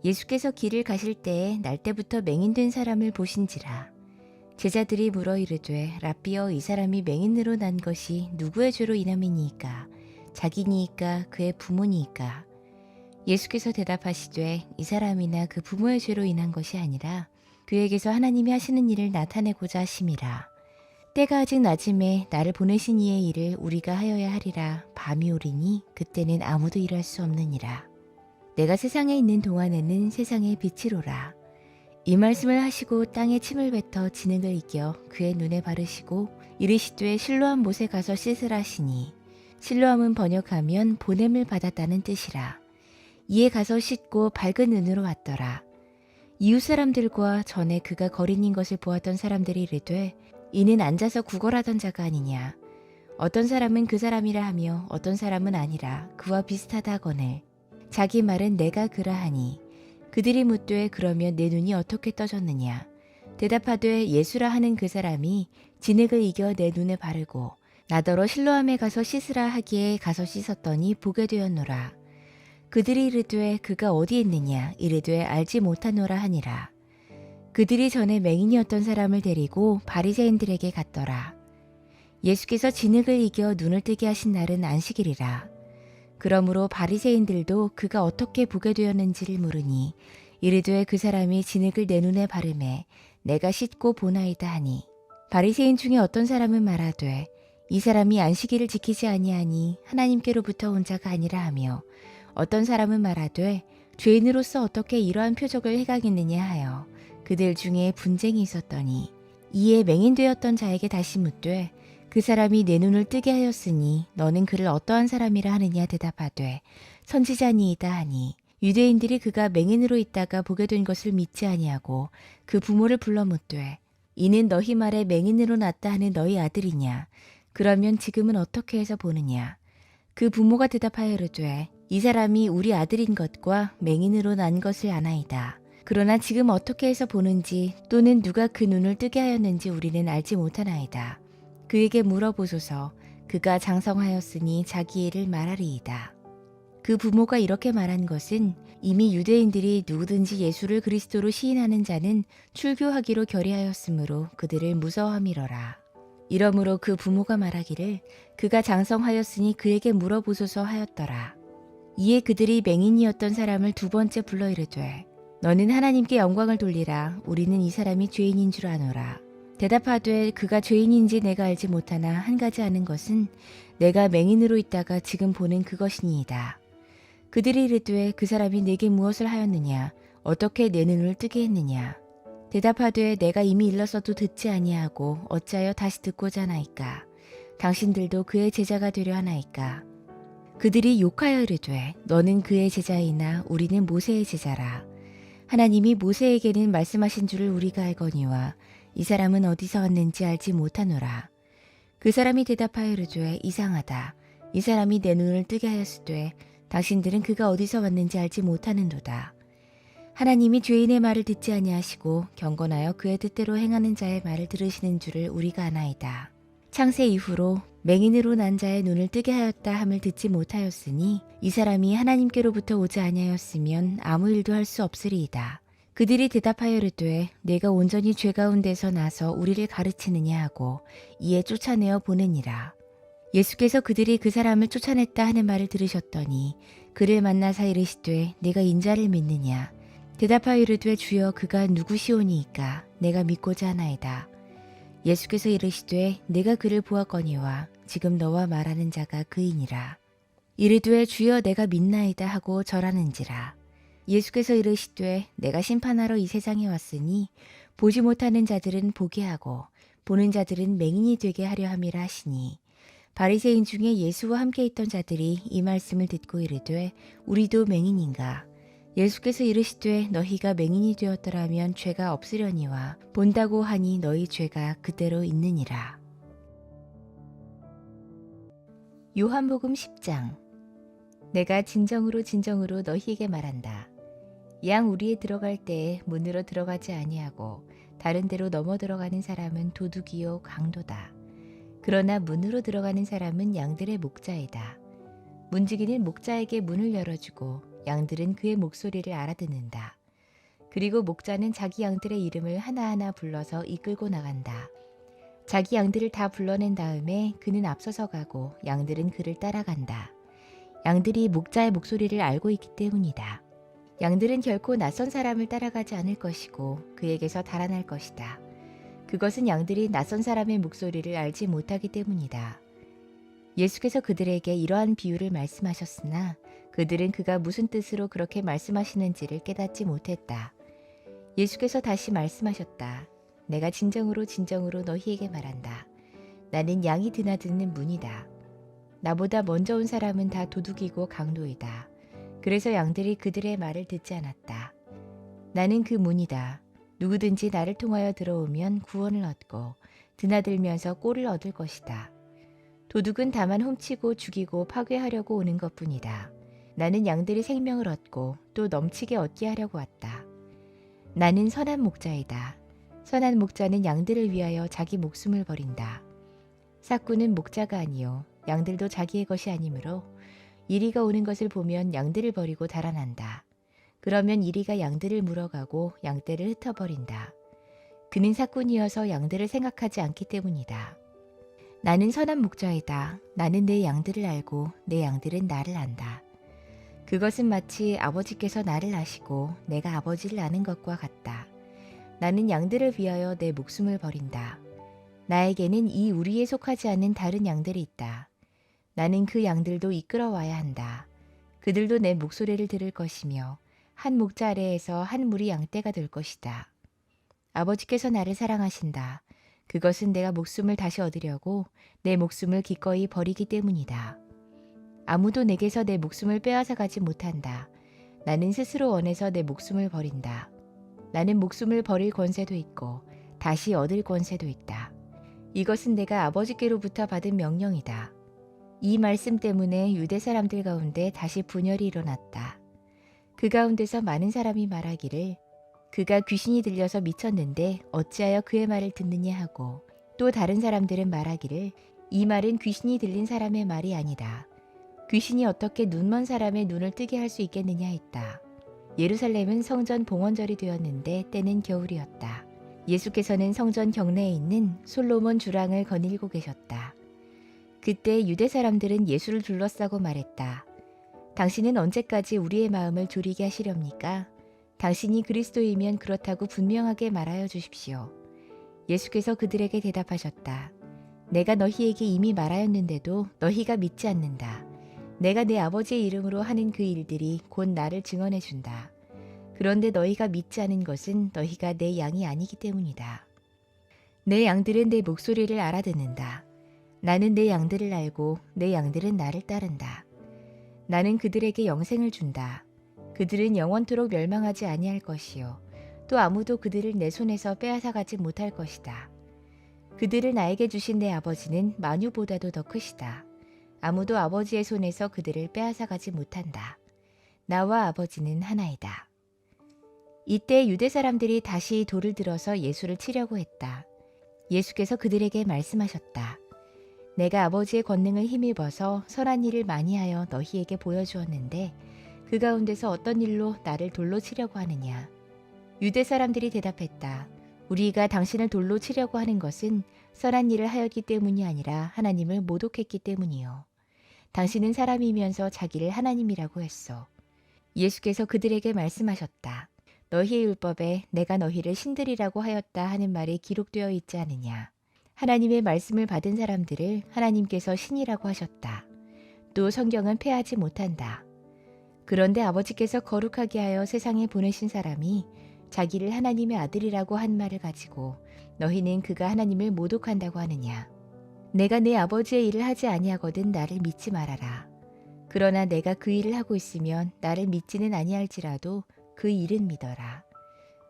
예수께서 길을 가실 때에 날 때부터 맹인된 사람을 보신지라. 제자들이 물어 이르되 라삐여 이 사람이 맹인으로 난 것이 누구의 죄로 인함이니이까 자기니이까 그의 부모니이까. 예수께서 대답하시되 이 사람이나 그 부모의 죄로 인한 것이 아니라 그에게서 하나님이 하시는 일을 나타내고자 하심이라. 때가 아직 낮음에 나를 보내신 이의 일을 우리가 하여야 하리라. 밤이 오리니 그때는 아무도 일할 수 없느니라. 내가 세상에 있는 동안에는 세상의 빛이로라. 이 말씀을 하시고 땅에 침을 뱉어 진흙을 이겨 그의 눈에 바르시고 이르시되 실로암 못에 가서 씻으라 하시니 실로암은 번역하면 보냄을 받았다는 뜻이라. 이에 가서 씻고 밝은 눈으로 왔더라. 이웃 사람들과 전에 그가 거린인 것을 보았던 사람들이 이르되 이는 앉아서 구걸하던 자가 아니냐. 어떤 사람은 그 사람이라 하며 어떤 사람은 아니라 그와 비슷하다 하거늘 자기 말은 내가 그라하니 그들이 묻되 그러면 내 눈이 어떻게 떠졌느냐. 대답하되 예수라 하는 그 사람이 진흙을 이겨 내 눈에 바르고 나더러 실로암에 가서 씻으라 하기에 가서 씻었더니 보게 되었노라. 그들이 이르되 그가 어디 있느냐. 이르되 알지 못하노라 하니라. 그들이 전에 맹인이었던 사람을 데리고 바리새인들에게 갔더라. 예수께서 진흙을 이겨 눈을 뜨게 하신 날은 안식일이라. 그러므로 바리새인들도 그가 어떻게 보게 되었는지를 물으니 이르되 그 사람이 진흙을 내 눈에 바르매 내가 씻고 보나이다 하니. 바리새인 중에 어떤 사람은 말하되 이 사람이 안식일을 지키지 아니하니 하나님께로부터 온 자가 아니라 하며 어떤 사람은 말하되 죄인으로서 어떻게 이러한 표적을 행하겠느냐 하여 그들 중에 분쟁이 있었더니 이에 맹인되었던 자에게 다시 묻되 그 사람이 내 눈을 뜨게 하였으니 너는 그를 어떠한 사람이라 하느냐. 대답하되 선지자니이다 하니 유대인들이 그가 맹인으로 있다가 보게 된 것을 믿지 아니하고 그 부모를 불러 묻되 이는 너희 말에 맹인으로 났다 하는 너희 아들이냐. 그러면 지금은 어떻게 해서 보느냐. 그 부모가 대답하여 이르되 이 사람이 우리 아들인 것과 맹인으로 난 것을 아나이다. 그러나 지금 어떻게 해서 보는지 또는 누가 그 눈을 뜨게 하였는지 우리는 알지 못하나이다. 그에게 물어보소서. 그가 장성하였으니 자기 일을 말하리이다. 그 부모가 이렇게 말한 것은 이미 유대인들이 누구든지 예수를 그리스도로 시인하는 자는 출교하기로 결의하였으므로 그들을 무서워함이러라. 이러므로 그 부모가 말하기를 그가 장성하였으니 그에게 물어보소서 하였더라. 이에 그들이 맹인이었던 사람을 두 번째 불러 이르되 너는 하나님께 영광을 돌리라. 우리는 이 사람이 죄인인 줄 아노라. 대답하되 그가 죄인인지 내가 알지 못하나 한 가지 아는 것은 내가 맹인으로 있다가 지금 보는 그것이니이다. 그들이 이르되 그 사람이 내게 무엇을 하였느냐. 어떻게 내 눈을 뜨게 했느냐. 대답하되 내가 이미 일렀어도 듣지 아니하고 어찌하여 다시 듣고자 하나이까. 당신들도 그의 제자가 되려 하나이까. 그들이 욕하여 이르되 너는 그의 제자이나 우리는 모세의 제자라. 하나님이 모세에게는 말씀하신 줄을 우리가 알거니와 이 사람은 어디서 왔는지 알지 못하노라. 그 사람이 대답하여 이르되 이상하다. 이 사람이 내 눈을 뜨게 하였으되 당신들은 그가 어디서 왔는지 알지 못하는도다. 하나님이 죄인의 말을 듣지 아니하시고 경건하여 그의 뜻대로 행하는 자의 말을 들으시는 줄을 우리가 아나이다. 창세 이후로 맹인으로 난 자의 눈을 뜨게 하였다 함을 듣지 못하였으니 이 사람이 하나님께로부터 오지 아니하였으면 아무 일도 할 수 없으리이다. 그들이 대답하여 이르되 내가 온전히 죄 가운데서 나서 우리를 가르치느냐 하고 이에 쫓아내어 보내니라. 예수께서 그들이 그 사람을 쫓아냈다 하는 말을 들으셨더니 그를 만나사 이르시되 내가 인자를 믿느냐. 대답하여 이르되 주여 그가 누구시오니이까 내가 믿고자 하나이다. 예수께서 이르시되 내가 그를 보았거니와 지금 너와 말하는 자가 그이니라. 이르되 주여 내가 믿나이다 하고 절하는지라. 예수께서 이르시되 내가 심판하러 이 세상에 왔으니 보지 못하는 자들은 보게 하고 보는 자들은 맹인이 되게 하려 함이라 하시니 바리새인 중에 예수와 함께 있던 자들이 이 말씀을 듣고 이르되 우리도 맹인인가. 예수께서 이르시되 너희가 맹인이 되었더라면 죄가 없으려니와 본다고 하니 너희 죄가 그대로 있느니라. 요한복음 10장. 내가 진정으로 진정으로 너희에게 말한다. 양 우리에 들어갈 때에 문으로 들어가지 아니하고 다른 데로 넘어 들어가는 사람은 도둑이요 강도다. 그러나 문으로 들어가는 사람은 양들의 목자이다. 문지기는 목자에게 문을 열어주고 양들은 그의 목소리를 알아듣는다. 그리고 목자는 자기 양들의 이름을 하나하나 불러서 이끌고 나간다. 자기 양들을 다 불러낸 다음에 그는 앞서서 가고 양들은 그를 따라간다. 양들이 목자의 목소리를 알고 있기 때문이다. 양들은 결코 낯선 사람을 따라가지 않을 것이고 그에게서 달아날 것이다. 그것은 양들이 낯선 사람의 목소리를 알지 못하기 때문이다. 예수께서 그들에게 이러한 비유를 말씀하셨으나 그들은 그가 무슨 뜻으로 그렇게 말씀하시는지를 깨닫지 못했다. 예수께서 다시 말씀하셨다. 내가 진정으로 진정으로 너희에게 말한다. 나는 양이 드나드는 문이다. 나보다 먼저 온 사람은 다 도둑이고 강도이다. 그래서 양들이 그들의 말을 듣지 않았다. 나는 그 문이다. 누구든지 나를 통하여 들어오면 구원을 얻고 드나들면서 꼴을 얻을 것이다. 도둑은 다만 훔치고 죽이고 파괴하려고 오는 것뿐이다. 나는 양들이 생명을 얻고 또 넘치게 얻게 하려고 왔다. 나는 선한 목자이다. 선한 목자는 양들을 위하여 자기 목숨을 버린다. 삭구는 목자가 아니요 양들도 자기의 것이 아니므로 이리가 오는 것을 보면 양들을 버리고 달아난다. 그러면 이리가 양들을 물어가고 양떼를 흩어버린다. 그는 삭군이어서 양들을 생각하지 않기 때문이다. 나는 선한 목자이다. 나는 내 양들을 알고 내 양들은 나를 안다. 그것은 마치 아버지께서 나를 아시고 내가 아버지를 아는 것과 같다. 나는 양들을 위하여 내 목숨을 버린다. 나에게는 이 우리에 속하지 않는 다른 양들이 있다. 나는 그 양들도 이끌어와야 한다. 그들도 내 목소리를 들을 것이며 한 목자 아래에서 한 무리 양떼가 될 것이다. 아버지께서 나를 사랑하신다. 그것은 내가 목숨을 다시 얻으려고 내 목숨을 기꺼이 버리기 때문이다. 아무도 내게서 내 목숨을 빼앗아 가지 못한다. 나는 스스로 원해서 내 목숨을 버린다. 나는 목숨을 버릴 권세도 있고 다시 얻을 권세도 있다. 이것은 내가 아버지께로부터 받은 명령이다. 이 말씀 때문에 유대 사람들 가운데 다시 분열이 일어났다. 그 가운데서 많은 사람이 말하기를 그가 귀신이 들려서 미쳤는데 어찌하여 그의 말을 듣느냐 하고 또 다른 사람들은 말하기를 이 말은 귀신이 들린 사람의 말이 아니다. 귀신이 어떻게 눈먼 사람의 눈을 뜨게 할 수 있겠느냐 했다. 예루살렘은 성전 봉헌절이 되었는데 때는 겨울이었다. 예수께서는 성전 경내에 있는 솔로몬 주랑을 거닐고 계셨다. 그때 유대 사람들은 예수를 둘러싸고 말했다. 당신은 언제까지 우리의 마음을 졸이게 하시렵니까? 당신이 그리스도이면 그렇다고 분명하게 말하여 주십시오. 예수께서 그들에게 대답하셨다. 내가 너희에게 이미 말하였는데도 너희가 믿지 않는다. 내가 내 아버지의 이름으로 하는 그 일들이 곧 나를 증언해 준다. 그런데 너희가 믿지 않은 것은 너희가 내 양이 아니기 때문이다. 내 양들은 내 목소리를 알아듣는다. 나는 내 양들을 알고 내 양들은 나를 따른다. 나는 그들에게 영생을 준다. 그들은 영원토록 멸망하지 아니할 것이요 또 아무도 그들을 내 손에서 빼앗아가지 못할 것이다. 그들을 나에게 주신 내 아버지는 만유보다도 더 크시다. 아무도 아버지의 손에서 그들을 빼앗아가지 못한다. 나와 아버지는 하나이다. 이때 유대 사람들이 다시 돌을 들어서 예수를 치려고 했다. 예수께서 그들에게 말씀하셨다. 내가 아버지의 권능을 힘입어서 선한 일을 많이 하여 너희에게 보여주었는데 그 가운데서 어떤 일로 나를 돌로 치려고 하느냐. 유대 사람들이 대답했다. 우리가 당신을 돌로 치려고 하는 것은 선한 일을 하였기 때문이 아니라 하나님을 모독했기 때문이요. 당신은 사람이면서 자기를 하나님이라고 했어. 예수께서 그들에게 말씀하셨다. 너희의 율법에 내가 너희를 신들이라고 하였다 하는 말이 기록되어 있지 않느냐. 하나님의 말씀을 받은 사람들을 하나님께서 신이라고 하셨다. 또 성경은 폐하지 못한다. 그런데 아버지께서 거룩하게 하여 세상에 보내신 사람이 자기를 하나님의 아들이라고 한 말을 가지고 너희는 그가 하나님을 모독한다고 하느냐. 내가 내 아버지의 일을 하지 아니하거든 나를 믿지 말아라. 그러나 내가 그 일을 하고 있으면 나를 믿지는 아니할지라도 그 일은 믿어라.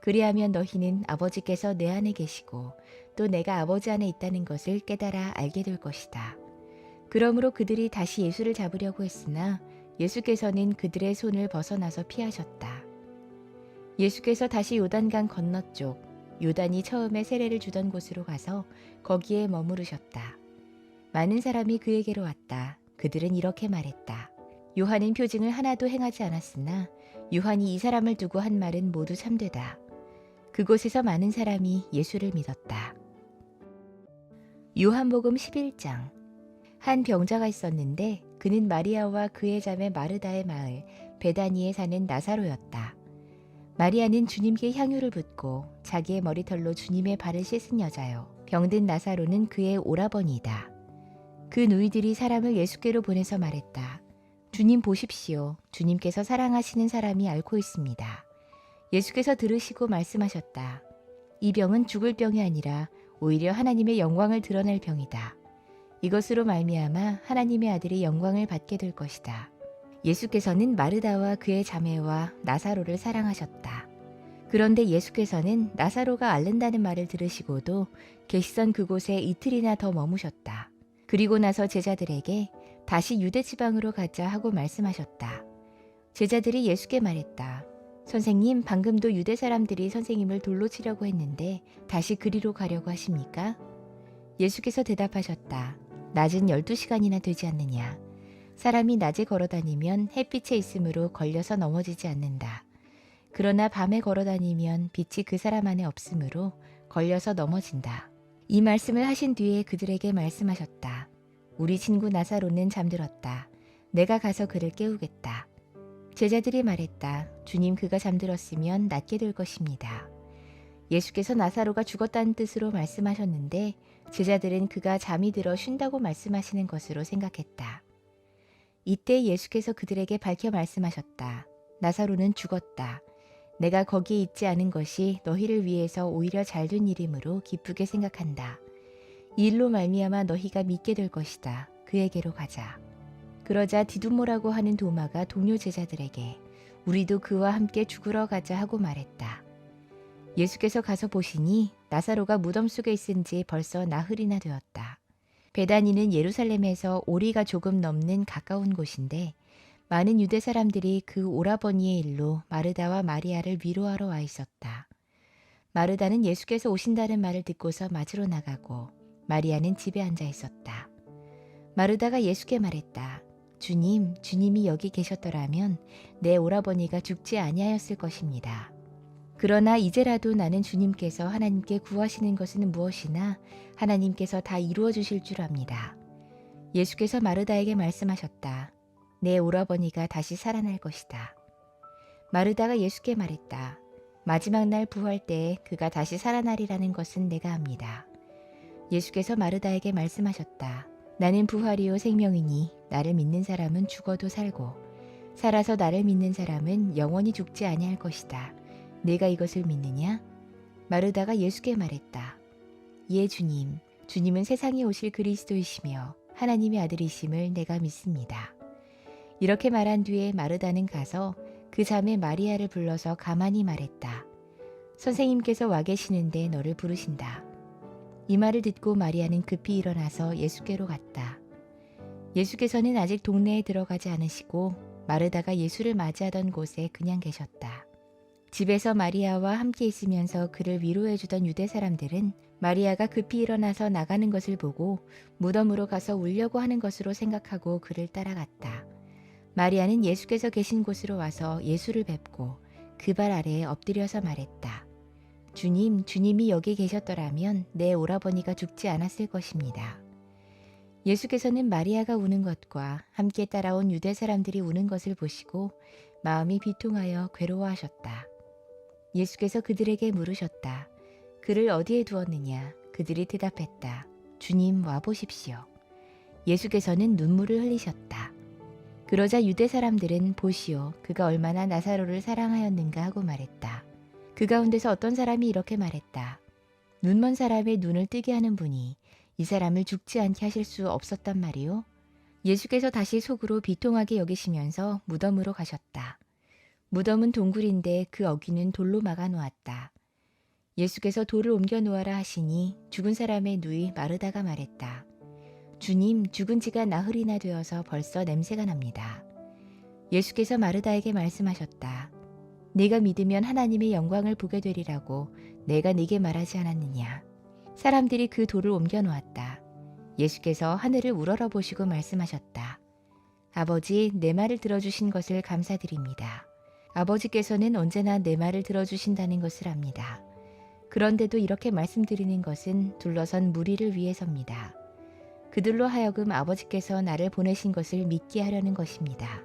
그리하면 너희는 아버지께서 내 안에 계시고 또 내가 아버지 안에 있다는 것을 깨달아 알게 될 것이다. 그러므로 그들이 다시 예수를 잡으려고 했으나 예수께서는 그들의 손을 벗어나서 피하셨다. 예수께서 다시 요단강 건너쪽, 요단이 처음에 세례를 주던 곳으로 가서 거기에 머무르셨다. 많은 사람이 그에게로 왔다. 그들은 이렇게 말했다. 요한은 표징을 하나도 행하지 않았으나 요한이 이 사람을 두고 한 말은 모두 참되다. 그곳에서 많은 사람이 예수를 믿었다. 요한복음 11장. 한 병자가 있었는데 그는 마리아와 그의 자매 마르다의 마을 베다니에 사는 나사로였다. 마리아는 주님께 향유를 붓고 자기의 머리털로 주님의 발을 씻은 여자요. 병든 나사로는 그의 오라버니이다. 그 누이들이 사람을 예수께로 보내서 말했다. 주님 보십시오. 주님께서 사랑하시는 사람이 앓고 있습니다. 예수께서 들으시고 말씀하셨다. 이 병은 죽을 병이 아니라 오히려 하나님의 영광을 드러낼 병이다. 이것으로 말미암아 하나님의 아들이 영광을 받게 될 것이다. 예수께서는 마르다와 그의 자매와 나사로를 사랑하셨다. 그런데 예수께서는 나사로가 앓는다는 말을 들으시고도 계시던 그곳에 이틀이나 더 머무셨다. 그리고 나서 제자들에게 다시 유대 지방으로 가자 하고 말씀하셨다. 제자들이 예수께 말했다. 선생님, 방금도 유대 사람들이 선생님을 돌로 치려고 했는데 다시 그리로 가려고 하십니까? 예수께서 대답하셨다. 낮은 12시간이나 되지 않느냐. 사람이 낮에 걸어다니면 햇빛에 있으므로 걸려서 넘어지지 않는다. 그러나 밤에 걸어다니면 빛이 그 사람 안에 없으므로 걸려서 넘어진다. 이 말씀을 하신 뒤에 그들에게 말씀하셨다. 우리 친구 나사로는 잠들었다. 내가 가서 그를 깨우겠다. 제자들이 말했다. 주님, 그가 잠들었으면 낫게 될 것입니다. 예수께서 나사로가 죽었다는 뜻으로 말씀하셨는데 제자들은 그가 잠이 들어 쉰다고 말씀하시는 것으로 생각했다. 이때 예수께서 그들에게 밝혀 말씀하셨다. 나사로는 죽었다. 내가 거기에 있지 않은 것이 너희를 위해서 오히려 잘된 일이므로 기쁘게 생각한다. 이 일로 말미암아 너희가 믿게 될 것이다. 그에게로 가자. 그러자 디두모라고 하는 도마가 동료 제자들에게 우리도 그와 함께 죽으러 가자 하고 말했다. 예수께서 가서 보시니 나사로가 무덤 속에 있은 지 벌써 나흘이나 되었다. 베다니는 예루살렘에서 오리가 조금 넘는 가까운 곳인데 많은 유대 사람들이 그 오라버니의 일로 마르다와 마리아를 위로하러 와 있었다. 마르다는 예수께서 오신다는 말을 듣고서 맞으러 나가고 마리아는 집에 앉아 있었다. 마르다가 예수께 말했다. 주님, 주님이 여기 계셨더라면 내 오라버니가 죽지 아니하였을 것입니다. 그러나 이제라도 나는 주님께서 하나님께 구하시는 것은 무엇이나 하나님께서 다 이루어 주실 줄 압니다. 예수께서 마르다에게 말씀하셨다. 내 오라버니가 다시 살아날 것이다. 마르다가 예수께 말했다. 마지막 날 부활 때에 그가 다시 살아나리라는 것은 내가 압니다. 예수께서 마르다에게 말씀하셨다. 나는 부활이요 생명이니 나를 믿는 사람은 죽어도 살고 살아서 나를 믿는 사람은 영원히 죽지 아니할 것이다. 내가 이것을 믿느냐? 마르다가 예수께 말했다. 예, 주님. 주님은 세상에 오실 그리스도이시며 하나님의 아들이심을 내가 믿습니다. 이렇게 말한 뒤에 마르다는 가서 그 자매 마리아를 불러서 가만히 말했다. 선생님께서 와 계시는데 너를 부르신다. 이 말을 듣고 마리아는 급히 일어나서 예수께로 갔다. 예수께서는 아직 동네에 들어가지 않으시고 마르다가 예수를 맞이하던 곳에 그냥 계셨다. 집에서 마리아와 함께 있으면서 그를 위로해 주던 유대 사람들은 마리아가 급히 일어나서 나가는 것을 보고 무덤으로 가서 울려고 하는 것으로 생각하고 그를 따라갔다. 마리아는 예수께서 계신 곳으로 와서 예수를 뵙고 그 발 아래에 엎드려서 말했다. 주님, 주님이 여기 계셨더라면 내 오라버니가 죽지 않았을 것입니다. 예수께서는 마리아가 우는 것과 함께 따라온 유대 사람들이 우는 것을 보시고 마음이 비통하여 괴로워하셨다. 예수께서 그들에게 물으셨다. 그를 어디에 두었느냐? 그들이 대답했다. 주님, 와보십시오. 예수께서는 눈물을 흘리셨다. 그러자 유대 사람들은 보시오, 그가 얼마나 나사로를 사랑하였는가 하고 말했다. 그 가운데서 어떤 사람이 이렇게 말했다. 눈먼 사람의 눈을 뜨게 하는 분이 이 사람을 죽지 않게 하실 수 없었단 말이오. 예수께서 다시 속으로 비통하게 여기시면서 무덤으로 가셨다. 무덤은 동굴인데 그 어귀는 돌로 막아 놓았다. 예수께서 돌을 옮겨 놓아라 하시니 죽은 사람의 누이 마르다가 말했다. 주님, 죽은 지가 나흘이나 되어서 벌써 냄새가 납니다. 예수께서 마르다에게 말씀하셨다. 네가 믿으면 하나님의 영광을 보게 되리라고 내가 네게 말하지 않았느냐. 사람들이 그 돌을 옮겨 놓았다. 예수께서 하늘을 우러러 보시고 말씀하셨다. 아버지, 내 말을 들어주신 것을 감사드립니다. 아버지께서는 언제나 내 말을 들어주신다는 것을 압니다. 그런데도 이렇게 말씀드리는 것은 둘러선 무리를 위해서입니다. 그들로 하여금 아버지께서 나를 보내신 것을 믿게 하려는 것입니다.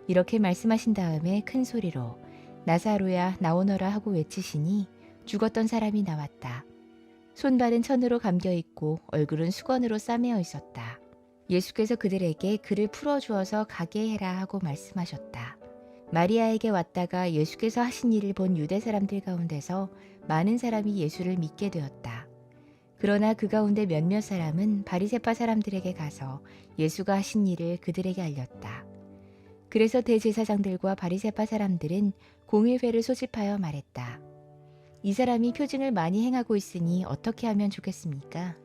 이렇게 말씀하신 다음에 큰 소리로 나사로야 나오너라 하고 외치시니 죽었던 사람이 나왔다. 손발은 천으로 감겨 있고 얼굴은 수건으로 싸매어 있었다. 예수께서 그들에게 그를 풀어주어서 가게 해라 하고 말씀하셨다. 마리아에게 왔다가 예수께서 하신 일을 본 유대 사람들 가운데서 많은 사람이 예수를 믿게 되었다. 그러나 그 가운데 몇몇 사람은 바리새파 사람들에게 가서 예수가 하신 일을 그들에게 알렸다. 그래서 대제사장들과 바리새파 사람들은 공의회를 소집하여 말했다. 이 사람이 표징을 많이 행하고 있으니 어떻게 하면 좋겠습니까?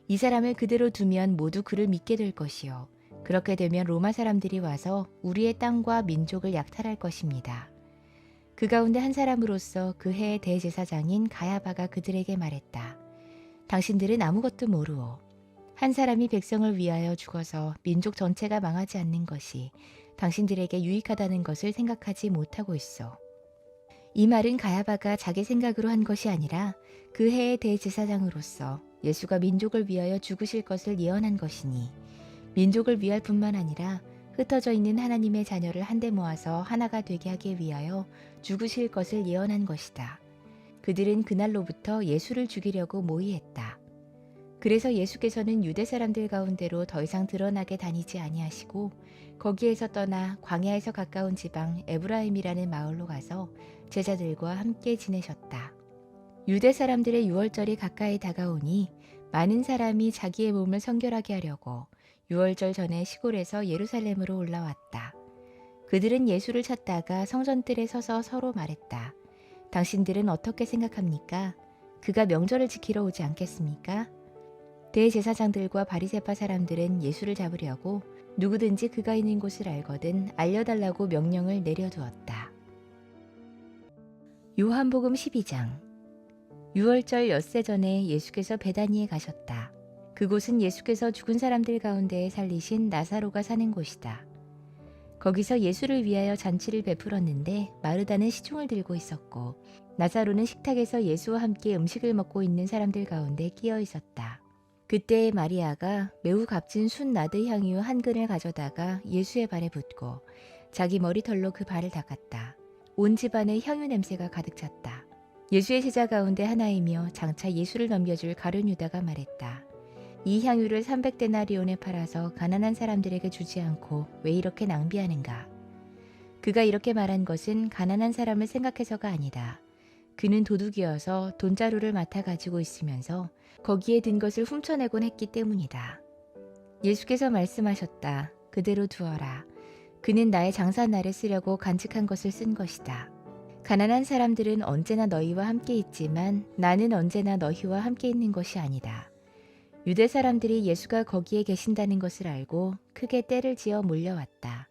이 사람을 그대로 두면 모두 그를 믿게 될 것이요. 그렇게 되면 로마 사람들이 와서 우리의 땅과 민족을 약탈할 것입니다. 그 가운데 한 사람으로서 그 해의 대제사장인 가야바가 그들에게 말했다. 당신들은 아무것도 모르오. 한 사람이 백성을 위하여 죽어서 민족 전체가 망하지 않는 것이 당신들에게 유익하다는 것을 생각하지 못하고 있어. 이 말은 가야바가 자기 생각으로 한 것이 아니라 그 해의 대제사장으로서 예수가 민족을 위하여 죽으실 것을 예언한 것이니 민족을 위할 뿐만 아니라 흩어져 있는 하나님의 자녀를 한데 모아서 하나가 되게 하기 위하여 죽으실 것을 예언한 것이다. 그들은 그날로부터 예수를 죽이려고 모의했다. 그래서 예수께서는 유대 사람들 가운데로 더 이상 드러나게 다니지 아니하시고 거기에서 떠나 광야에서 가까운 지방 에브라임이라는 마을로 가서 제자들과 함께 지내셨다. 유대 사람들의 유월절이 가까이 다가오니 많은 사람이 자기의 몸을 성결하게 하려고 유월절 전에 시골에서 예루살렘으로 올라왔다. 그들은 예수를 찾다가 성전뜰에 서서 서로 말했다. 당신들은 어떻게 생각합니까? 그가 명절을 지키러 오지 않겠습니까? 대제사장들과 바리새파 사람들은 예수를 잡으려고 누구든지 그가 있는 곳을 알거든 알려달라고 명령을 내려두었다. 요한복음 12장. 유월절 엿새 전에 예수께서 베다니에 가셨다. 그곳은 예수께서 죽은 사람들 가운데 살리신 나사로가 사는 곳이다. 거기서 예수를 위하여 잔치를 베풀었는데 마르다는 시중을 들고 있었고 나사로는 식탁에서 예수와 함께 음식을 먹고 있는 사람들 가운데 끼어 있었다. 그때 마리아가 매우 값진 순 나드 향유 한 근을 가져다가 예수의 발에 붓고 자기 머리털로 그 발을 닦았다. 온 집안에 향유 냄새가 가득 찼다. 예수의 제자 가운데 하나이며 장차 예수를 넘겨줄 가룟 유다가 말했다. 이 향유를 300데나리온에 팔아서 가난한 사람들에게 주지 않고 왜 이렇게 낭비하는가? 그가 이렇게 말한 것은 가난한 사람을 생각해서가 아니다. 그는 도둑이어서 돈자루를 맡아 가지고 있으면서 거기에 든 것을 훔쳐내곤 했기 때문이다. 예수께서 말씀하셨다. 그대로 두어라. 그는 나의 장사날에 쓰려고 간직한 것을 쓴 것이다. 가난한 사람들은 언제나 너희와 함께 있지만 나는 언제나 너희와 함께 있는 것이 아니다. 유대 사람들이 예수가 거기에 계신다는 것을 알고 크게 떼를 지어 몰려왔다.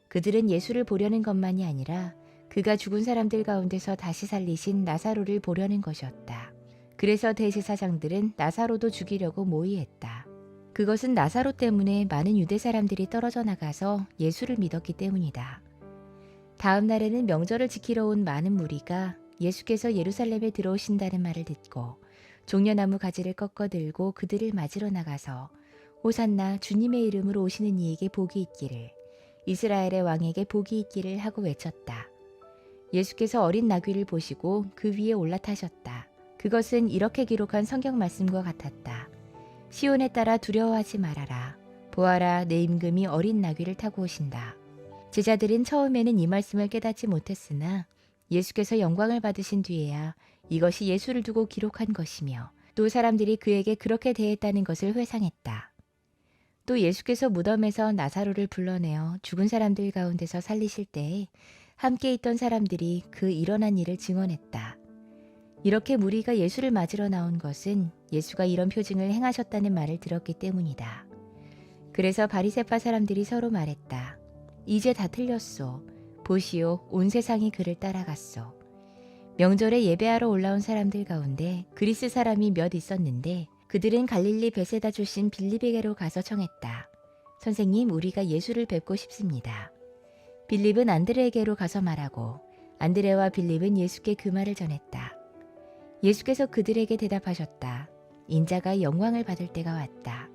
그들은 예수를 보려는 것만이 아니라 그가 죽은 사람들 가운데서 다시 살리신 나사로를 보려는 것이었다. 그래서 대제사장들은 나사로도 죽이려고 모의했다. 그것은 나사로 때문에 많은 유대 사람들이 떨어져 나가서 예수를 믿었기 때문이다. 다음 날에는 명절을 지키러 온 많은 무리가 예수께서 예루살렘에 들어오신다는 말을 듣고 종려나무 가지를 꺾어 들고 그들을 맞으러 나가서 호산나 주님의 이름으로 오시는 이에게 복이 있기를, 이스라엘의 왕에게 복이 있기를 하고 외쳤다. 예수께서 어린 나귀를 보시고 그 위에 올라타셨다. 그것은 이렇게 기록한 성경 말씀과 같았다. 시온에 따라 두려워하지 말아라. 보아라, 내 임금이 어린 나귀를 타고 오신다. 제자들은 처음에는 이 말씀을 깨닫지 못했으나 예수께서 영광을 받으신 뒤에야 이것이 예수를 두고 기록한 것이며 또 사람들이 그에게 그렇게 대했다는 것을 회상했다. 또 예수께서 무덤에서 나사로를 불러내어 죽은 사람들 가운데서 살리실 때에 함께 있던 사람들이 그 일어난 일을 증언했다. 이렇게 무리가 예수를 맞으러 나온 것은 예수가 이런 표징을 행하셨다는 말을 들었기 때문이다. 그래서 바리새파 사람들이 서로 말했다. 이제 다 틀렸소. 보시오, 온 세상이 그를 따라갔소. 명절에 예배하러 올라온 사람들 가운데 그리스 사람이 몇 있었는데 그들은 갈릴리 베세다 출신 빌립에게로 가서 청했다. 선생님, 우리가 예수를 뵙고 싶습니다. 빌립은 안드레에게로 가서 말하고 안드레와 빌립은 예수께 그 말을 전했다. 예수께서 그들에게 대답하셨다. 인자가 영광을 받을 때가 왔다.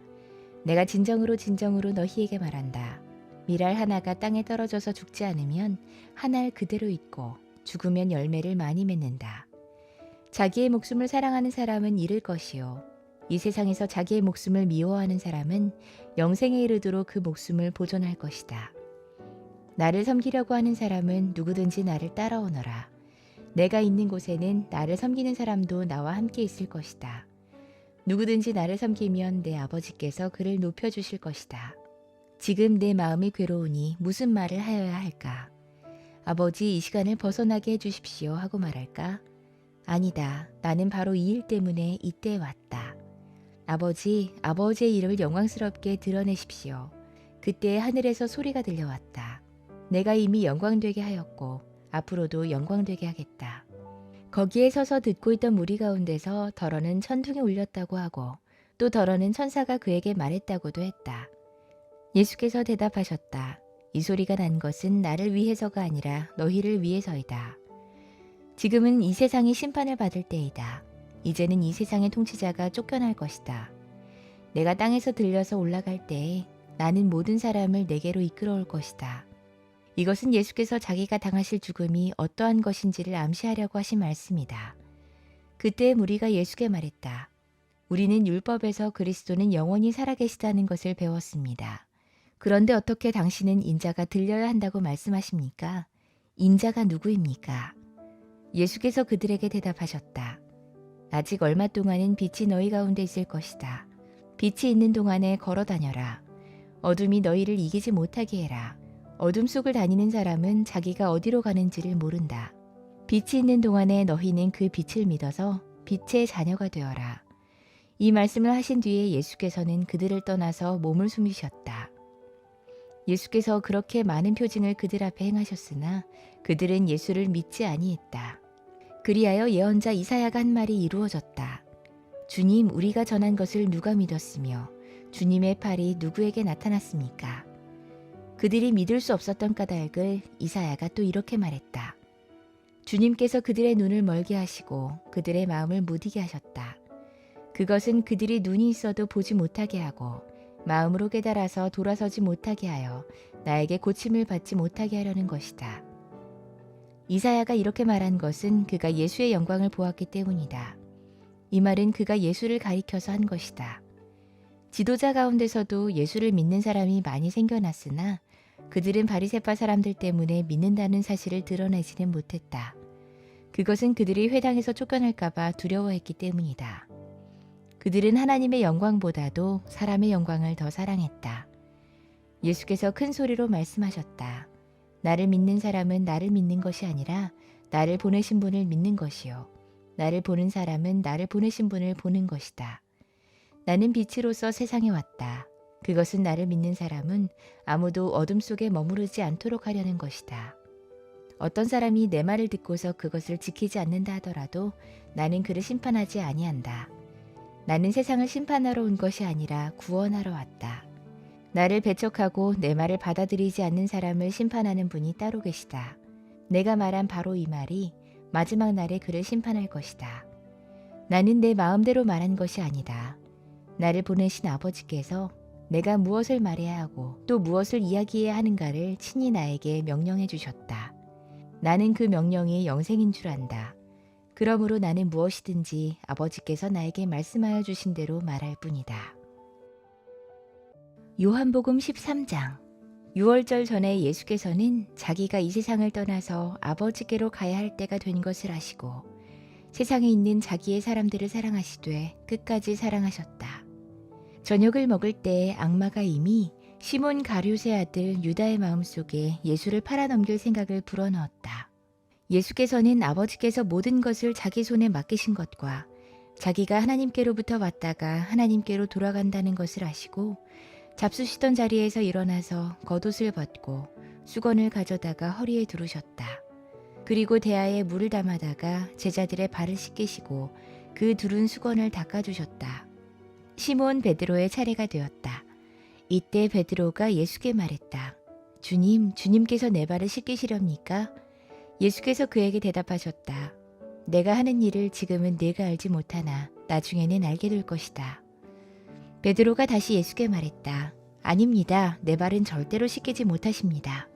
내가 진정으로 너희에게 말한다. 밀알 하나가 땅에 떨어져서 죽지 않으면 한 알 그대로 있고 죽으면 열매를 많이 맺는다. 자기의 목숨을 사랑하는 사람은 잃을 것이요. 이 세상에서 자기의 목숨을 미워하는 사람은 영생에 이르도록 그 목숨을 보존할 것이다. 나를 섬기려고 하는 사람은 누구든지 나를 따라오너라. 내가 있는 곳에는 나를 섬기는 사람도 나와 함께 있을 것이다. 누구든지 나를 섬기면 내 아버지께서 그를 높여주실 것이다. 지금 내 마음이 괴로우니 무슨 말을 하여야 할까? 아버지, 이 시간을 벗어나게 해주십시오 하고 말할까? 아니다. 나는 바로 이 일 때문에 이때에 왔다. 아버지, 아버지의 이름을 영광스럽게 드러내십시오. 그때 하늘에서 소리가 들려왔다. 내가 이미 영광되게 하였고 앞으로도 영광되게 하겠다. 거기에 서서 듣고 있던 무리 가운데서 덜어는 천둥이 울렸다고 하고 또 덜어는 천사가 그에게 말했다고도 했다. 예수께서 대답하셨다. 이 소리가 난 것은 나를 위해서가 아니라 너희를 위해서이다. 지금은 이 세상이 심판을 받을 때이다. 이제는 이 세상의 통치자가 쫓겨날 것이다. 내가 땅에서 들려서 올라갈 때에 나는 모든 사람을 내게로 이끌어올 것이다. 이것은 예수께서 자기가 당하실 죽음이 어떠한 것인지를 암시하려고 하신 말씀이다. 그때 무리가 예수께 말했다. 우리는 율법에서 그리스도는 영원히 살아계시다는 것을 배웠습니다. 그런데 어떻게 당신은 인자가 들려야 한다고 말씀하십니까? 인자가 누구입니까? 예수께서 그들에게 대답하셨다. 아직 얼마 동안은 빛이 너희 가운데 있을 것이다. 빛이 있는 동안에 걸어 다녀라. 어둠이 너희를 이기지 못하게 해라. 어둠 속을 다니는 사람은 자기가 어디로 가는지를 모른다. 빛이 있는 동안에 너희는 그 빛을 믿어서 빛의 자녀가 되어라. 이 말씀을 하신 뒤에 예수께서는 그들을 떠나서 몸을 숨기셨다. 예수께서 그렇게 많은 표징을 그들 앞에 행하셨으나 그들은 예수를 믿지 아니했다. 그리하여 예언자 이사야가 한 말이 이루어졌다. 주님, 우리가 전한 것을 누가 믿었으며 주님의 팔이 누구에게 나타났습니까? 그들이 믿을 수 없었던 까닭을 이사야가 또 이렇게 말했다. 주님께서 그들의 눈을 멀게 하시고 그들의 마음을 무디게 하셨다. 그것은 그들이 눈이 있어도 보지 못하게 하고 마음으로 깨달아서 돌아서지 못하게 하여 나에게 고침을 받지 못하게 하려는 것이다. 이사야가 이렇게 말한 것은 그가 예수의 영광을 보았기 때문이다. 이 말은 그가 예수를 가리켜서 한 것이다. 지도자 가운데서도 예수를 믿는 사람이 많이 생겨났으나 그들은 바리새파 사람들 때문에 믿는다는 사실을 드러내지는 못했다. 그것은 그들이 회당에서 쫓겨날까 봐 두려워했기 때문이다. 그들은 하나님의 영광보다도 사람의 영광을 더 사랑했다. 예수께서 큰 소리로 말씀하셨다. 나를 믿는 사람은 나를 믿는 것이 아니라 나를 보내신 분을 믿는 것이요. 나를 보는 사람은 나를 보내신 분을 보는 것이다. 나는 빛으로서 세상에 왔다. 그것은 나를 믿는 사람은 아무도 어둠 속에 머무르지 않도록 하려는 것이다. 어떤 사람이 내 말을 듣고서 그것을 지키지 않는다 하더라도 나는 그를 심판하지 아니한다. 나는 세상을 심판하러 온 것이 아니라 구원하러 왔다. 나를 배척하고 내 말을 받아들이지 않는 사람을 심판하는 분이 따로 계시다. 내가 말한 바로 이 말이 마지막 날에 그를 심판할 것이다. 나는 내 마음대로 말한 것이 아니다. 나를 보내신 아버지께서 내가 무엇을 말해야 하고 또 무엇을 이야기해야 하는가를 친히 나에게 명령해 주셨다. 나는 그 명령이 영생인 줄 안다. 그러므로 나는 무엇이든지 아버지께서 나에게 말씀하여 주신 대로 말할 뿐이다. 요한복음 13장. 유월절 전에 예수께서는 자기가 이 세상을 떠나서 아버지께로 가야 할 때가 된 것을 아시고 세상에 있는 자기의 사람들을 사랑하시되 끝까지 사랑하셨다. 저녁을 먹을 때 악마가 이미 시몬 가룟의 아들 유다의 마음속에 예수를 팔아넘길 생각을 불어넣었다. 예수께서는 아버지께서 모든 것을 자기 손에 맡기신 것과 자기가 하나님께로부터 왔다가 하나님께로 돌아간다는 것을 아시고 잡수시던 자리에서 일어나서 겉옷을 벗고 수건을 가져다가 허리에 두르셨다. 그리고 대야에 물을 담아다가 제자들의 발을 씻기시고 그 두른 수건을 닦아주셨다. 시몬 베드로의 차례가 되었다. 이때 베드로가 예수께 말했다. 주님, 주님께서 내 발을 씻기시렵니까? 예수께서 그에게 대답하셨다. 내가 하는 일을 지금은 네가 알지 못하나 나중에는 알게 될 것이다. 베드로가 다시 예수께 말했다. 아닙니다. 내 발은 절대로 씻기지 못하십니다.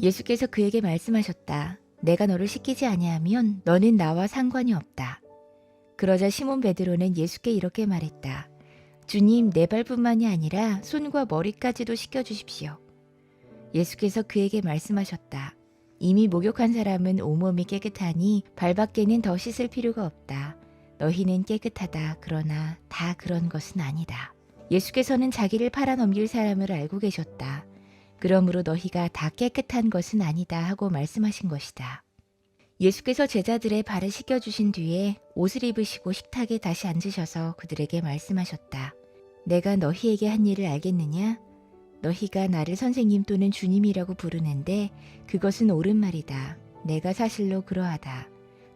예수께서 그에게 말씀하셨다. 내가 너를 씻기지 아니하면 너는 나와 상관이 없다. 그러자 시몬 베드로는 예수께 이렇게 말했다. 주님, 내 발뿐만이 아니라 손과 머리까지도 씻겨주십시오. 예수께서 그에게 말씀하셨다. 이미 목욕한 사람은 온몸이 깨끗하니 발밖에는 더 씻을 필요가 없다. 너희는 깨끗하다. 그러나 다 그런 것은 아니다. 예수께서는 자기를 팔아넘길 사람을 알고 계셨다. 그러므로 너희가 다 깨끗한 것은 아니다 하고 말씀하신 것이다. 예수께서 제자들의 발을 씻겨주신 뒤에 옷을 입으시고 식탁에 다시 앉으셔서 그들에게 말씀하셨다. 내가 너희에게 한 일을 알겠느냐? 너희가 나를 선생님 또는 주님이라고 부르는데 그것은 옳은 말이다. 내가 사실로 그러하다.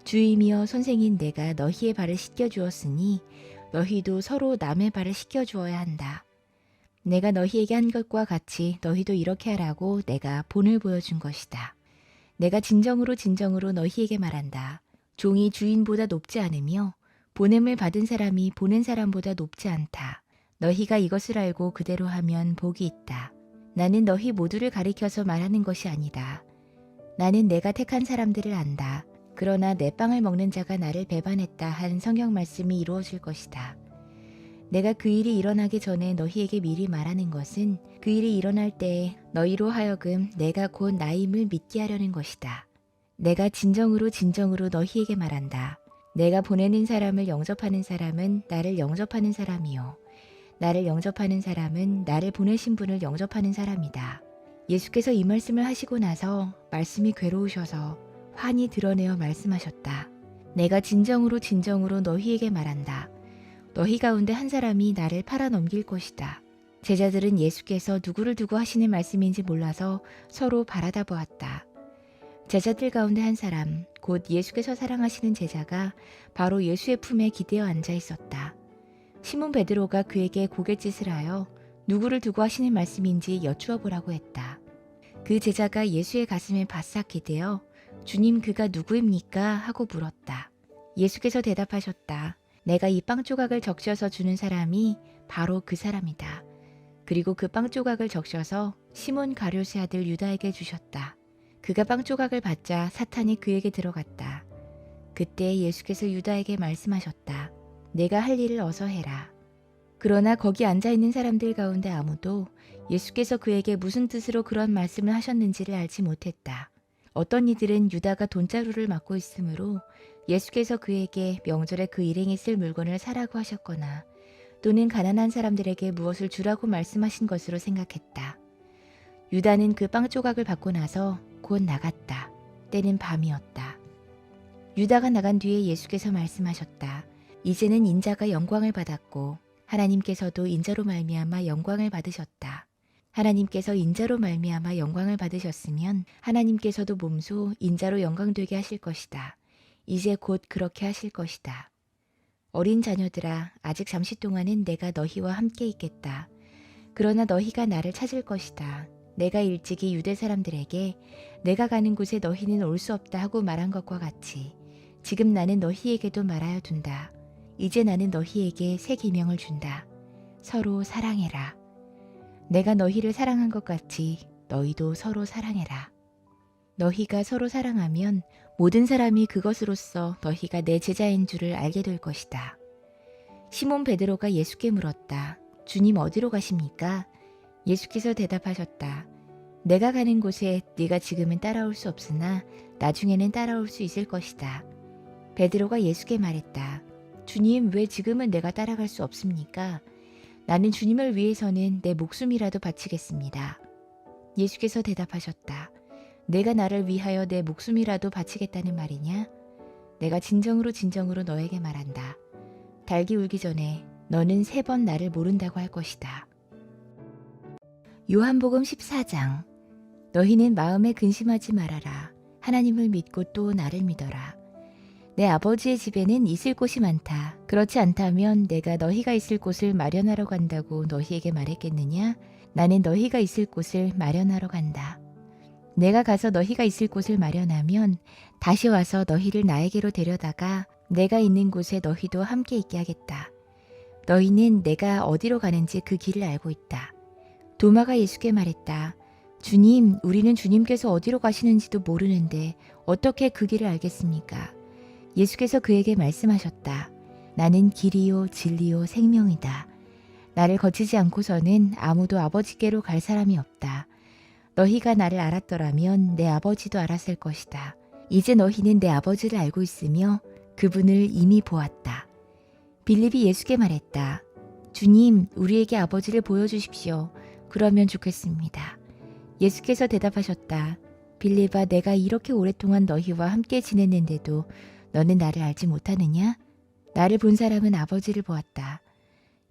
주임이여 선생인 내가 너희의 발을 씻겨주었으니 너희도 서로 남의 발을 씻겨주어야 한다. 내가 너희에게 한 것과 같이 너희도 이렇게 하라고 내가 본을 보여준 것이다. 내가 진정으로 너희에게 말한다. 종이 주인보다 높지 않으며 보냄을 받은 사람이 보낸 사람보다 높지 않다. 너희가 이것을 알고 그대로 하면 복이 있다. 나는 너희 모두를 가리켜서 말하는 것이 아니다. 나는 내가 택한 사람들을 안다. 그러나 내 빵을 먹는 자가 나를 배반했다 한 성경 말씀이 이루어질 것이다. 내가 그 일이 일어나기 전에 너희에게 미리 말하는 것은 그 일이 일어날 때에 너희로 하여금 내가 곧 나임을 믿게 하려는 것이다. 내가 진정으로 너희에게 말한다. 내가 보내는 사람을 영접하는 사람은 나를 영접하는 사람이요. 나를 영접하는 사람은 나를 보내신 분을 영접하는 사람이다. 예수께서 이 말씀을 하시고 나서 말씀이 괴로우셔서 환히 드러내어 말씀하셨다. 내가 진정으로 너희에게 말한다. 너희 가운데 한 사람이 나를 팔아넘길 것이다. 제자들은 예수께서 누구를 두고 하시는 말씀인지 몰라서 서로 바라다 보았다. 제자들 가운데 한 사람, 곧 예수께서 사랑하시는 제자가 바로 예수의 품에 기대어 앉아 있었다. 시몬 베드로가 그에게 고갯짓을 하여 누구를 두고 하시는 말씀인지 여쭈어 보라고 했다. 그 제자가 예수의 가슴에 바싹 기대어 주님 그가 누구입니까? 하고 물었다. 예수께서 대답하셨다. 내가 이 빵 조각을 적셔서 주는 사람이 바로 그 사람이다. 그리고 그 빵 조각을 적셔서 시몬 가룟의 아들 유다에게 주셨다. 그가 빵 조각을 받자 사탄이 그에게 들어갔다. 그때 예수께서 유다에게 말씀하셨다. 내가 할 일을 어서 해라. 그러나 거기 앉아있는 사람들 가운데 아무도 예수께서 그에게 무슨 뜻으로 그런 말씀을 하셨는지를 알지 못했다. 어떤 이들은 유다가 돈자루를 맡고 있으므로 예수께서 그에게 명절에 그 일행이 쓸 물건을 사라고 하셨거나 또는 가난한 사람들에게 무엇을 주라고 말씀하신 것으로 생각했다. 유다는 그 빵 조각을 받고 나서 곧 나갔다. 때는 밤이었다. 유다가 나간 뒤에 예수께서 말씀하셨다. 이제는 인자가 영광을 받았고 하나님께서도 인자로 말미암아 영광을 받으셨다. 하나님께서 인자로 말미암아 영광을 받으셨으면 하나님께서도 몸소 인자로 영광되게 하실 것이다. 이제 곧 그렇게 하실 것이다. 어린 자녀들아, 아직 잠시 동안은 내가 너희와 함께 있겠다. 그러나 너희가 나를 찾을 것이다. 내가 일찍이 유대 사람들에게 내가 가는 곳에 너희는 올 수 없다 하고 말한 것과 같이 지금 나는 너희에게도 말하여 둔다. 이제 나는 너희에게 새 계명을 준다. 서로 사랑해라. 내가 너희를 사랑한 것 같이 너희도 서로 사랑해라. 너희가 서로 사랑하면 모든 사람이 그것으로써 너희가 내 제자인 줄을 알게 될 것이다. 시몬 베드로가 예수께 물었다. 주님 어디로 가십니까? 예수께서 대답하셨다. 내가 가는 곳에 네가 지금은 따라올 수 없으나 나중에는 따라올 수 있을 것이다. 베드로가 예수께 말했다. 주님, 왜 지금은 내가 따라갈 수 없습니까? 나는 주님을 위해서는 내 목숨이라도 바치겠습니다. 예수께서 대답하셨다. 내가 나를 위하여 내 목숨이라도 바치겠다는 말이냐? 내가 진정으로 너에게 말한다. 닭이 울기 전에 너는 3번 나를 모른다고 할 것이다. 요한복음 14장. 너희는 마음에 근심하지 말아라. 하나님을 믿고 또 나를 믿어라. 내 아버지의 집에는 있을 곳이 많다. 그렇지 않다면 내가 너희가 있을 곳을 마련하러 간다고 너희에게 말했겠느냐? 나는 너희가 있을 곳을 마련하러 간다. 내가 가서 너희가 있을 곳을 마련하면 다시 와서 너희를 나에게로 데려다가 내가 있는 곳에 너희도 함께 있게 하겠다. 너희는 내가 어디로 가는지 그 길을 알고 있다. 도마가 예수께 말했다. 주님, 우리는 주님께서 어디로 가시는지도 모르는데 어떻게 그 길을 알겠습니까? 예수께서 그에게 말씀하셨다. 나는 길이요 진리요 생명이다. 나를 거치지 않고서는 아무도 아버지께로 갈 사람이 없다. 너희가 나를 알았더라면 내 아버지도 알았을 것이다. 이제 너희는 내 아버지를 알고 있으며 그분을 이미 보았다. 빌립이 예수께 말했다. 주님, 우리에게 아버지를 보여주십시오. 그러면 좋겠습니다. 예수께서 대답하셨다. 빌립아, 내가 이렇게 오랫동안 너희와 함께 지냈는데도 너는 나를 알지 못하느냐? 나를 본 사람은 아버지를 보았다.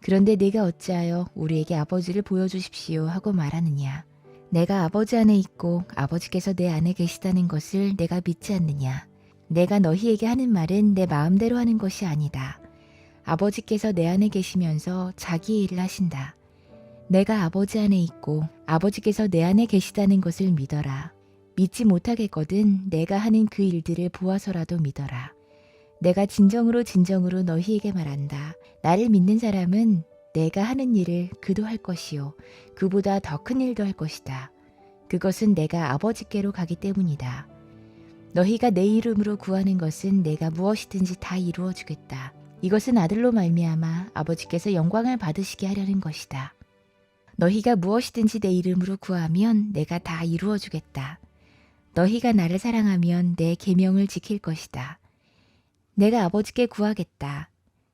그런데 네가 어찌하여 우리에게 아버지를 보여주십시오 하고 말하느냐? 내가 아버지 안에 있고 아버지께서 내 안에 계시다는 것을 내가 믿지 않느냐? 내가 너희에게 하는 말은 내 마음대로 하는 것이 아니다. 아버지께서 내 안에 계시면서 자기의 일을 하신다. 내가 아버지 안에 있고 아버지께서 내 안에 계시다는 것을 믿어라. 믿지 못하겠거든 내가 하는 그 일들을 보아서라도 믿어라. 내가 진정으로 너희에게 말한다. 나를 믿는 사람은 내가 하는 일을 그도 할 것이요 그보다 더 큰 일도 할 것이다. 그것은 내가 아버지께로 가기 때문이다. 너희가 내 이름으로 구하는 것은 내가 무엇이든지 다 이루어 주겠다. 이것은 아들로 말미암아 아버지께서 영광을 받으시게 하려는 것이다. 너희가 무엇이든지 내 이름으로 구하면 내가 다 이루어 주겠다. 너희가 나를 사랑하면 내 계명을 지킬 것이다. 내가 아버지께 구하겠다.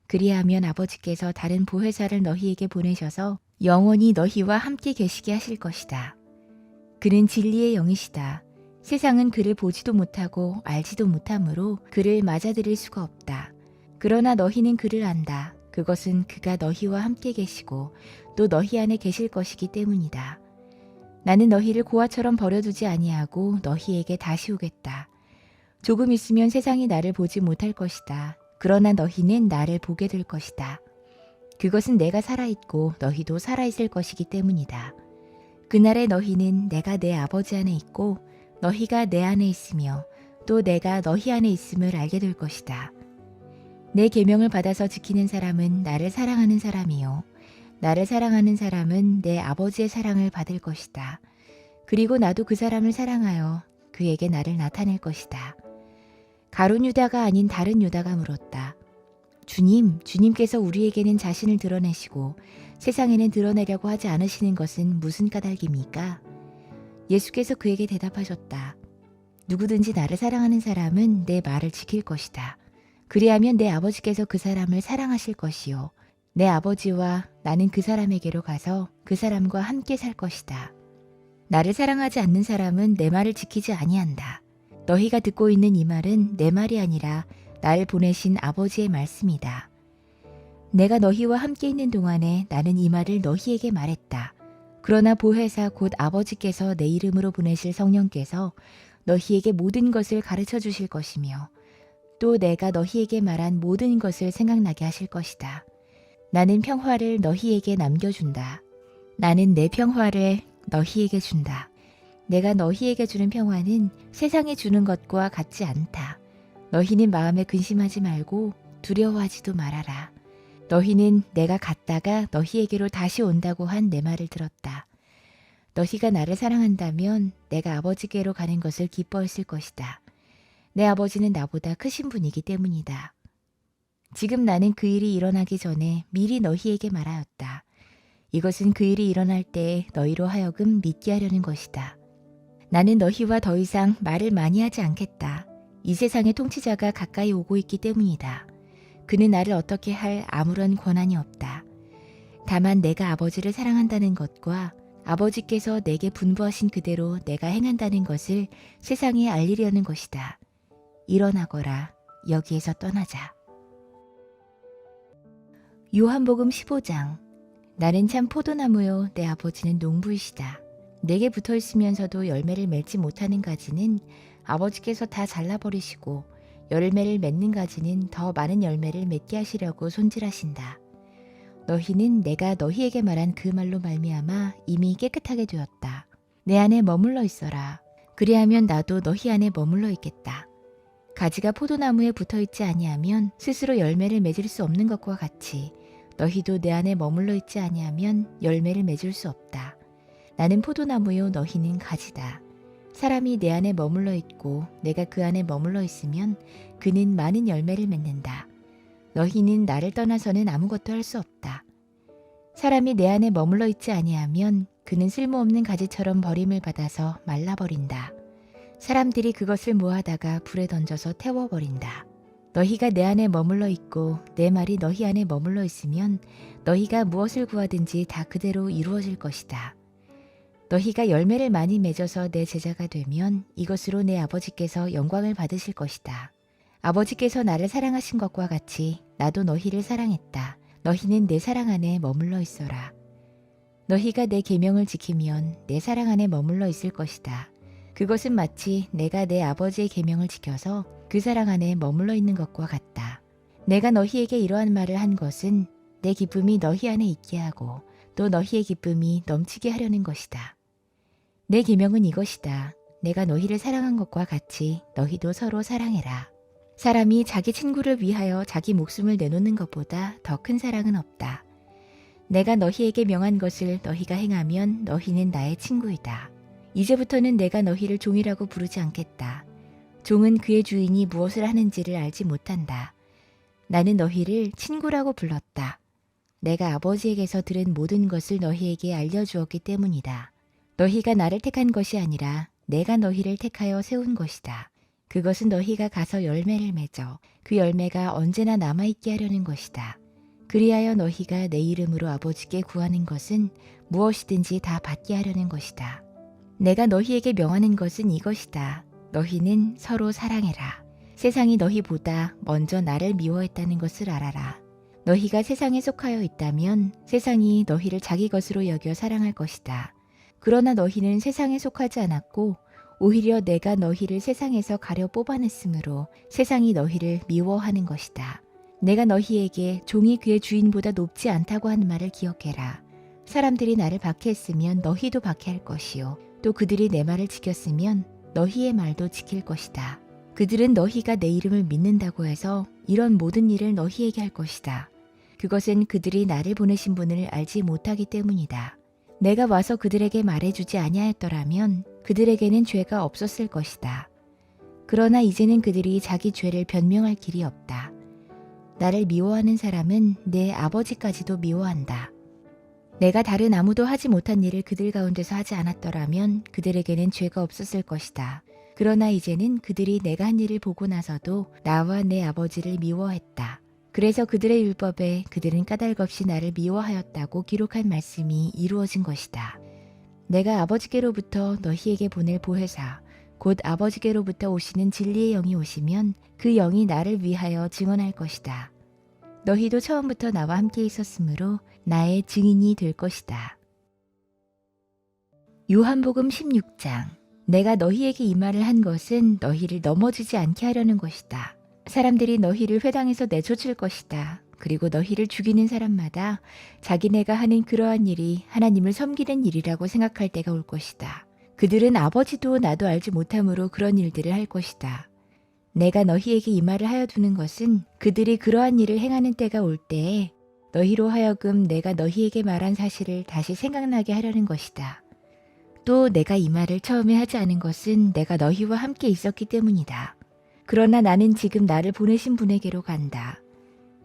그리하면 아버지께서 다른 보혜사를 너희에게 보내셔서 영원히 너희와 함께 계시게 하실 것이다. 그는 진리의 영이시다. 세상은 그를 보지도 못하고 알지도 못하므로 그를 맞아들일 수가 없다. 그러나 너희는 그를 안다. 그것은 그가 너희와 함께 계시고 또 너희 안에 계실 것이기 때문이다. 나는 너희를 고아처럼 버려두지 아니하고 너희에게 다시 오겠다. 조금 있으면 세상이 나를 보지 못할 것이다. 그러나 너희는 나를 보게 될 것이다. 그것은 내가 살아있고 너희도 살아있을 것이기 때문이다. 그날에 너희는 내가 내 아버지 안에 있고 너희가 내 안에 있으며 또 내가 너희 안에 있음을 알게 될 것이다. 내 계명을 받아서 지키는 사람은 나를 사랑하는 사람이요. 나를 사랑하는 사람은 내 아버지의 사랑을 받을 것이다. 그리고 나도 그 사람을 사랑하여 그에게 나를 나타낼 것이다. 가룟 유다가 아닌 다른 유다가 물었다. 주님께서 우리에게는 자신을 드러내시고 세상에는 드러내려고 하지 않으시는 것은 무슨 까닭입니까? 예수께서 그에게 대답하셨다. 누구든지 나를 사랑하는 사람은 내 말을 지킬 것이다. 그리하면 내 아버지께서 그 사람을 사랑하실 것이요. 내 아버지와 나는 그 사람에게로 가서 그 사람과 함께 살 것이다. 나를 사랑하지 않는 사람은 내 말을 지키지 아니한다. 너희가 듣고 있는 이 말은 내 말이 아니라 날 보내신 아버지의 말씀이다. 내가 너희와 함께 있는 동안에 나는 이 말을 너희에게 말했다. 그러나 보혜사 곧 아버지께서 내 이름으로 보내실 성령께서 너희에게 모든 것을 가르쳐 주실 것이며 또 내가 너희에게 말한 모든 것을 생각나게 하실 것이다. 나는 평화를 너희에게 남겨준다. 나는 내 평화를 너희에게 준다. 내가 너희에게 주는 평화는 세상에 주는 것과 같지 않다. 너희는 마음에 근심하지 말고 두려워하지도 말아라. 너희는 내가 갔다가 너희에게로 다시 온다고 한 내 말을 들었다. 너희가 나를 사랑한다면 내가 아버지께로 가는 것을 기뻐했을 것이다. 내 아버지는 나보다 크신 분이기 때문이다. 지금 나는 그 일이 일어나기 전에 미리 너희에게 말하였다. 이것은 그 일이 일어날 때 너희로 하여금 믿게 하려는 것이다. 나는 너희와 더 이상 말을 많이 하지 않겠다. 이 세상의 통치자가 가까이 오고 있기 때문이다. 그는 나를 어떻게 할 아무런 권한이 없다. 다만 내가 아버지를 사랑한다는 것과 아버지께서 내게 분부하신 그대로 내가 행한다는 것을 세상에 알리려는 것이다. 일어나거라. 여기에서 떠나자. 요한복음 15장. 나는 참 포도나무요 내 아버지는 농부이시다. 내게 붙어 있으면서도 열매를 맺지 못하는 가지는 아버지께서 다 잘라버리시고 열매를 맺는 가지는 더 많은 열매를 맺게 하시려고 손질하신다. 너희는 내가 너희에게 말한 그 말로 말미암아 이미 깨끗하게 되었다. 내 안에 머물러 있어라. 그리하면 나도 너희 안에 머물러 있겠다. 가지가 포도나무에 붙어 있지 아니하면 스스로 열매를 맺을 수 없는 것과 같이 너희도 내 안에 머물러 있지 아니하면 열매를 맺을 수 없다. 나는 포도나무요 너희는 가지다. 사람이 내 안에 머물러 있고 내가 그 안에 머물러 있으면 그는 많은 열매를 맺는다. 너희는 나를 떠나서는 아무것도 할 수 없다. 사람이 내 안에 머물러 있지 아니하면 그는 쓸모없는 가지처럼 버림을 받아서 말라버린다. 사람들이 그것을 모아다가 불에 던져서 태워버린다. 너희가 내 안에 머물러 있고 내 말이 너희 안에 머물러 있으면 너희가 무엇을 구하든지 다 그대로 이루어질 것이다. 너희가 열매를 많이 맺어서 내 제자가 되면 이것으로 내 아버지께서 영광을 받으실 것이다. 아버지께서 나를 사랑하신 것과 같이 나도 너희를 사랑했다. 너희는 내 사랑 안에 머물러 있어라. 너희가 내 계명을 지키면 내 사랑 안에 머물러 있을 것이다. 그것은 마치 내가 내 아버지의 계명을 지켜서 그 사랑 안에 머물러 있는 것과 같다. 내가 너희에게 이러한 말을 한 것은 내 기쁨이 너희 안에 있게 하고 또 너희의 기쁨이 넘치게 하려는 것이다. 내 계명은 이것이다. 내가 너희를 사랑한 것과 같이 너희도 서로 사랑해라. 사람이 자기 친구를 위하여 자기 목숨을 내놓는 것보다 더 큰 사랑은 없다. 내가 너희에게 명한 것을 너희가 행하면 너희는 나의 친구이다. 이제부터는 내가 너희를 종이라고 부르지 않겠다. 종은 그의 주인이 무엇을 하는지를 알지 못한다. 나는 너희를 친구라고 불렀다. 내가 아버지에게서 들은 모든 것을 너희에게 알려주었기 때문이다. 너희가 나를 택한 것이 아니라 내가 너희를 택하여 세운 것이다. 그것은 너희가 가서 열매를 맺어 그 열매가 언제나 남아있게 하려는 것이다. 그리하여 너희가 내 이름으로 아버지께 구하는 것은 무엇이든지 다 받게 하려는 것이다. 내가 너희에게 명하는 것은 이것이다. 너희는 서로 사랑해라. 세상이 너희보다 먼저 나를 미워했다는 것을 알아라. 너희가 세상에 속하여 있다면 세상이 너희를 자기 것으로 여겨 사랑할 것이다. 그러나 너희는 세상에 속하지 않았고 오히려 내가 너희를 세상에서 가려 뽑아냈으므로 세상이 너희를 미워하는 것이다. 내가 너희에게 종이 그의 주인보다 높지 않다고 한 말을 기억해라. 사람들이 나를 박해했으면 너희도 박해할 것이요. 또 그들이 내 말을 지켰으면 너희의 말도 지킬 것이다. 그들은 너희가 내 이름을 믿는다고 해서 이런 모든 일을 너희에게 할 것이다. 그것은 그들이 나를 보내신 분을 알지 못하기 때문이다. 내가 와서 그들에게 말해주지 아니하였더라면 그들에게는 죄가 없었을 것이다. 그러나 이제는 그들이 자기 죄를 변명할 길이 없다. 나를 미워하는 사람은 내 아버지까지도 미워한다. 내가 다른 아무도 하지 못한 일을 그들 가운데서 하지 않았더라면 그들에게는 죄가 없었을 것이다. 그러나 이제는 그들이 내가 한 일을 보고 나서도 나와 내 아버지를 미워했다. 그래서 그들의 율법에 그들은 까닭없이 나를 미워하였다고 기록한 말씀이 이루어진 것이다. 내가 아버지께로부터 너희에게 보낼 보혜사, 곧 아버지께로부터 오시는 진리의 영이 오시면 그 영이 나를 위하여 증언할 것이다. 너희도 처음부터 나와 함께 있었으므로 나의 증인이 될 것이다. 요한복음 16장. 내가 너희에게 이 말을 한 것은 너희를 넘어지지 않게 하려는 것이다. 사람들이 너희를 회당에서 내쫓을 것이다. 그리고 너희를 죽이는 사람마다 자기네가 하는 그러한 일이 하나님을 섬기는 일이라고 생각할 때가 올 것이다. 그들은 아버지도 나도 알지 못함으로 그런 일들을 할 것이다. 내가 너희에게 이 말을 하여 두는 것은 그들이 그러한 일을 행하는 때가 올 때에 너희로 하여금 내가 너희에게 말한 사실을 다시 생각나게 하려는 것이다. 또 내가 이 말을 처음에 하지 않은 것은 내가 너희와 함께 있었기 때문이다. 그러나 나는 지금 나를 보내신 분에게로 간다.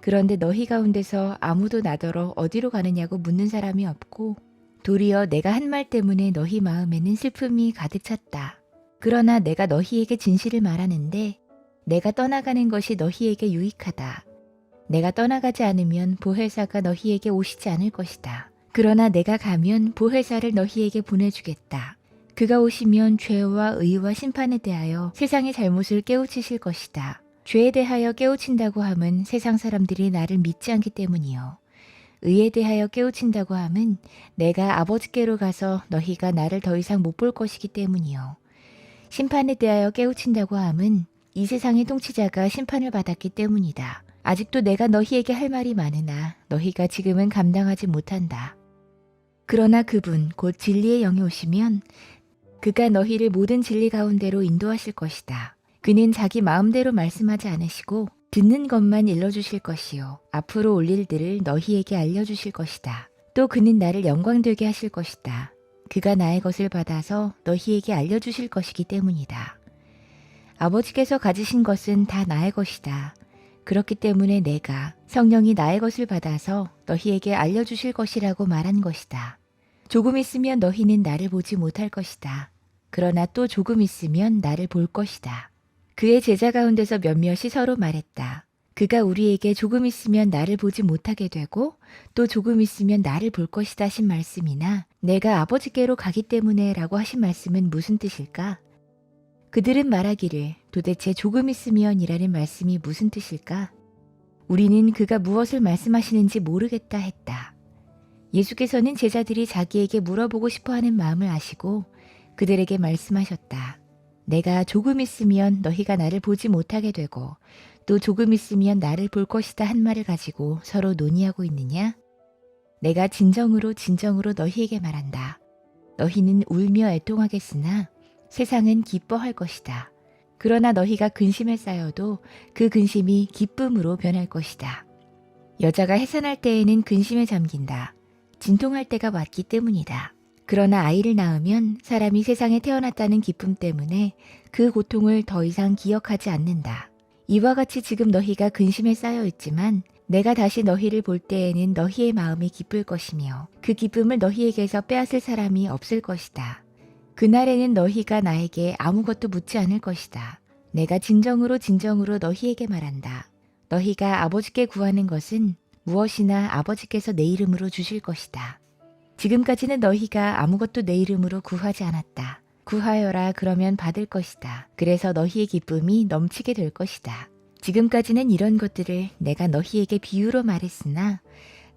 그런데 너희 가운데서 아무도 나더러 어디로 가느냐고 묻는 사람이 없고 도리어 내가 한 말 때문에 너희 마음에는 슬픔이 가득 찼다. 그러나 내가 너희에게 진실을 말하는데 내가 떠나가는 것이 너희에게 유익하다. 내가 떠나가지 않으면 보혜사가 너희에게 오시지 않을 것이다. 그러나 내가 가면 보혜사를 너희에게 보내주겠다. 그가 오시면 죄와 의와 심판에 대하여 세상의 잘못을 깨우치실 것이다. 죄에 대하여 깨우친다고 함은 세상 사람들이 나를 믿지 않기 때문이요. 의에 대하여 깨우친다고 함은 내가 아버지께로 가서 너희가 나를 더 이상 못 볼 것이기 때문이요. 심판에 대하여 깨우친다고 함은 이 세상의 통치자가 심판을 받았기 때문이다. 아직도 내가 너희에게 할 말이 많으나 너희가 지금은 감당하지 못한다. 그러나 그분 곧 진리의 영이 오시면 그가 너희를 모든 진리 가운데로 인도하실 것이다. 그는 자기 마음대로 말씀하지 않으시고 듣는 것만 일러주실 것이요. 앞으로 올 일들을 너희에게 알려주실 것이다. 또 그는 나를 영광되게 하실 것이다. 그가 나의 것을 받아서 너희에게 알려주실 것이기 때문이다. 아버지께서 가지신 것은 다 나의 것이다. 그렇기 때문에 내가 성령이 나의 것을 받아서 너희에게 알려주실 것이라고 말한 것이다. 조금 있으면 너희는 나를 보지 못할 것이다. 그러나 또 조금 있으면 나를 볼 것이다. 그의 제자 가운데서 몇몇이 서로 말했다. 그가 우리에게 조금 있으면 나를 보지 못하게 되고 또 조금 있으면 나를 볼 것이다 하신 말씀이나 내가 아버지께로 가기 때문에 라고 하신 말씀은 무슨 뜻일까? 그들은 말하기를 도대체 조금 있으면 이라는 말씀이 무슨 뜻일까? 우리는 그가 무엇을 말씀하시는지 모르겠다 했다. 예수께서는 제자들이 자기에게 물어보고 싶어하는 마음을 아시고 그들에게 말씀하셨다. 내가 조금 있으면 너희가 나를 보지 못하게 되고 또 조금 있으면 나를 볼 것이다 한 말을 가지고 서로 논의하고 있느냐? 내가 진정으로 너희에게 말한다. 너희는 울며 애통하겠으나 세상은 기뻐할 것이다. 그러나 너희가 근심에 쌓여도 그 근심이 기쁨으로 변할 것이다. 여자가 해산할 때에는 근심에 잠긴다. 진통할 때가 왔기 때문이다. 그러나 아이를 낳으면 사람이 세상에 태어났다는 기쁨 때문에 그 고통을 더 이상 기억하지 않는다. 이와 같이 지금 너희가 근심에 쌓여 있지만 내가 다시 너희를 볼 때에는 너희의 마음이 기쁠 것이며 그 기쁨을 너희에게서 빼앗을 사람이 없을 것이다. 그날에는 너희가 나에게 아무것도 묻지 않을 것이다. 내가 진정으로 너희에게 말한다. 너희가 아버지께 구하는 것은 무엇이나 아버지께서 내 이름으로 주실 것이다. 지금까지는 너희가 아무것도 내 이름으로 구하지 않았다. 구하여라 그러면 받을 것이다. 그래서 너희의 기쁨이 넘치게 될 것이다. 지금까지는 이런 것들을 내가 너희에게 비유로 말했으나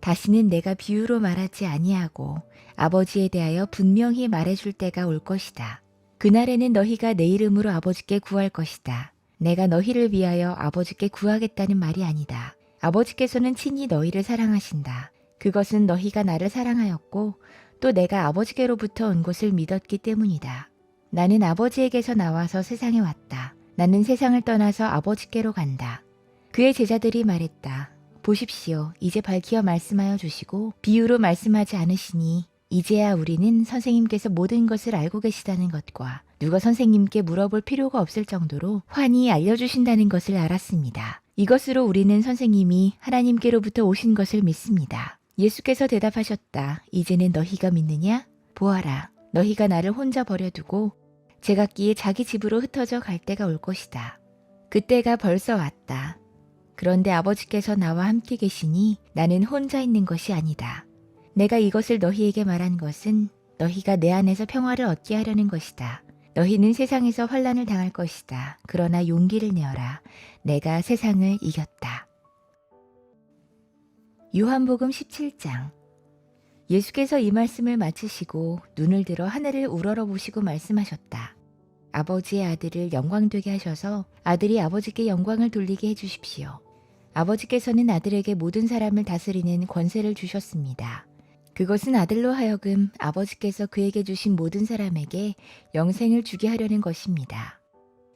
다시는 내가 비유로 말하지 아니하고 아버지에 대하여 분명히 말해줄 때가 올 것이다. 그날에는 너희가 내 이름으로 아버지께 구할 것이다. 내가 너희를 위하여 아버지께 구하겠다는 말이 아니다. 아버지께서는 친히 너희를 사랑하신다. 그것은 너희가 나를 사랑하였고 또 내가 아버지께로부터 온 것을 믿었기 때문이다. 나는 아버지에게서 나와서 세상에 왔다. 나는 세상을 떠나서 아버지께로 간다. 그의 제자들이 말했다. 보십시오. 이제 밝히어 말씀하여 주시고 비유로 말씀하지 않으시니 이제야 우리는 선생님께서 모든 것을 알고 계시다는 것과 누가 선생님께 물어볼 필요가 없을 정도로 환히 알려주신다는 것을 알았습니다. 이것으로 우리는 선생님이 하나님께로부터 오신 것을 믿습니다. 예수께서 대답하셨다. 이제는 너희가 믿느냐? 보아라. 너희가 나를 혼자 버려두고 제각기에 자기 집으로 흩어져 갈 때가 올 것이다. 그때가 벌써 왔다. 그런데 아버지께서 나와 함께 계시니 나는 혼자 있는 것이 아니다. 내가 이것을 너희에게 말한 것은 너희가 내 안에서 평화를 얻게 하려는 것이다. 너희는 세상에서 환난을 당할 것이다. 그러나 용기를 내어라. 내가 세상을 이겼다. 요한복음 17장. 예수께서 이 말씀을 마치시고 눈을 들어 하늘을 우러러보시고 말씀하셨다. 아버지의 아들을 영광되게 하셔서 아들이 아버지께 영광을 돌리게 해주십시오. 아버지께서는 아들에게 모든 사람을 다스리는 권세를 주셨습니다. 그것은 아들로 하여금 아버지께서 그에게 주신 모든 사람에게 영생을 주게 하려는 것입니다.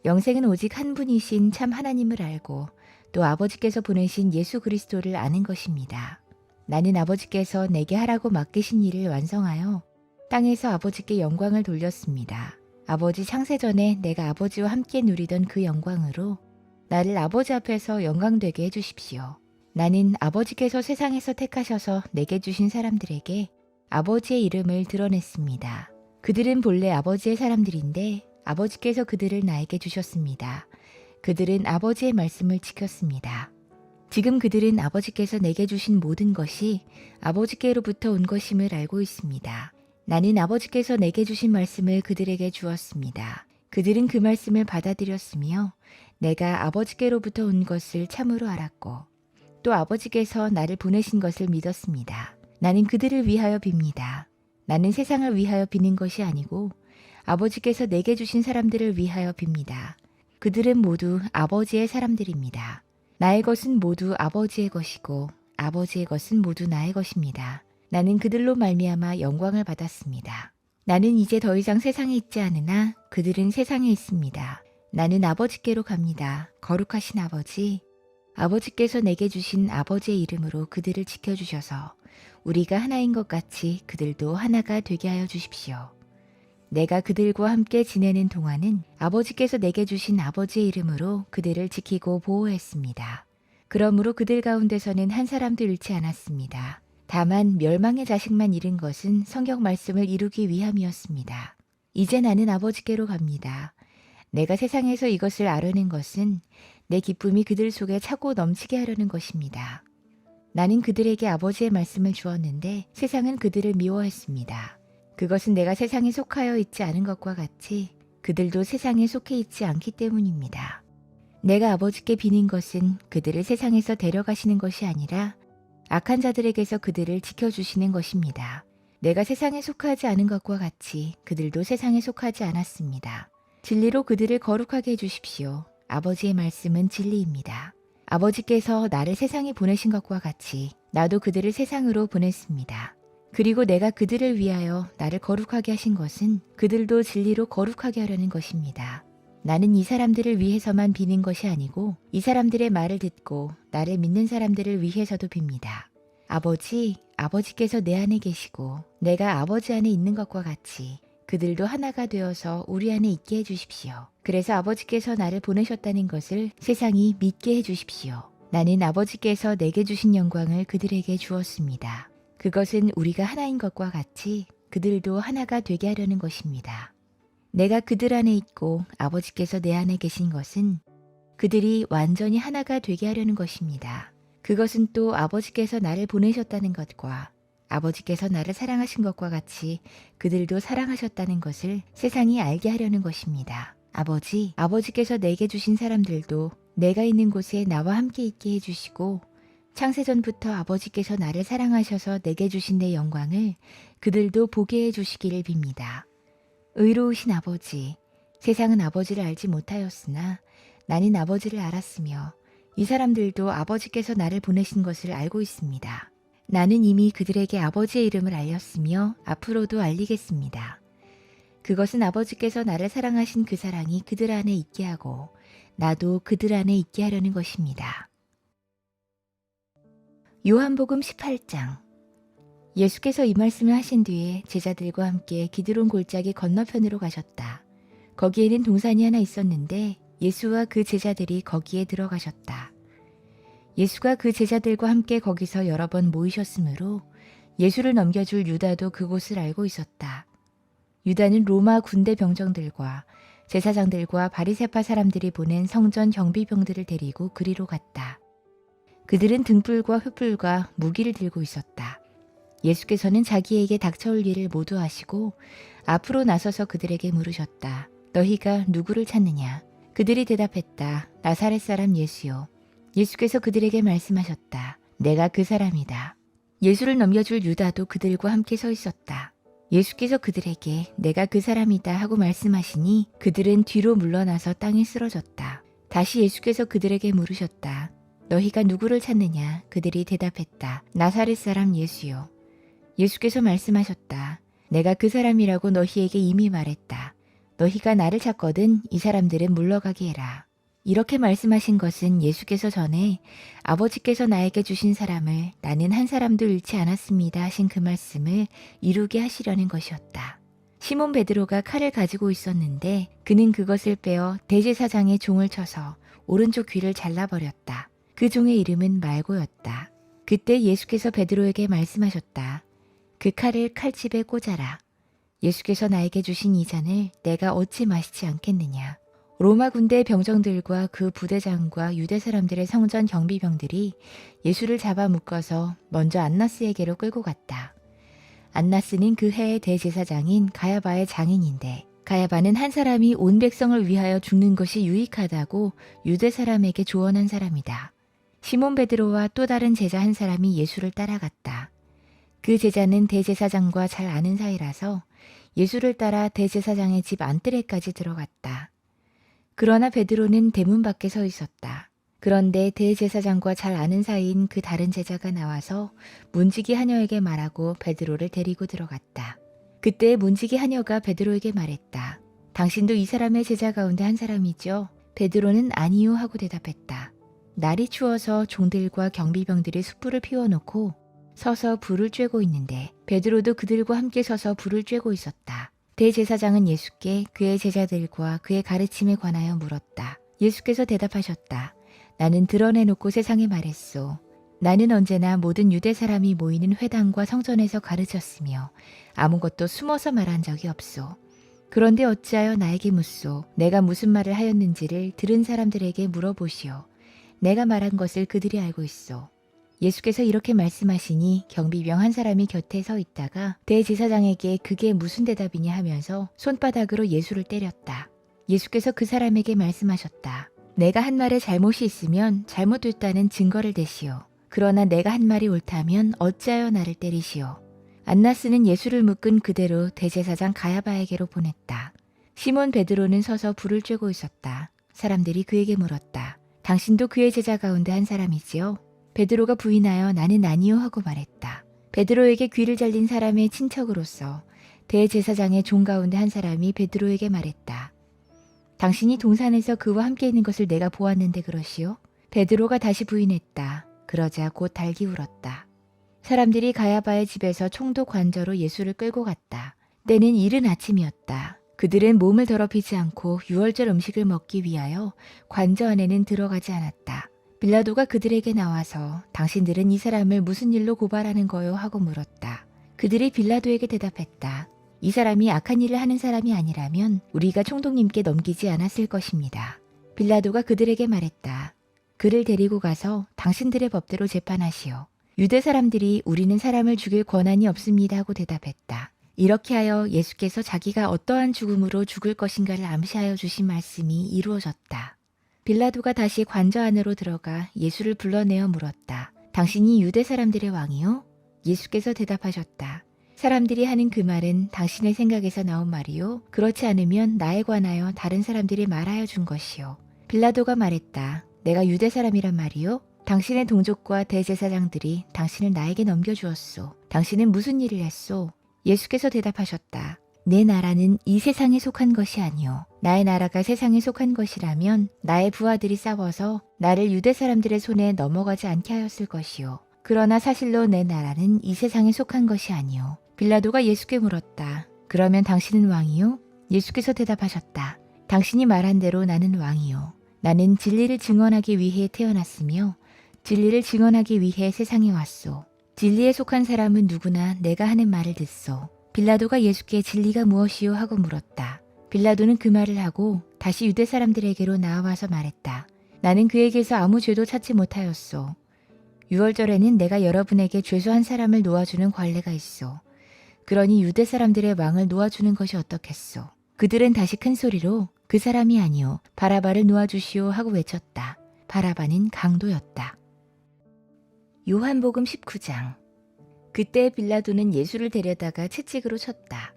영생은 오직 한 분이신 참 하나님을 알고 또 아버지께서 보내신 예수 그리스도를 아는 것입니다. 나는 아버지께서 내게 하라고 맡기신 일을 완성하여 땅에서 아버지께 영광을 돌렸습니다. 아버지 창세전에 내가 아버지와 함께 누리던 그 영광으로 나를 아버지 앞에서 영광되게 해주십시오. 나는 아버지께서 세상에서 택하셔서 내게 주신 사람들에게 아버지의 이름을 드러냈습니다. 그들은 본래 아버지의 사람들인데 아버지께서 그들을 나에게 주셨습니다. 그들은 아버지의 말씀을 지켰습니다. 지금 그들은 아버지께서 내게 주신 모든 것이 아버지께로부터 온 것임을 알고 있습니다. 나는 아버지께서 내게 주신 말씀을 그들에게 주었습니다. 그들은 그 말씀을 받아들였으며 내가 아버지께로부터 온 것을 참으로 알았고 또 아버지께서 나를 보내신 것을 믿었습니다. 나는 그들을 위하여 빕니다. 나는 세상을 위하여 비는 것이 아니고 아버지께서 내게 주신 사람들을 위하여 빕니다. 그들은 모두 아버지의 사람들입니다. 나의 것은 모두 아버지의 것이고 아버지의 것은 모두 나의 것입니다. 나는 그들로 말미암아 영광을 받았습니다. 나는 이제 더 이상 세상에 있지 않으나 그들은 세상에 있습니다. 나는 아버지께로 갑니다. 거룩하신 아버지, 아버지께서 내게 주신 아버지의 이름으로 그들을 지켜주셔서 우리가 하나인 것 같이 그들도 하나가 되게 하여 주십시오. 내가 그들과 함께 지내는 동안은 아버지께서 내게 주신 아버지의 이름으로 그들을 지키고 보호했습니다. 그러므로 그들 가운데서는 한 사람도 잃지 않았습니다. 다만 멸망의 자식만 잃은 것은 성경 말씀을 이루기 위함이었습니다. 이제 나는 아버지께로 갑니다. 내가 세상에서 이것을 아려는 것은 내 기쁨이 그들 속에 차고 넘치게 하려는 것입니다. 나는 그들에게 아버지의 말씀을 주었는데 세상은 그들을 미워했습니다. 그것은 내가 세상에 속하여 있지 않은 것과 같이 그들도 세상에 속해 있지 않기 때문입니다. 내가 아버지께 비는 것은 그들을 세상에서 데려가시는 것이 아니라 악한 자들에게서 그들을 지켜주시는 것입니다. 내가 세상에 속하지 않은 것과 같이 그들도 세상에 속하지 않았습니다. 진리로 그들을 거룩하게 해주십시오. 아버지의 말씀은 진리입니다. 아버지께서 나를 세상에 보내신 것과 같이 나도 그들을 세상으로 보냈습니다. 그리고 내가 그들을 위하여 나를 거룩하게 하신 것은 그들도 진리로 거룩하게 하려는 것입니다. 나는 이 사람들을 위해서만 비는 것이 아니고 이 사람들의 말을 듣고 나를 믿는 사람들을 위해서도 빕니다. 아버지, 아버지께서 내 안에 계시고 내가 아버지 안에 있는 것과 같이 그들도 하나가 되어서 우리 안에 있게 해주십시오. 그래서 아버지께서 나를 보내셨다는 것을 세상이 믿게 해주십시오. 나는 아버지께서 내게 주신 영광을 그들에게 주었습니다. 그것은 우리가 하나인 것과 같이 그들도 하나가 되게 하려는 것입니다. 내가 그들 안에 있고 아버지께서 내 안에 계신 것은 그들이 완전히 하나가 되게 하려는 것입니다. 그것은 또 아버지께서 나를 보내셨다는 것과 아버지께서 나를 사랑하신 것과 같이 그들도 사랑하셨다는 것을 세상이 알게 하려는 것입니다. 아버지, 아버지께서 내게 주신 사람들도 내가 있는 곳에 나와 함께 있게 해주시고 창세전부터 아버지께서 나를 사랑하셔서 내게 주신 내 영광을 그들도 보게 해주시기를 빕니다. 의로우신 아버지, 세상은 아버지를 알지 못하였으나 나는 아버지를 알았으며 이 사람들도 아버지께서 나를 보내신 것을 알고 있습니다. 나는 이미 그들에게 아버지의 이름을 알렸으며 앞으로도 알리겠습니다. 그것은 아버지께서 나를 사랑하신 그 사랑이 그들 안에 있게 하고 나도 그들 안에 있게 하려는 것입니다. 요한복음 18장. 예수께서 이 말씀을 하신 뒤에 제자들과 함께 기드론 골짜기 건너편으로 가셨다. 거기에는 동산이 하나 있었는데 예수와 그 제자들이 거기에 들어가셨다. 예수가 그 제자들과 함께 거기서 여러 번 모이셨으므로 예수를 넘겨줄 유다도 그곳을 알고 있었다. 유다는 로마 군대 병정들과 제사장들과 바리새파 사람들이 보낸 성전 경비병들을 데리고 그리로 갔다. 그들은 등불과 횃불과 무기를 들고 있었다. 예수께서는 자기에게 닥쳐올 일을 모두 하시고 앞으로 나서서 그들에게 물으셨다. 너희가 누구를 찾느냐? 그들이 대답했다. 나사렛 사람 예수요. 예수께서 그들에게 말씀하셨다. 내가 그 사람이다. 예수를 넘겨줄 유다도 그들과 함께 서 있었다. 예수께서 그들에게 내가 그 사람이다 하고 말씀하시니 그들은 뒤로 물러나서 땅에 쓰러졌다. 다시 예수께서 그들에게 물으셨다. 너희가 누구를 찾느냐? 그들이 대답했다. 나사렛 사람 예수요. 예수께서 말씀하셨다. 내가 그 사람이라고 너희에게 이미 말했다. 너희가 나를 찾거든 이 사람들은 물러가게 해라. 이렇게 말씀하신 것은 예수께서 전에 아버지께서 나에게 주신 사람을 나는 한 사람도 잃지 않았습니다 하신 그 말씀을 이루게 하시려는 것이었다. 시몬 베드로가 칼을 가지고 있었는데 그는 그것을 빼어 대제사장의 종을 쳐서 오른쪽 귀를 잘라버렸다. 그 종의 이름은 말고였다. 그때 예수께서 베드로에게 말씀하셨다. 그 칼을 칼집에 꽂아라. 예수께서 나에게 주신 이 잔을 내가 어찌 마시지 않겠느냐. 로마 군대 병정들과 그 부대장과 유대 사람들의 성전 경비병들이 예수를 잡아 묶어서 먼저 안나스에게로 끌고 갔다. 안나스는 그 해의 대제사장인 가야바의 장인인데 가야바는 한 사람이 온 백성을 위하여 죽는 것이 유익하다고 유대 사람에게 조언한 사람이다. 시몬 베드로와 또 다른 제자 한 사람이 예수를 따라갔다. 그 제자는 대제사장과 잘 아는 사이라서 예수를 따라 대제사장의 집 안뜰에까지 들어갔다. 그러나 베드로는 대문 밖에 서 있었다. 그런데 대제사장과 잘 아는 사이인 그 다른 제자가 나와서 문지기 하녀에게 말하고 베드로를 데리고 들어갔다. 그때 문지기 하녀가 베드로에게 말했다. 당신도 이 사람의 제자 가운데 한 사람이죠? 베드로는 아니요 하고 대답했다. 날이 추워서 종들과 경비병들이 숯불을 피워놓고 서서 불을 쬐고 있는데 베드로도 그들과 함께 서서 불을 쬐고 있었다. 대제사장은 예수께 그의 제자들과 그의 가르침에 관하여 물었다. 예수께서 대답하셨다. 나는 드러내놓고 세상에 말했소. 나는 언제나 모든 유대 사람이 모이는 회당과 성전에서 가르쳤으며 아무것도 숨어서 말한 적이 없소. 그런데 어찌하여 나에게 묻소. 내가 무슨 말을 하였는지를 들은 사람들에게 물어보시오. 내가 말한 것을 그들이 알고 있소. 예수께서 이렇게 말씀하시니 경비병 한 사람이 곁에 서 있다가 대제사장에게 그게 무슨 대답이냐 하면서 손바닥으로 예수를 때렸다. 예수께서 그 사람에게 말씀하셨다. 내가 한 말에 잘못이 있으면 잘못됐다는 증거를 대시오. 그러나 내가 한 말이 옳다면 어찌하여 나를 때리시오. 안나스는 예수를 묶은 그대로 대제사장 가야바에게로 보냈다. 시몬 베드로는 서서 불을 쬐고 있었다. 사람들이 그에게 물었다. 당신도 그의 제자 가운데 한 사람이지요? 베드로가 부인하여 나는 아니요 하고 말했다. 베드로에게 귀를 잘린 사람의 친척으로서 대제사장의 종 가운데 한 사람이 베드로에게 말했다. 당신이 동산에서 그와 함께 있는 것을 내가 보았는데 그러시오? 베드로가 다시 부인했다. 그러자 곧 달기 울었다. 사람들이 가야바의 집에서 총독 관저로 예수를 끌고 갔다. 때는 이른 아침이었다. 그들은 몸을 더럽히지 않고 유월절 음식을 먹기 위하여 관저 안에는 들어가지 않았다. 빌라도가 그들에게 나와서 당신들은 이 사람을 무슨 일로 고발하는 거요? 하고 물었다. 그들이 빌라도에게 대답했다. 이 사람이 악한 일을 하는 사람이 아니라면 우리가 총독님께 넘기지 않았을 것입니다. 빌라도가 그들에게 말했다. 그를 데리고 가서 당신들의 법대로 재판하시오. 유대 사람들이 우리는 사람을 죽일 권한이 없습니다 하고 대답했다. 이렇게 하여 예수께서 자기가 어떠한 죽음으로 죽을 것인가를 암시하여 주신 말씀이 이루어졌다. 빌라도가 다시 관저 안으로 들어가 예수를 불러내어 물었다. 당신이 유대 사람들의 왕이요? 예수께서 대답하셨다. 사람들이 하는 그 말은 당신의 생각에서 나온 말이요? 그렇지 않으면 나에 관하여 다른 사람들이 말하여 준 것이요. 빌라도가 말했다. 내가 유대 사람이란 말이요? 당신의 동족과 대제사장들이 당신을 나에게 넘겨주었소. 당신은 무슨 일을 했소? 예수께서 대답하셨다. 내 나라는 이 세상에 속한 것이 아니오. 나의 나라가 세상에 속한 것이라면 나의 부하들이 싸워서 나를 유대 사람들의 손에 넘어가지 않게 하였을 것이오. 그러나 사실로 내 나라는 이 세상에 속한 것이 아니오. 빌라도가 예수께 물었다. 그러면 당신은 왕이요? 예수께서 대답하셨다. 당신이 말한 대로 나는 왕이요. 나는 진리를 증언하기 위해 태어났으며 진리를 증언하기 위해 세상에 왔소. 진리에 속한 사람은 누구나 내가 하는 말을 듣소. 빌라도가 예수께 진리가 무엇이요? 하고 물었다. 빌라도는 그 말을 하고 다시 유대 사람들에게로 나와서 말했다. 나는 그에게서 아무 죄도 찾지 못하였소. 유월절에는 내가 여러분에게 죄수한 사람을 놓아주는 관례가 있소. 그러니 유대 사람들의 왕을 놓아주는 것이 어떻겠소. 그들은 다시 큰 소리로 그 사람이 아니오 바라바를 놓아주시오 하고 외쳤다. 바라바는 강도였다. 요한복음 19장. 그때 빌라도는 예수를 데려다가 채찍으로 쳤다.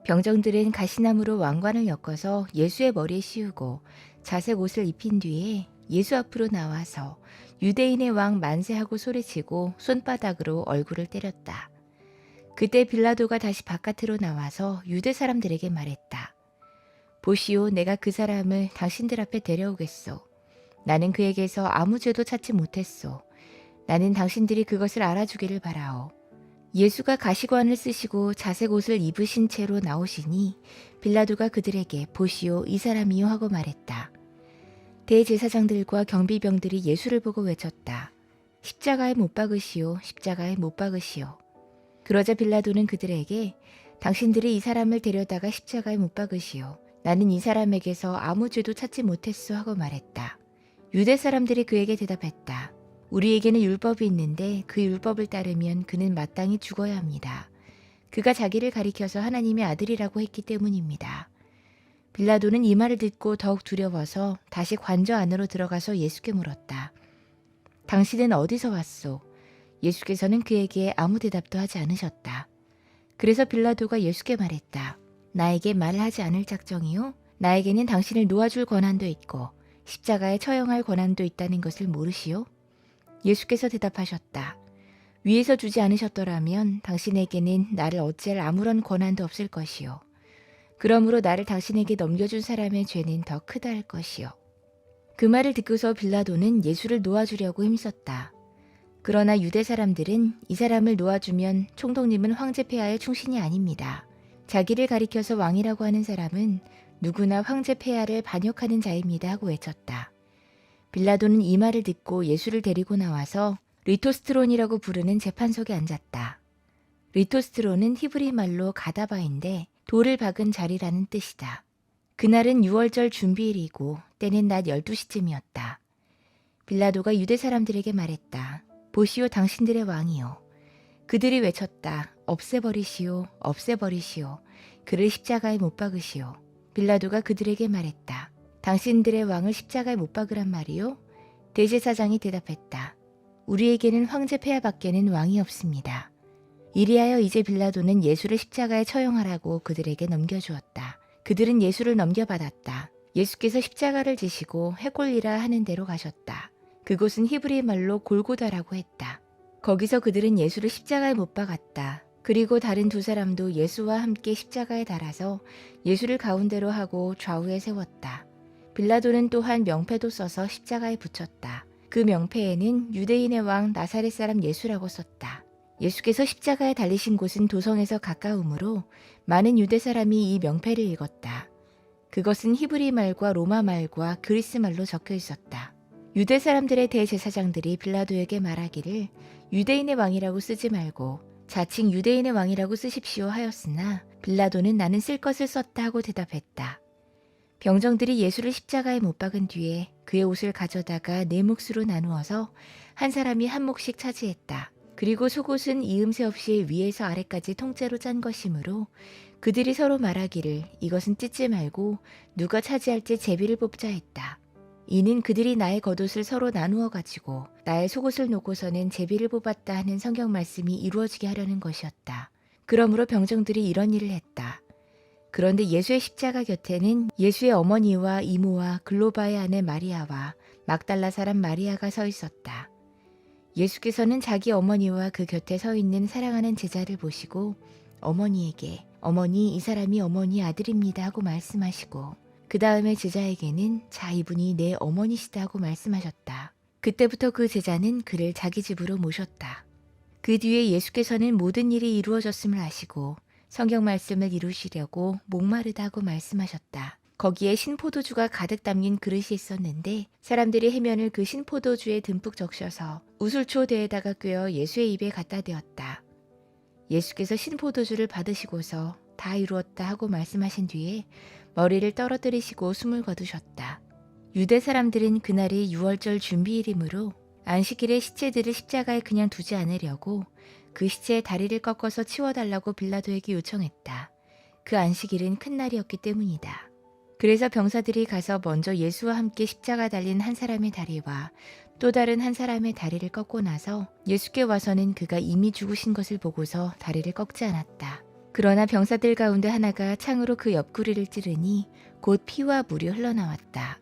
병정들은 가시나무로 왕관을 엮어서 예수의 머리에 씌우고 자색 옷을 입힌 뒤에 예수 앞으로 나와서 유대인의 왕 만세하고 소리치고 손바닥으로 얼굴을 때렸다. 그때 빌라도가 다시 바깥으로 나와서 유대 사람들에게 말했다. 보시오, 내가 그 사람을 당신들 앞에 데려오겠소. 나는 그에게서 아무 죄도 찾지 못했소. 나는 당신들이 그것을 알아주기를 바라오. 예수가 가시관을 쓰시고 자색 옷을 입으신 채로 나오시니 빌라도가 그들에게 보시오, 이 사람이요 하고 말했다. 대제사장들과 경비병들이 예수를 보고 외쳤다. 십자가에 못 박으시오, 십자가에 못 박으시오. 그러자 빌라도는 그들에게 당신들이 이 사람을 데려다가 십자가에 못 박으시오. 나는 이 사람에게서 아무 죄도 찾지 못했소 하고 말했다. 유대 사람들이 그에게 대답했다. 우리에게는 율법이 있는데 그 율법을 따르면 그는 마땅히 죽어야 합니다. 그가 자기를 가리켜서 하나님의 아들이라고 했기 때문입니다. 빌라도는 이 말을 듣고 더욱 두려워서 다시 관저 안으로 들어가서 예수께 물었다. 당신은 어디서 왔소? 예수께서는 그에게 아무 대답도 하지 않으셨다. 그래서 빌라도가 예수께 말했다. 나에게 말을 하지 않을 작정이요? 나에게는 당신을 놓아줄 권한도 있고 십자가에 처형할 권한도 있다는 것을 모르시오? 예수께서 대답하셨다. 위에서 주지 않으셨더라면 당신에게는 나를 어찌할 아무런 권한도 없을 것이요. 그러므로 나를 당신에게 넘겨준 사람의 죄는 더 크다 할 것이요. 그 말을 듣고서 빌라도는 예수를 놓아주려고 힘썼다. 그러나 유대 사람들은 이 사람을 놓아주면 총독님은 황제 폐하의 충신이 아닙니다. 자기를 가리켜서 왕이라고 하는 사람은 누구나 황제 폐하를 반역하는 자입니다 하고 외쳤다. 빌라도는 이 말을 듣고 예수를 데리고 나와서 리토스트론이라고 부르는 재판석에 앉았다. 리토스트론은 히브리 말로 가다바인데 돌을 박은 자리라는 뜻이다. 그날은 유월절 준비일이고 때는 낮 12시쯤이었다. 빌라도가 유대 사람들에게 말했다. 보시오, 당신들의 왕이요. 그들이 외쳤다. 없애버리시오, 없애버리시오. 그를 십자가에 못 박으시오. 빌라도가 그들에게 말했다. 당신들의 왕을 십자가에 못 박으란 말이요? 대제사장이 대답했다. 우리에게는 황제 폐하밖에는 왕이 없습니다. 이리하여 이제 빌라도는 예수를 십자가에 처형하라고 그들에게 넘겨주었다. 그들은 예수를 넘겨받았다. 예수께서 십자가를 지시고 해골리라 하는 데로 가셨다. 그곳은 히브리 말로 골고다라고 했다. 거기서 그들은 예수를 십자가에 못 박았다. 그리고 다른 두 사람도 예수와 함께 십자가에 달아서 예수를 가운데로 하고 좌우에 세웠다. 빌라도는 또한 명패도 써서 십자가에 붙였다. 그 명패에는 유대인의 왕 나사렛 사람 예수라고 썼다. 예수께서 십자가에 달리신 곳은 도성에서 가까우므로 많은 유대 사람이 이 명패를 읽었다. 그것은 히브리 말과 로마 말과 그리스 말로 적혀 있었다. 유대 사람들의 대제사장들이 빌라도에게 말하기를 유대인의 왕이라고 쓰지 말고 자칭 유대인의 왕이라고 쓰십시오 하였으나 빌라도는 나는 쓸 것을 썼다 하고 대답했다. 병정들이 예수를 십자가에 못 박은 뒤에 그의 옷을 가져다가 네 몫으로 나누어서 한 사람이 한 몫씩 차지했다. 그리고 속옷은 이음새 없이 위에서 아래까지 통째로 짠 것이므로 그들이 서로 말하기를 이것은 찢지 말고 누가 차지할지 제비를 뽑자 했다. 이는 그들이 나의 겉옷을 서로 나누어 가지고 나의 속옷을 놓고서는 제비를 뽑았다 하는 성경 말씀이 이루어지게 하려는 것이었다. 그러므로 병정들이 이런 일을 했다. 그런데 예수의 십자가 곁에는 예수의 어머니와 이모와 글로바의 아내 마리아와 막달라 사람 마리아가 서 있었다. 예수께서는 자기 어머니와 그 곁에 서 있는 사랑하는 제자를 보시고 어머니에게 어머니, 이 사람이 어머니 아들입니다 하고 말씀하시고 그 다음에 제자에게는 자, 이분이 내 어머니시다 하고 말씀하셨다. 그때부터 그 제자는 그를 자기 집으로 모셨다. 그 뒤에 예수께서는 모든 일이 이루어졌음을 아시고 성경 말씀을 이루시려고 목마르다 하고 말씀하셨다. 거기에 신포도주가 가득 담긴 그릇이 있었는데 사람들이 해면을 그 신포도주에 듬뿍 적셔서 우술초대에다가 꿰어 예수의 입에 갖다 대었다. 예수께서 신포도주를 받으시고서 다 이루었다 하고 말씀하신 뒤에 머리를 떨어뜨리시고 숨을 거두셨다. 유대 사람들은 그날이 유월절 준비일이므로 안식일에 시체들을 십자가에 그냥 두지 않으려고 그 시체의 다리를 꺾어서 치워달라고 빌라도에게 요청했다. 그 안식일은 큰 날이었기 때문이다. 그래서 병사들이 가서 먼저 예수와 함께 십자가 달린 한 사람의 다리와 또 다른 한 사람의 다리를 꺾고 나서 예수께 와서는 그가 이미 죽으신 것을 보고서 다리를 꺾지 않았다. 그러나 병사들 가운데 하나가 창으로 그 옆구리를 찌르니 곧 피와 물이 흘러나왔다.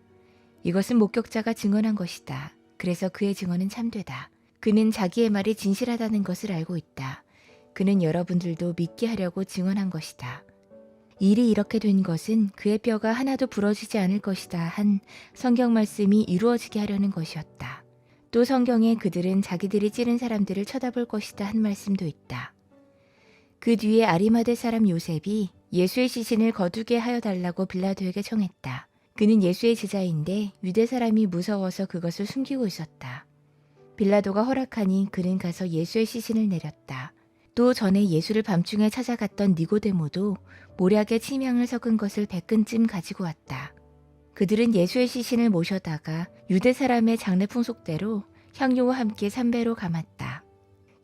이것은 목격자가 증언한 것이다. 그래서 그의 증언은 참되다. 그는 자기의 말이 진실하다는 것을 알고 있다. 그는 여러분들도 믿게 하려고 증언한 것이다. 일이 이렇게 된 것은 그의 뼈가 하나도 부러지지 않을 것이다 한 성경 말씀이 이루어지게 하려는 것이었다. 또 성경에 그들은 자기들이 찌른 사람들을 쳐다볼 것이다 한 말씀도 있다. 그 뒤에 아리마대 사람 요셉이 예수의 시신을 거두게 하여 달라고 빌라도에게 청했다. 그는 예수의 제자인데 유대 사람이 무서워서 그것을 숨기고 있었다. 빌라도가 허락하니 그는 가서 예수의 시신을 내렸다. 또 전에 예수를 밤중에 찾아갔던 니고데모도 모략에 침향을 섞은 것을 100근쯤 가지고 왔다. 그들은 예수의 시신을 모셔다가 유대 사람의 장례 풍속대로 향료와 함께 삼배로 감았다.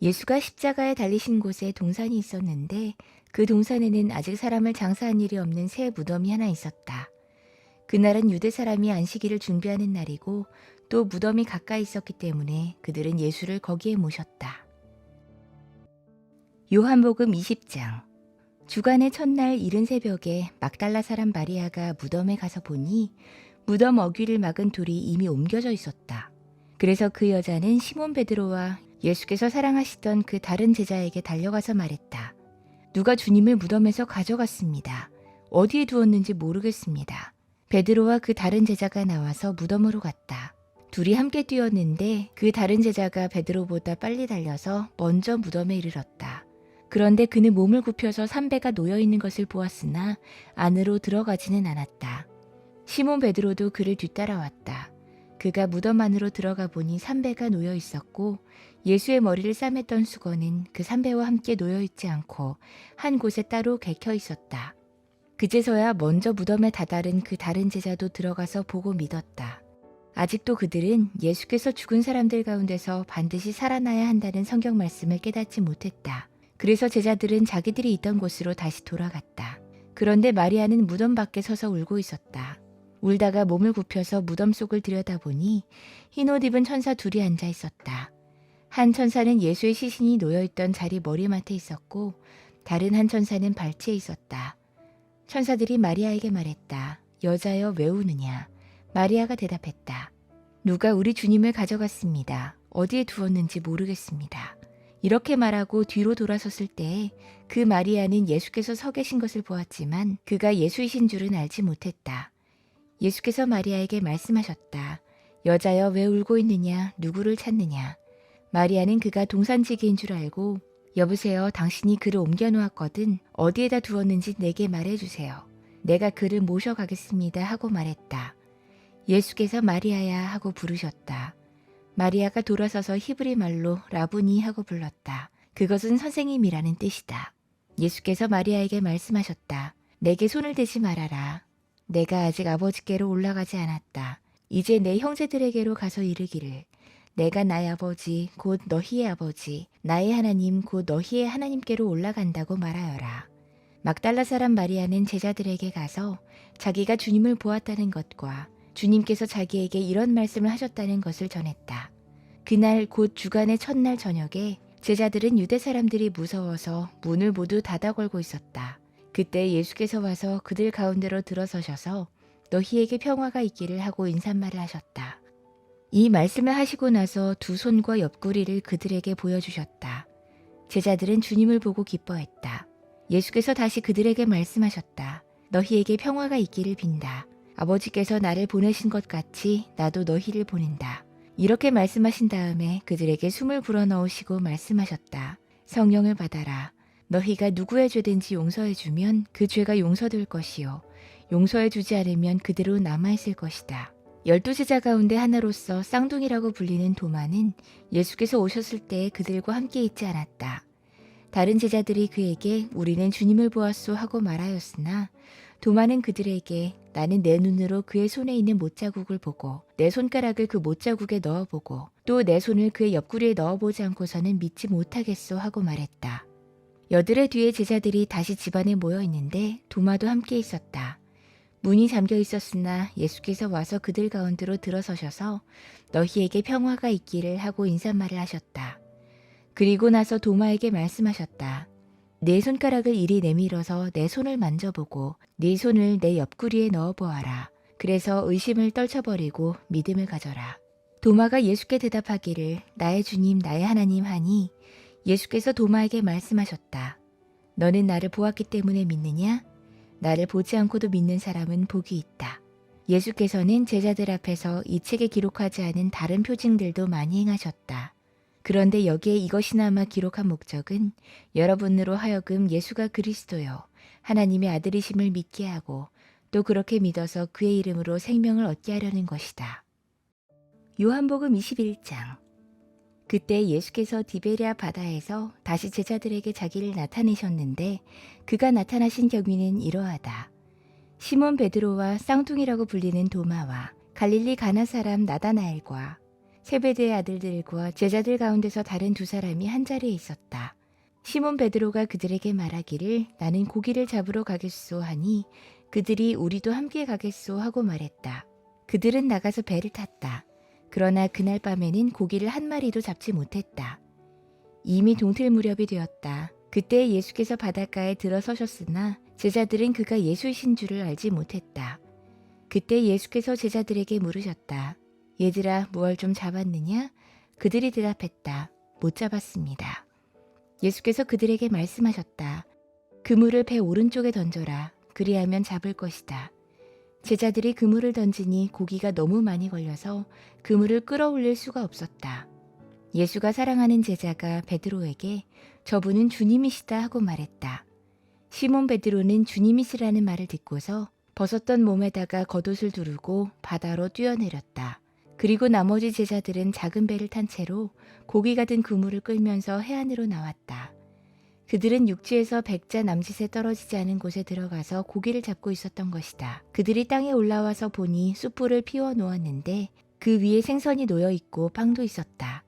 예수가 십자가에 달리신 곳에 동산이 있었는데 그 동산에는 아직 사람을 장사한 일이 없는 새 무덤이 하나 있었다. 그날은 유대 사람이 안식일을 준비하는 날이고 또 무덤이 가까이 있었기 때문에 그들은 예수를 거기에 모셨다. 요한복음 20장. 주간의 첫날 이른 새벽에 막달라 사람 마리아가 무덤에 가서 보니 무덤 어귀를 막은 돌이 이미 옮겨져 있었다. 그래서 그 여자는 시몬 베드로와 예수께서 사랑하시던 그 다른 제자에게 달려가서 말했다. 누가 주님을 무덤에서 가져갔습니다. 어디에 두었는지 모르겠습니다. 베드로와 그 다른 제자가 나와서 무덤으로 갔다. 둘이 함께 뛰었는데 그 다른 제자가 베드로보다 빨리 달려서 먼저 무덤에 이르렀다. 그런데 그는 몸을 굽혀서 삼배가 놓여있는 것을 보았으나 안으로 들어가지는 않았다. 시몬 베드로도 그를 뒤따라왔다. 그가 무덤 안으로 들어가 보니 삼배가 놓여 있었고 예수의 머리를 싸맸던 수건은 그 삼배와 함께 놓여 있지 않고 한 곳에 따로 개켜 있었다. 그제서야 먼저 무덤에 다다른 그 다른 제자도 들어가서 보고 믿었다. 아직도 그들은 예수께서 죽은 사람들 가운데서 반드시 살아나야 한다는 성경 말씀을 깨닫지 못했다. 그래서 제자들은 자기들이 있던 곳으로 다시 돌아갔다. 그런데 마리아는 무덤 밖에 서서 울고 있었다. 울다가 몸을 굽혀서 무덤 속을 들여다보니 흰옷 입은 천사 둘이 앉아 있었다. 한 천사는 예수의 시신이 놓여있던 자리 머리맡에 있었고 다른 한 천사는 발치에 있었다. 천사들이 마리아에게 말했다. 여자여 왜 우느냐? 마리아가 대답했다. 누가 우리 주님을 가져갔습니다. 어디에 두었는지 모르겠습니다. 이렇게 말하고 뒤로 돌아섰을 때에 그 마리아는 예수께서 서 계신 것을 보았지만 그가 예수이신 줄은 알지 못했다. 예수께서 마리아에게 말씀하셨다. 여자여 왜 울고 있느냐? 누구를 찾느냐? 마리아는 그가 동산지기인 줄 알고 여보세요. 당신이 그를 옮겨놓았거든. 어디에다 두었는지 내게 말해주세요. 내가 그를 모셔가겠습니다 하고 말했다. 예수께서 마리아야 하고 부르셨다. 마리아가 돌아서서 히브리 말로 라부니 하고 불렀다. 그것은 선생님이라는 뜻이다. 예수께서 마리아에게 말씀하셨다. 내게 손을 대지 말아라. 내가 아직 아버지께로 올라가지 않았다. 이제 내 형제들에게로 가서 이르기를 내가 나의 아버지 곧 너희의 아버지 나의 하나님 곧 너희의 하나님께로 올라간다고 말하여라. 막달라 사람 마리아는 제자들에게 가서 자기가 주님을 보았다는 것과 주님께서 자기에게 이런 말씀을 하셨다는 것을 전했다. 그날 곧 주간의 첫날 저녁에 제자들은 유대 사람들이 무서워서 문을 모두 닫아 걸고 있었다. 그때 예수께서 와서 그들 가운데로 들어서셔서 너희에게 평화가 있기를 하고 인사말을 하셨다. 이 말씀을 하시고 나서 두 손과 옆구리를 그들에게 보여주셨다. 제자들은 주님을 보고 기뻐했다. 예수께서 다시 그들에게 말씀하셨다. 너희에게 평화가 있기를 빈다. 아버지께서 나를 보내신 것 같이 나도 너희를 보낸다. 이렇게 말씀하신 다음에 그들에게 숨을 불어넣으시고 말씀하셨다. 성령을 받아라. 너희가 누구의 죄든지 용서해주면 그 죄가 용서될 것이요. 용서해주지 않으면 그대로 남아있을 것이다. 12제자 가운데 하나로서 쌍둥이라고 불리는 도마는 예수께서 오셨을 때 그들과 함께 있지 않았다. 다른 제자들이 그에게 우리는 주님을 보았소 하고 말하였으나 도마는 그들에게 나는 내 눈으로 그의 손에 있는 못자국을 보고 내 손가락을 그 못자국에 넣어보고 또 내 손을 그의 옆구리에 넣어보지 않고서는 믿지 못하겠소 하고 말했다. 여드레 뒤에 제자들이 다시 집안에 모여 있는데 도마도 함께 있었다. 문이 잠겨 있었으나 예수께서 와서 그들 가운데로 들어서셔서 너희에게 평화가 있기를 하고 인사말을 하셨다. 그리고 나서 도마에게 말씀하셨다. 내 손가락을 이리 내밀어서 내 손을 만져보고 네 손을 내 옆구리에 넣어보아라. 그래서 의심을 떨쳐버리고 믿음을 가져라. 도마가 예수께 대답하기를 나의 주님 나의 하나님 하니 예수께서 도마에게 말씀하셨다. 너는 나를 보았기 때문에 믿느냐? 나를 보지 않고도 믿는 사람은 복이 있다. 예수께서는 제자들 앞에서 이 책에 기록하지 않은 다른 표징들도 많이 행하셨다. 그런데 여기에 이것이나마 기록한 목적은 여러분으로 하여금 예수가 그리스도요 하나님의 아들이심을 믿게 하고 또 그렇게 믿어서 그의 이름으로 생명을 얻게 하려는 것이다. 요한복음 21장. 그때 예수께서 디베랴 바다에서 다시 제자들에게 자기를 나타내셨는데 그가 나타나신 경위는 이러하다. 시몬 베드로와 쌍둥이라고 불리는 도마와 갈릴리 가나 사람 나다나엘과 세베대의 아들들과 제자들 가운데서 다른 두 사람이 한자리에 있었다. 시몬 베드로가 그들에게 말하기를 나는 고기를 잡으러 가겠소 하니 그들이 우리도 함께 가겠소 하고 말했다. 그들은 나가서 배를 탔다. 그러나 그날 밤에는 고기를 한 마리도 잡지 못했다. 이미 동틀 무렵이 되었다. 그때 예수께서 바닷가에 들어서셨으나 제자들은 그가 예수이신 줄을 알지 못했다. 그때 예수께서 제자들에게 물으셨다. 얘들아 무얼 좀 잡았느냐? 그들이 대답했다. 못 잡았습니다. 예수께서 그들에게 말씀하셨다. 그물을 배 오른쪽에 던져라. 그리하면 잡을 것이다. 제자들이 그물을 던지니 고기가 너무 많이 걸려서 그물을 끌어올릴 수가 없었다. 예수가 사랑하는 제자가 베드로에게 저분은 주님이시다 하고 말했다. 시몬 베드로는 주님이시라는 말을 듣고서 벗었던 몸에다가 겉옷을 두르고 바다로 뛰어내렸다. 그리고 나머지 제자들은 작은 배를 탄 채로 고기가 든 그물을 끌면서 해안으로 나왔다. 그들은 육지에서 100자 남짓에 떨어지지 않은 곳에 들어가서 고기를 잡고 있었던 것이다. 그들이 땅에 올라와서 보니 숯불을 피워 놓았는데 그 위에 생선이 놓여 있고 빵도 있었다.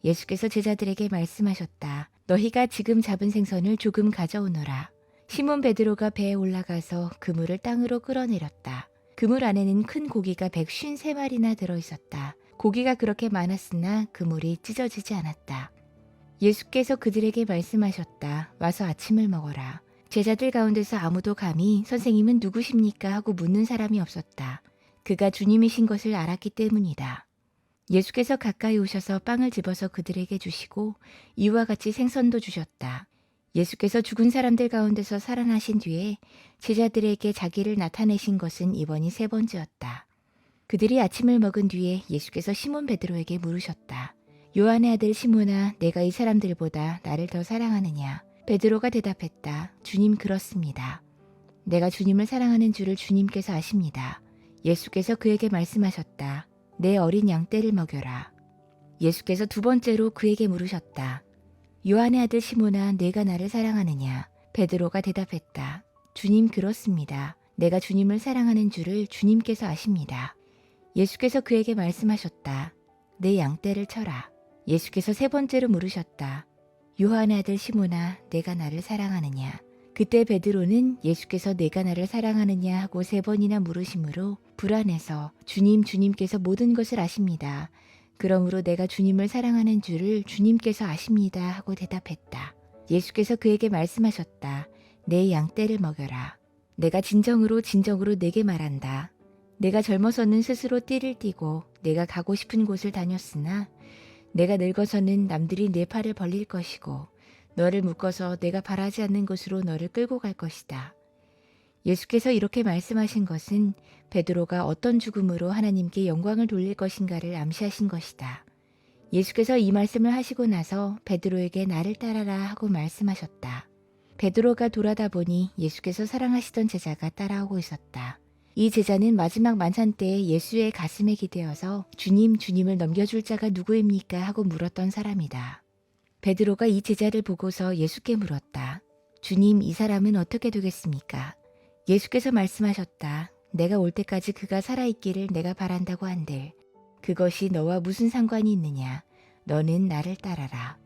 예수께서 제자들에게 말씀하셨다. 너희가 지금 잡은 생선을 조금 가져오너라. 시몬 베드로가 배에 올라가서 그물을 땅으로 끌어내렸다. 그물 안에는 큰 고기가 153마리나 들어있었다. 고기가 그렇게 많았으나 그물이 찢어지지 않았다. 예수께서 그들에게 말씀하셨다. 와서 아침을 먹어라. 제자들 가운데서 아무도 감히 선생님은 누구십니까? 하고 묻는 사람이 없었다. 그가 주님이신 것을 알았기 때문이다. 예수께서 가까이 오셔서 빵을 집어서 그들에게 주시고 이와 같이 생선도 주셨다. 예수께서 죽은 사람들 가운데서 살아나신 뒤에 제자들에게 자기를 나타내신 것은 이번이 세 번째였다. 그들이 아침을 먹은 뒤에 예수께서 시몬 베드로에게 물으셨다. 요한의 아들 시몬아, 내가 이 사람들보다 나를 더 사랑하느냐? 베드로가 대답했다. 주님 그렇습니다. 내가 주님을 사랑하는 줄을 주님께서 아십니다. 예수께서 그에게 말씀하셨다. 내 어린 양떼를 먹여라. 예수께서 두 번째로 그에게 물으셨다. 요한의 아들 시몬아, 내가 나를 사랑하느냐? 베드로가 대답했다. 주님 그렇습니다. 내가 주님을 사랑하는 줄을 주님께서 아십니다. 예수께서 그에게 말씀하셨다. 내 양떼를 쳐라. 예수께서 세 번째로 물으셨다. 요한의 아들 시몬아, 내가 나를 사랑하느냐? 그때 베드로는 예수께서 내가 나를 사랑하느냐 하고 세 번이나 물으심으로 불안해서 주님께서 모든 것을 아십니다. 그러므로 내가 주님을 사랑하는 줄을 주님께서 아십니다 하고 대답했다. 예수께서 그에게 말씀하셨다. 내 양떼를 먹여라. 내가 진정으로 내게 말한다. 내가 젊어서는 스스로 띠를 띠고 내가 가고 싶은 곳을 다녔으나 내가 늙어서는 남들이 내 팔을 벌릴 것이고 너를 묶어서 내가 바라지 않는 곳으로 너를 끌고 갈 것이다. 예수께서 이렇게 말씀하신 것은 베드로가 어떤 죽음으로 하나님께 영광을 돌릴 것인가를 암시하신 것이다. 예수께서 이 말씀을 하시고 나서 베드로에게 나를 따라라 하고 말씀하셨다. 베드로가 돌아다 보니 예수께서 사랑하시던 제자가 따라오고 있었다. 이 제자는 마지막 만찬 때에 예수의 가슴에 기대어서 주님을 넘겨줄 자가 누구입니까? 하고 물었던 사람이다. 베드로가 이 제자를 보고서 예수께 물었다. 주님, 이 사람은 어떻게 되겠습니까? 예수께서 말씀하셨다. 내가 올 때까지 그가 살아있기를 내가 바란다고 한들 그것이 너와 무슨 상관이 있느냐? 너는 나를 따라라.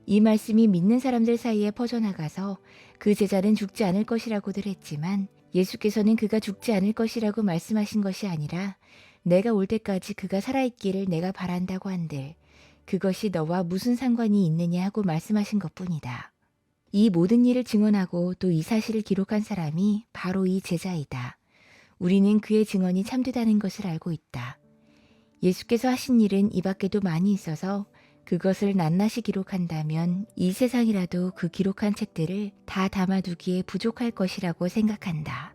이 말씀이 믿는 사람들 사이에 퍼져나가서 그 제자는 죽지 않을 것이라고들 했지만 예수께서는 그가 죽지 않을 것이라고 말씀하신 것이 아니라 내가 올 때까지 그가 살아있기를 내가 바란다고 한들 그것이 너와 무슨 상관이 있느냐 하고 말씀하신 것뿐이다. 이 모든 일을 증언하고 또 이 사실을 기록한 사람이 바로 이 제자이다. 우리는 그의 증언이 참되다는 것을 알고 있다. 예수께서 하신 일은 이 밖에도 많이 있어서 그것을 낱낱이 기록한다면 이 세상이라도 그 기록한 책들을 다 담아두기에 부족할 것이라고 생각한다.